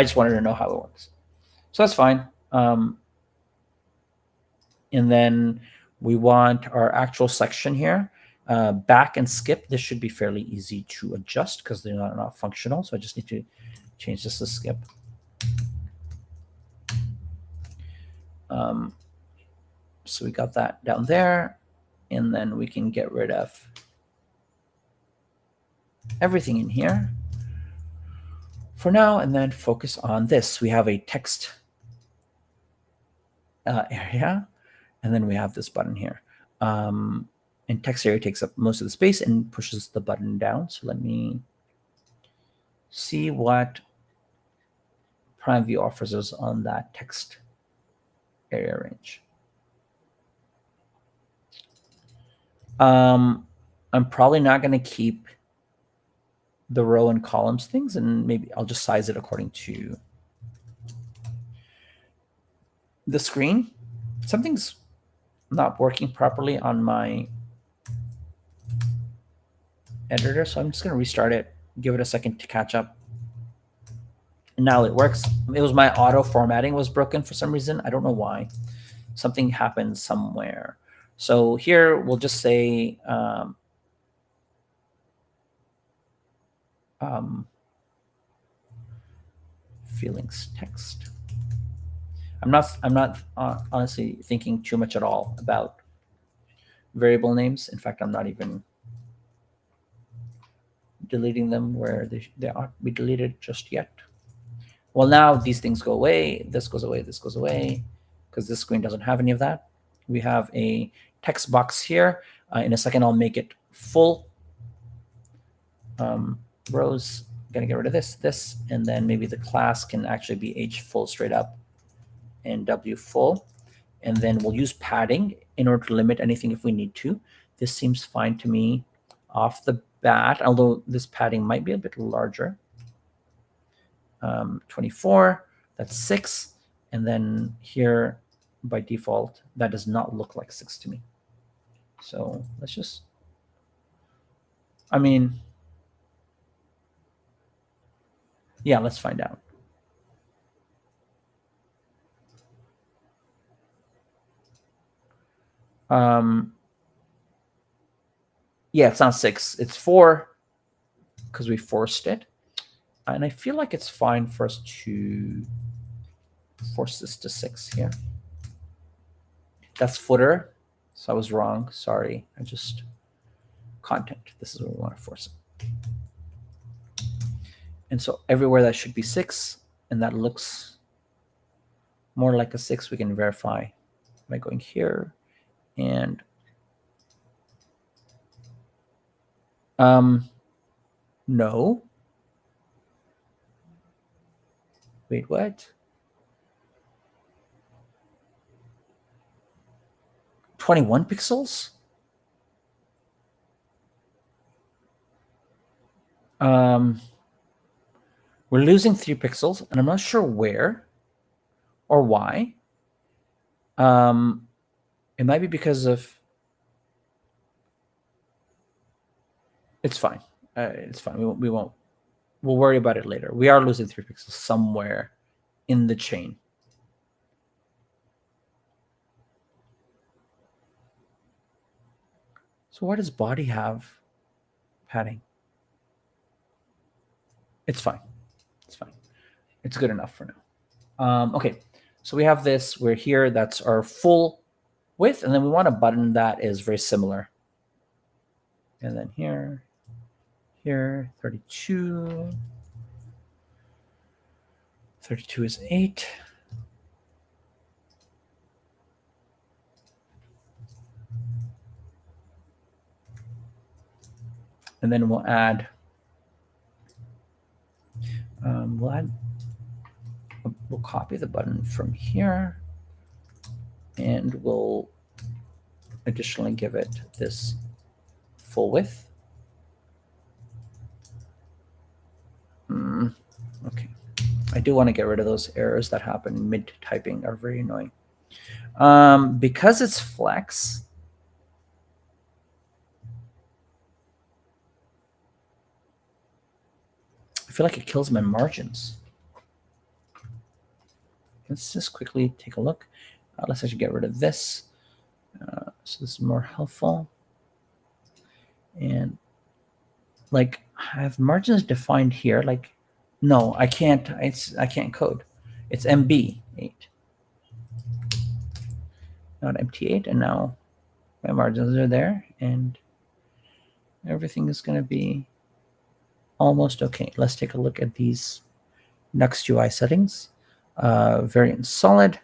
just wanted to know how it works. So that's fine. And then we want our actual section here. Back and skip, this should be fairly easy to adjust because they're not functional. So I just need to change this to skip. So we got that down there. And then we can get rid of everything in here for now, and then focus on this. We have a text area, and then we have this button here. And text area takes up most of the space and pushes the button down. So let me see what Prime View offers us on that text area range. I'm probably not going to keep the row and columns things, and maybe I'll just size it according to the screen. Something's not working properly on my editor, so I'm just going to restart it, give it a second to catch up. And now it works. It was my auto formatting was broken for some reason. I don't know why. Something happened somewhere. So here we'll just say feelings text. I'm not honestly thinking too much at all about variable names. In fact, I'm not even deleting them where they aren't be deleted just yet. Well, now these things go away. This goes away. This goes away because this screen doesn't have any of that. We have a text box here. In a second, I'll make it full. Rows, gonna get rid of this, and then maybe the class can actually be h full straight up. and W full. And then we'll use padding in order to limit anything if we need to. This seems fine to me off the bat, although this padding might be a bit larger. 24, that's 6. And then here, by default, that does not look like 6 to me. So let's just, I mean, yeah, let's find out. Yeah, it's not 6, it's 4 because we forced it. And I feel like it's fine for us to force this to 6 here. That's footer, so I was wrong. Sorry, I just content. This is where we want to force it. And so everywhere that should be 6, and that looks more like a 6, we can verify by going here and no. Wait, what? 21 pixels? We're losing 3 pixels, and I'm not sure where or why. It might be because of... It's fine. It's fine. We won't. We'll worry about it later. We are losing 3 pixels somewhere in the chain. So why does body have padding? It's fine. It's fine. It's good enough for now. Okay, so we have this. We're here. That's our full width. And then we want a button that is very similar. And then here, 32. 32 is 8. And then we'll add, we'll copy the button from here, and we'll additionally give it this full width. Okay. I do want to get rid of those errors that happen mid-typing, are very annoying. Because it's flex, I feel like it kills my margins. Let's just quickly take a look. Let's actually get rid of this. So this is more helpful. And like, I have margins defined here. Like, no, I can't. I can't code. It's MB8, not MT8. And now my margins are there, and everything is going to be almost okay. Let's take a look at these Next UI settings. Variant solid.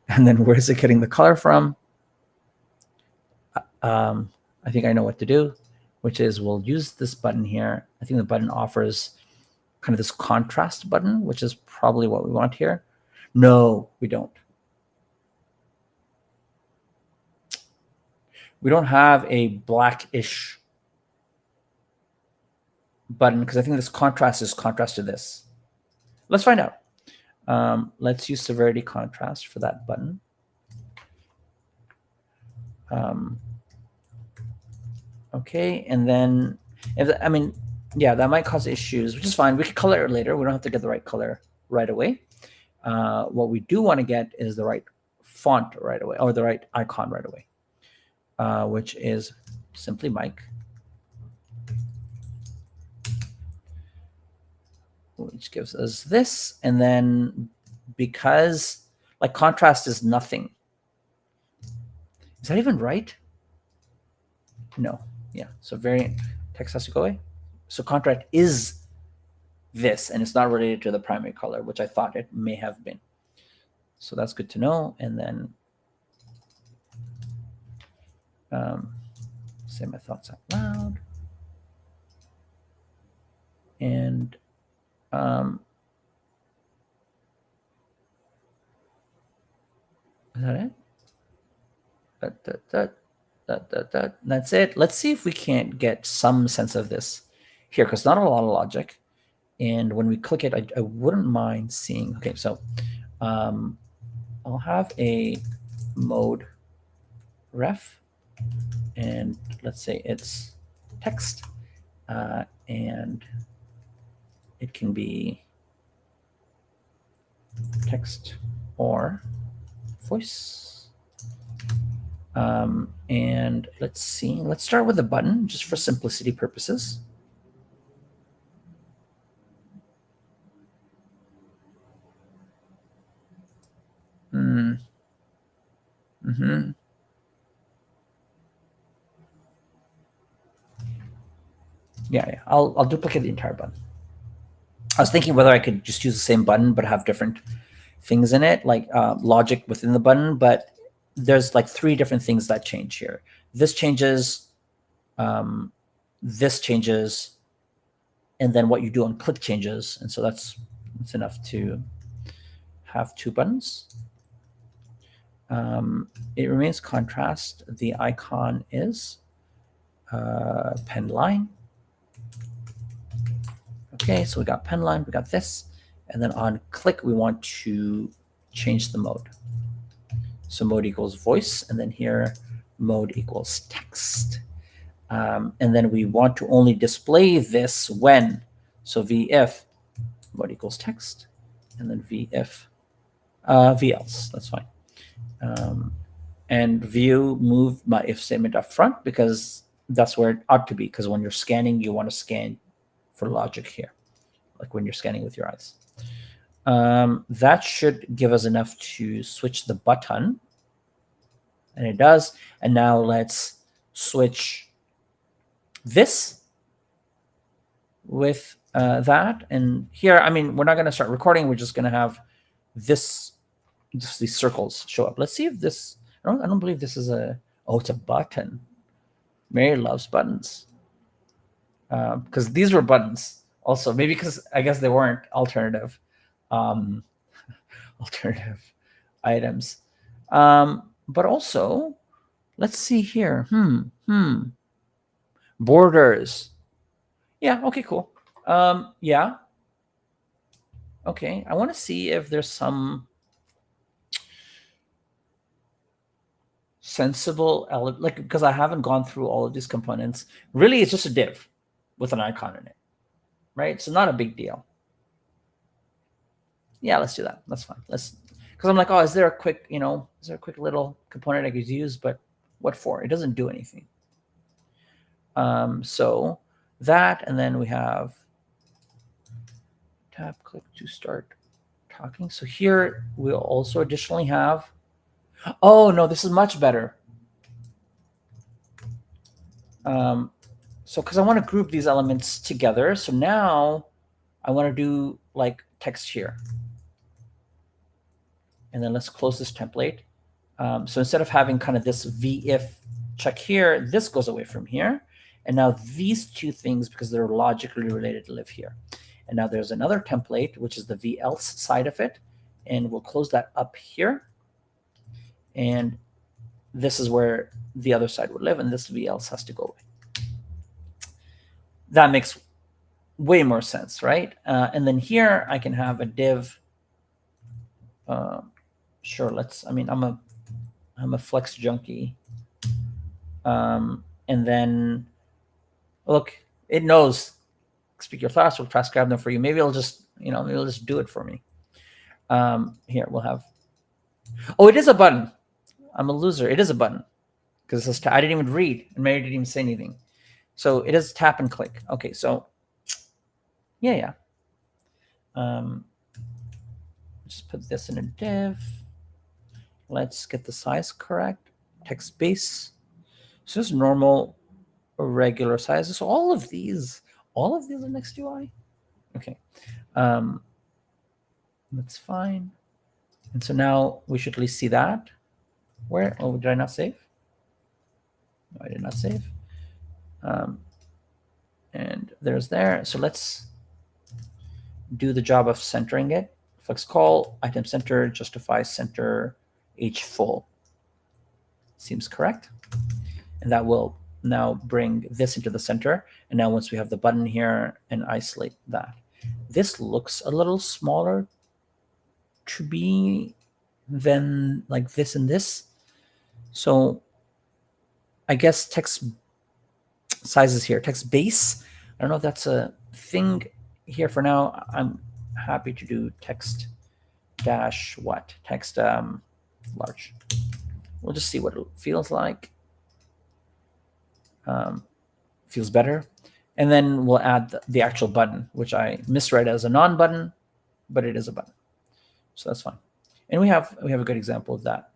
And then where is it getting the color from? I think I know what to do, which is we'll use this button here. I think the button offers kind of this contrast button, which is probably what we want here. No, we don't. We don't have a blackish button because I think this contrast is contrast to this. Let's find out. Let's use severity contrast for that button. Okay, and then yeah, that might cause issues, which is fine. We can color it later. We don't have to get the right color right away. What we do want to get is the right font right away, or the right icon right away, which is simply Mike, which gives us this. And then because like contrast is nothing. Is that even right? No. Yeah. So variant text has to go away. So contrast is this, and it's not related to the primary color, which I thought it may have been. So that's good to know. And then say my thoughts out loud. And that it? That's it. Let's see if we can't get some sense of this here, because not a lot of logic. And when we click it, I wouldn't mind seeing. Okay, so I'll have a mode ref, and let's say it's text, and it can be text or voice. And let's see, let's start with a button just for simplicity purposes. Yeah, I'll duplicate the entire button. I was thinking whether I could just use the same button but have different things in it, like logic within the button, but there's like 3 different things that change here. This changes, this changes, and then what you do on click changes. And so that's enough to have 2 buttons. It remains contrast. The icon is pen line. Okay, so we got pen line, we got this. And then on click, we want to change the mode. So mode equals voice, and then here mode equals text. And then we want to only display this when. So v-if mode equals text, and then v-if v-else, that's fine. And view move my if statement up front, because that's where it ought to be, because when you're scanning, you want to scan for logic here, like when you're scanning with your eyes. That should give us enough to switch the button, and it does. And now let's switch this with that. And here, I mean, we're not going to start recording. We're just going to have this, just these circles show up. Let's see if this, I don't believe this is a, oh, it's a button. Mary loves buttons. Because these were buttons also, maybe because I guess they weren't alternative items. But also, let's see here. Borders. Yeah, okay, cool. Yeah. Okay, I want to see if there's some sensible element, like, because I haven't gone through all of these components. Really, it's just a div with an icon in it, right? So not a big deal. Yeah, let's do that. That's fine. Let's, because I'm like, oh, is there a quick, is there a quick little component I could use? But what for? It doesn't do anything. So that, and then we have tap, click to start talking. So here we'll also additionally have, oh no, this is much better. So because I want to group these elements together. So now I want to do like text here. And then let's close this template. So instead of having kind of this v-if check here, this goes away from here. And now these 2 things, because they're logically related, live here. And now there's another template, which is the v-else side of it. And we'll close that up here. And this is where the other side would live, and this v-else has to go away. That makes way more sense, right? And then here I can have a div. Sure, let's, I mean, I'm a flex junkie. And then look, it knows, speak your thoughts, we'll fast grab them for you. Maybe it'll just, maybe it'll just do it for me. Here we'll have, oh, it is a button. I'm a loser. It is a button, because it says, I didn't even read, and Mary didn't even say anything. So it is tap and click. Okay, so yeah. Just put this in a div. Let's get the size correct. Text base. So this is normal or regular sizes. So all of these are next UI. Okay. That's fine. And so now we should at least see that. Where? Oh, did I not save? No, I did not save. And there's there. So let's do the job of centering it. Flex call, item center, justify center, H full. Seems correct. And that will now bring this into the center. And now once we have the button here and isolate that, this looks a little smaller to be than like this and this. So I guess text sizes here, text base. I don't know if that's a thing here for now. I'm happy to do text dash what? Text large. We'll just see what it feels like. Feels better. And then we'll add the actual button, which I misread as a non-button, but it is a button. So that's fine. And we have a good example of that.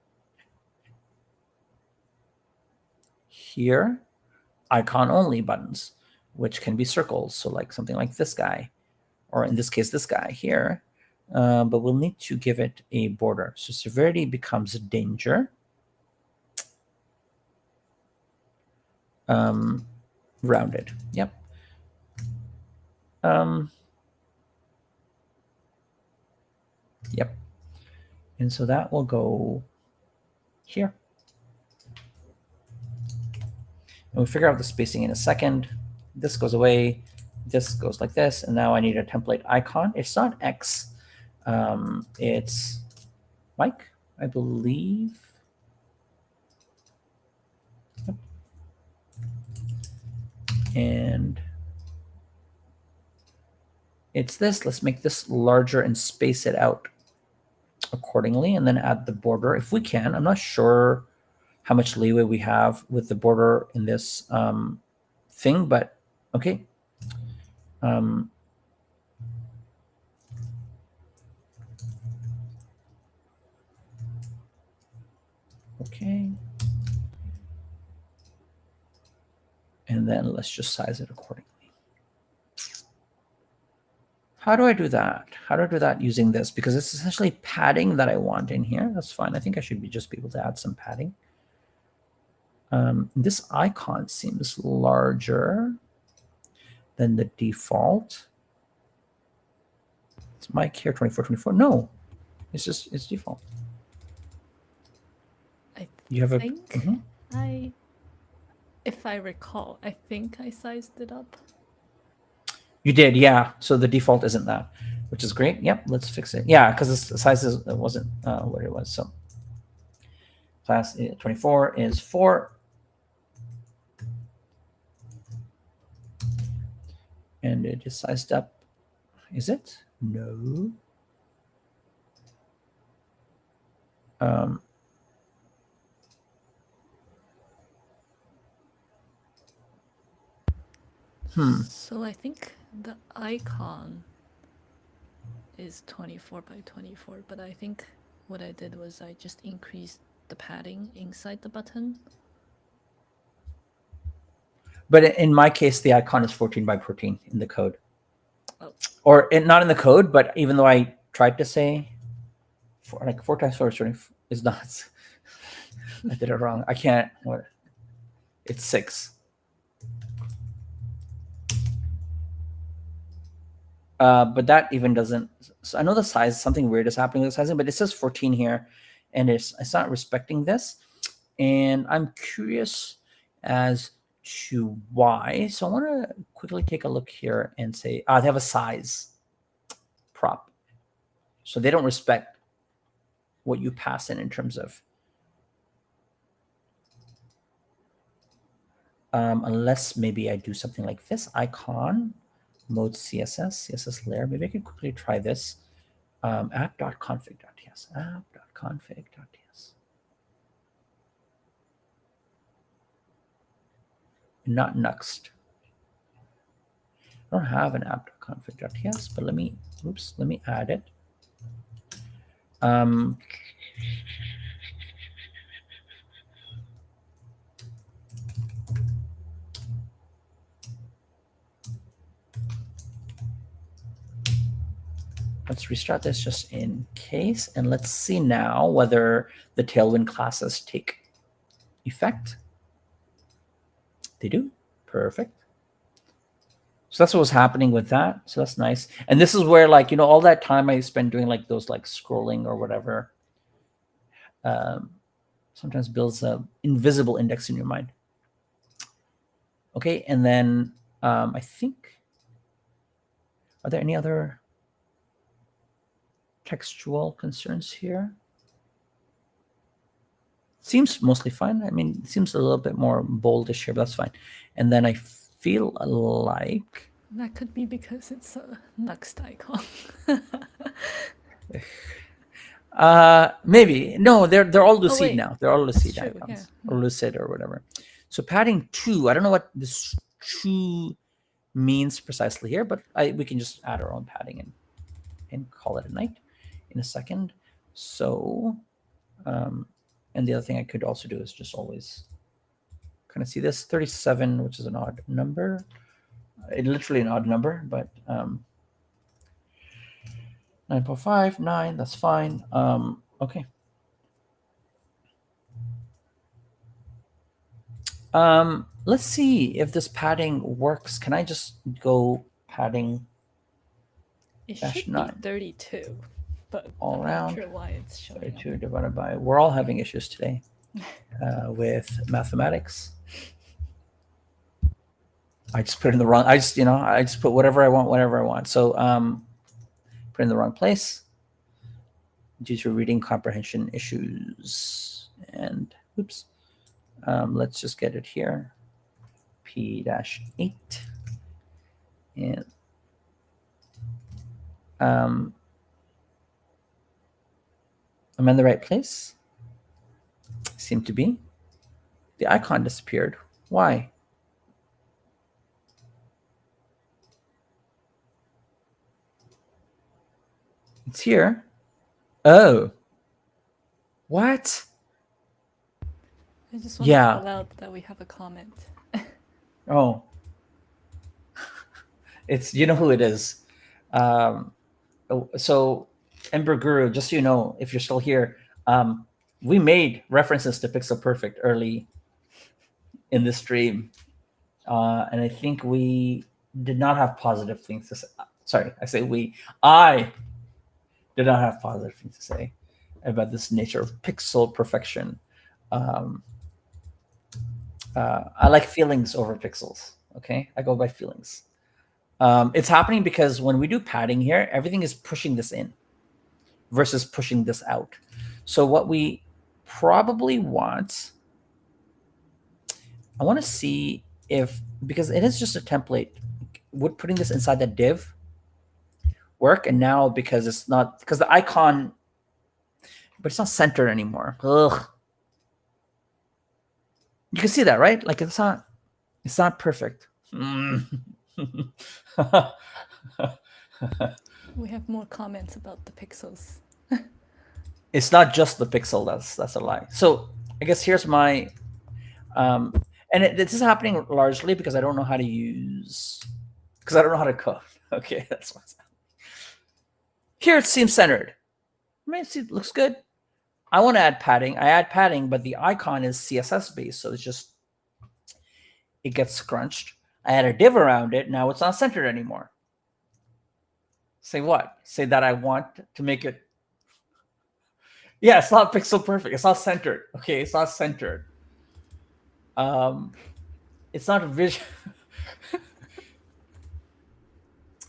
Here, icon only buttons, which can be circles. So like something like this guy, or in this case, this guy here. But we'll need to give it a border. So severity becomes danger. Rounded. Yep. Yep. And so that will go here. And we'll figure out the spacing in a second. This goes away. This goes like this. And now I need a template icon. It's not X. It's Mike, I believe. Yep. And it's this. Let's make this larger and space it out accordingly, and then add the border if we can. I'm not sure how much leeway we have with the border in this thing, but okay. Okay. And then let's just size it accordingly. How do I do that? How do I do that using this? Because it's essentially padding that I want in here. That's fine. I think I should just be able to add some padding. This icon seems larger than the default. It's Mike here, 2424. No, it's default. You have if I recall, I think I sized it up. You did, yeah. So the default isn't that, which is great. Yep, let's fix it. Yeah, because the size wasn't what it was. So class 24 is 4. And it is sized up. Is it? No. So I think the icon is 24 by 24, but I think what I did was I just increased the padding inside the button. But in my case, the icon is 14 by 14 in the code. Oh. Or not in the code, but even though I tried to say 4 times 4 is not. I did it wrong. I can't. What? It's 6. But that even doesn't. So I know the size, something weird is happening with the sizing, but it says 14 here, and it's not respecting this. And I'm curious as to why. So I want to quickly take a look here and say, they have a size prop. So they don't respect what you pass in terms of, unless maybe I do something like this icon. Mode CSS layer. Maybe I can quickly try this. App.config.ts. App.config.ts. Not Nuxt. I don't have an app.config.ts, but let me add it. Let's restart this just in case, and let's see now whether the Tailwind classes take effect. They do. Perfect. So that's what was happening with that. So that's nice. And this is where, like, all that time I spent doing like those like scrolling or whatever sometimes builds a invisible index in your mind. Okay, and then I think, are there any other textual concerns here? Seems mostly fine. I mean, it seems a little bit more boldish here, but that's fine. And then I feel like That could be because it's a next icon. maybe no, they're all lucid wait, now. They're all lucid true, icons, yeah. or lucid or whatever. So padding 2, I don't know what this 2 means precisely here, but we can just add our own padding and call it a night in a second. So, and the other thing I could also do is just always kind of see this 37, which is an odd number. Literally an odd number, but 9.59, that's fine. Okay. Let's see if this padding works. Can I just go padding? It should be 32, but all I'm around. not sure why it's showing 32 up. divided by. We're all having issues today with mathematics. I just put in the wrong. I just put whatever I want, whatever I want. So put in the wrong place due to reading comprehension issues. And oops, let's just get it here. P-8 and I'm in the right place. Seem to be. The icon disappeared. Why? It's here. Oh. What? I just want to call out that we have a comment. Oh. It's, you know who it is. So Ember Guru, just so you know, if you're still here, we made references to Pixel Perfect early in the stream. And I think we did not have positive things to say. Sorry, I say we. I did not have positive things to say about this nature of pixel perfection. I like feelings over pixels. Okay, I go by feelings. It's happening because when we do padding here, everything is pushing this in versus pushing this out. So what we probably want, I want to see if, because it is just a template, would putting this inside the div work? And now because it's not, because the icon, but it's not centered anymore. Ugh. You can see that, right? Like it's not perfect. We have more comments about the pixels. It's not just the pixel. That's a lie. So I guess here's my, this is happening largely because I don't know how to use, because I don't know how to code. Okay, that's what's happening. Here it seems centered. I mean, it looks good. I want to add padding. I add padding, but the icon is CSS based, so it's just, it gets scrunched. I add a div around it. Now it's not centered anymore. Say what? Say that I want to make it. Yeah, it's not pixel perfect. It's not centered. Okay, it's not centered. It's not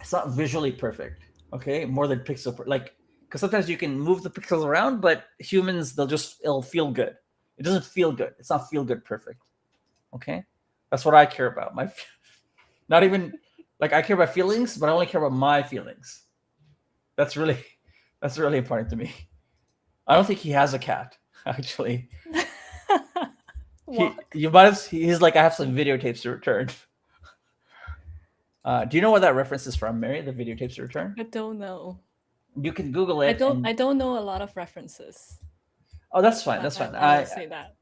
it's not visually perfect. Okay, more than pixel like, because sometimes you can move the pixels around, but humans, it'll feel good. It doesn't feel good. It's not feel good perfect. Okay, that's what I care about. Not even like I care about feelings, but I only care about my feelings. That's really important to me. I don't think he has a cat, actually. He's like, I have some videotapes to return. Do you know what that reference is from, Mary? The videotapes to return? I don't know. You can Google it. I don't know a lot of references. Oh, that's fine. That's fine. I will say that.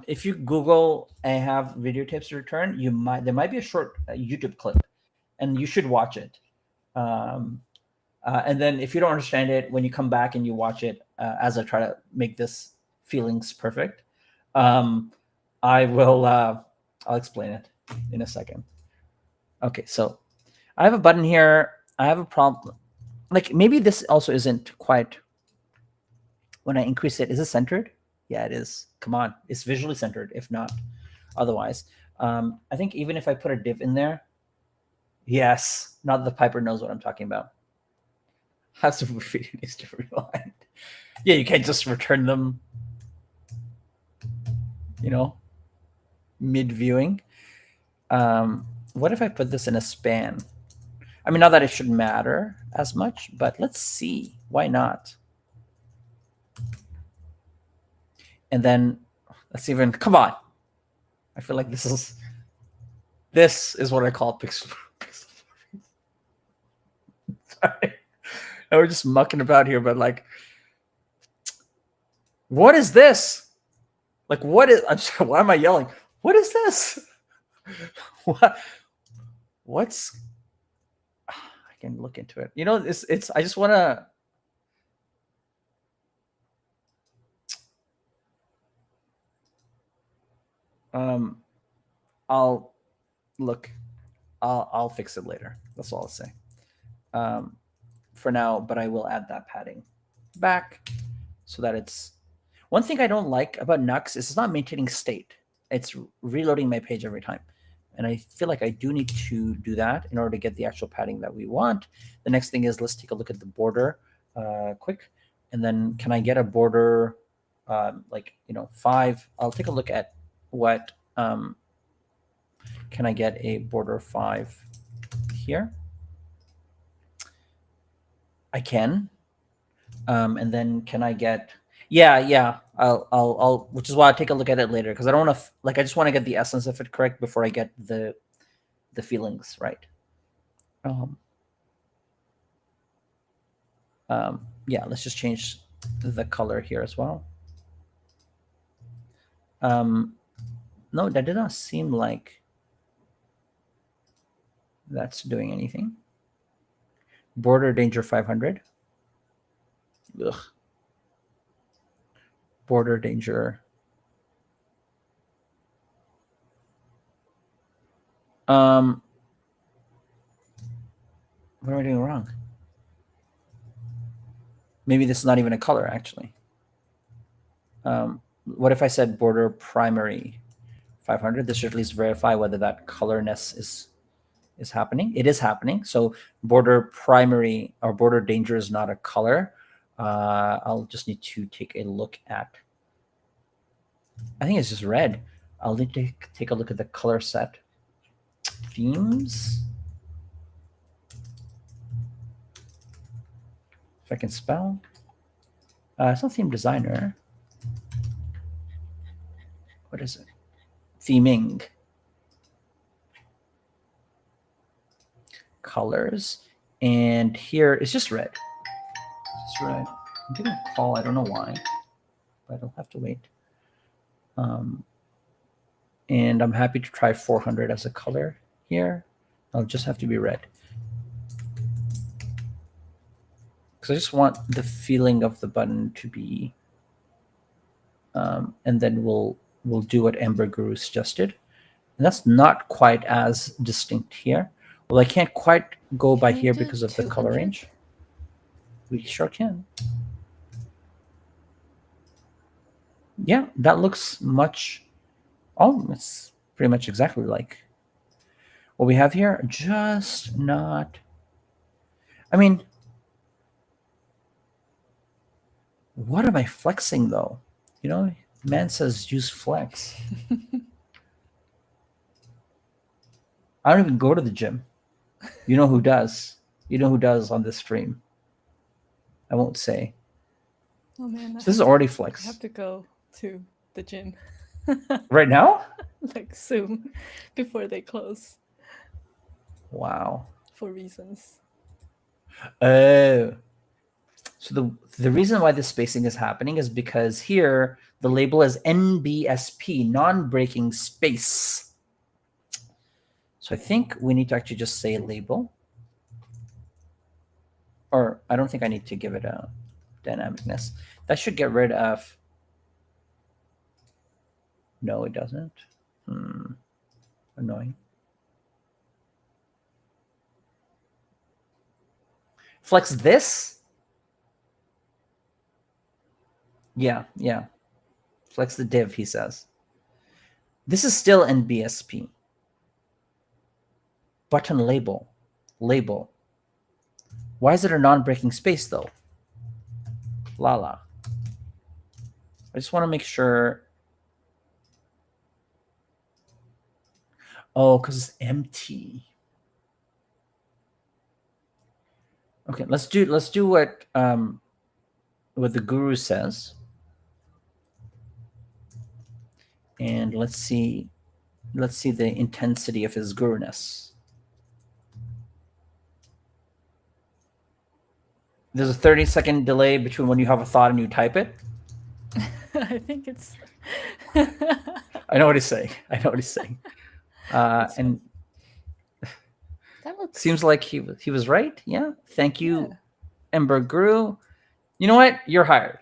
If you Google and have videotapes to return, there might be a short YouTube clip, and you should watch it. And then if you don't understand it, when you come back and you watch it, as I try to make this feelings perfect, I will. I'll explain it in a second. Okay, so I have a button here. I have a problem. Like maybe this also isn't quite When I increase it, is it centered? Yeah, it is. Come on, it's visually centered, if not otherwise. I think even if I put a div in there, yes, now that the Piper knows what I'm talking about. Has to video needs to rewind. Yeah, you can't just return them, mid-viewing. What if I put this in a span? I mean, not that it should matter as much, but let's see. Why not? And then let's even, come on. I feel like this is what I call pixel. Sorry. And we're just mucking about here, but like, what is this? Like, what is, I'm sorry, why am I yelling? What is this? What's, I can look into it. It's, I just want to, I'll look, I'll fix it later. That's all I'll say. For now, but I will add that padding back so that it's, one thing I don't like about Nux is it's not maintaining state. It's reloading my page every time. And I feel like I do need to do that in order to get the actual padding that we want. The next thing is, let's take a look at the border quick. And then can I get a border 5? I'll take a look at what, can I get a border 5 here? I can. And then can I get, yeah, I'll which is why I'll take a look at it later, because I don't want to, I just want to get the essence of it correct before I get the feelings right. Yeah, let's just change the color here as well. No, that did not seem like that's doing anything. Border danger 500. Ugh. Border danger. What am I doing wrong? Maybe this is not even a color, actually. What if I said border primary 500? This should at least verify whether that colorness is happening. It is happening. So border primary or border danger is not a color. I'll just need to take a look at, I think it's just red. I'll need to take a look at the color set. Themes. If I can spell. It's not theme designer. What is it? Theming. Colors. And here it's just red. It's just red. I'm getting a call. I don't know why, but I'll have to wait. And I'm happy to try 400 as a color here. I'll just have to be red. Because I just want the feeling of the button to be, and then we'll do what Ember Guru suggested. And that's not quite as distinct here. Well, I can't quite go by here because of the color range. We sure can. Yeah, that looks much, it's pretty much exactly like what we have here. Just not, I mean, what am I flexing though? Man says use flex. I don't even go to the gym. You know who does? You know who does on this stream? I won't say. Oh man, so this is already flex. I have to go to the gym. Right now? Like soon, before they close. Wow. For reasons. Oh. So the reason why this spacing is happening is because here the label is NBSP, non-breaking space. So I think we need to actually just say label. Or I don't think I need to give it a dynamicness. That should get rid of. No, it doesn't. Annoying. Flex this. Yeah, yeah. Flex the div, he says. This is still in BSP. Button label. Label. Why is it a non-breaking space though? Lala. I just want to make sure. Oh, because it's empty. Okay, let's do what the guru says. And let's see the intensity of his guruness. There's a 30-second delay between when you have a thought and you type it. I think it's. I know what he's saying. And that looks. seems like he was right. Yeah. Thank you, Yeah. Ember Guru. You know what? You're hired.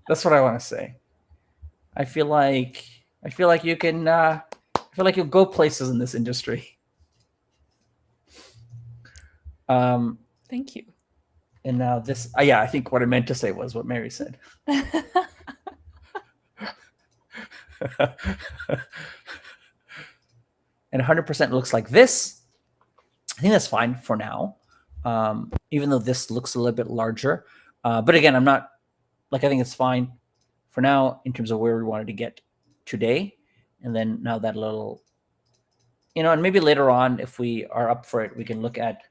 That's what I want to say. I feel like you can. I feel like you'll go places in this industry. Thank you. And now this. Yeah, I think what I meant to say was what Mary said. And 100% looks like this. I think that's fine for now, even though this looks a little bit larger. But again, I'm not like, I think it's fine for now in terms of where we wanted to get today. And then now that little, and maybe later on, if we are up for it, we can look at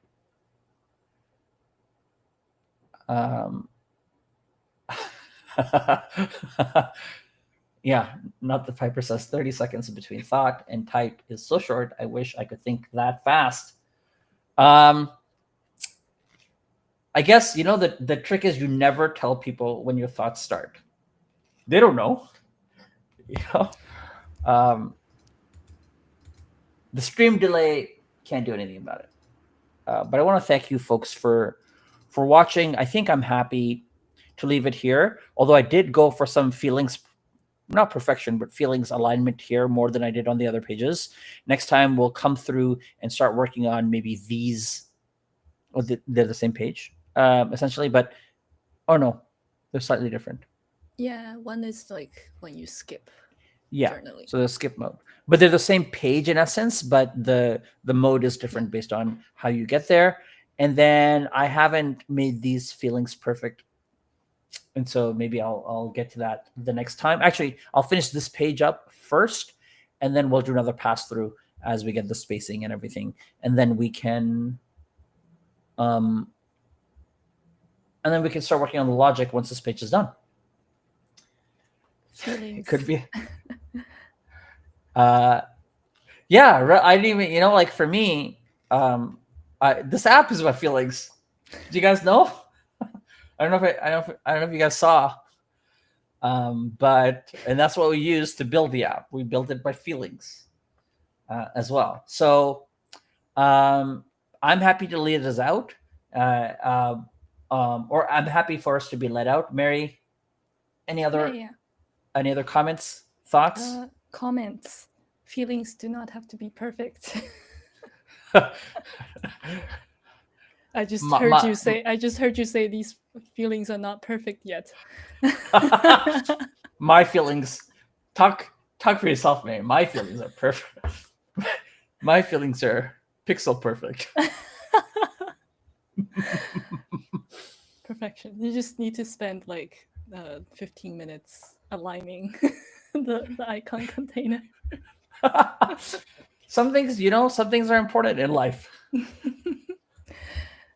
yeah, not the Piper says 30 seconds between thought and type is so short. I wish I could think that fast. I guess, the trick is you never tell people when your thoughts start. They don't know. The stream delay can't do anything about it. But I want to thank you folks for watching. I think I'm happy to leave it here. Although I did go for some feelings, not perfection, but feelings alignment here more than I did on the other pages. Next time we'll come through and start working on maybe these. Or they're the same page, essentially, but no, they're slightly different. Yeah, one is like when you skip. Yeah, journaling. so the skip mode, but they're the same page in essence, but the mode is different based on how you get there. And then I haven't made these feelings perfect, and so maybe I'll get to that the next time. Actually, I'll finish this page up first, and then we'll do another pass through as we get the spacing and everything, and then we can start working on the logic once this page is done. Feelings. It could be yeah, I didn't even, like for me, this app is about feelings. Do you guys know? I don't know if you guys saw, but that's what we use to build the app. We built it by feelings as well. So I'm happy to lead us out, or I'm happy for us to be led out. Mary, any other comments, thoughts? Comments. Feelings do not have to be perfect. I just heard you say these feelings are not perfect yet. My feelings, talk for yourself, man. My feelings are perfect. My feelings are pixel perfect. Perfection. You just need to spend like 15 minutes aligning the icon container. Some things are important in life.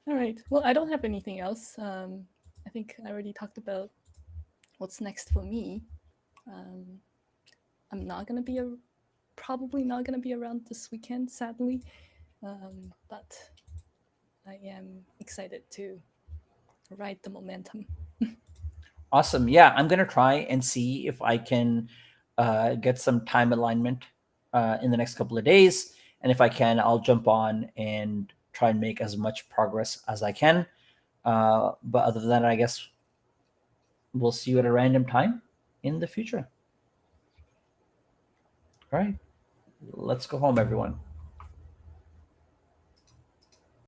All right. Well, I don't have anything else. I think I already talked about what's next for me. I'm probably not gonna be around this weekend, sadly, but I am excited to ride the momentum. Awesome. Yeah, I'm gonna try and see if I can get some time alignment in the next couple of days, and if I can, I'll jump on and try and make as much progress as I can. But other than that, I guess we'll see you at a random time in the future. All right, let's go home, everyone.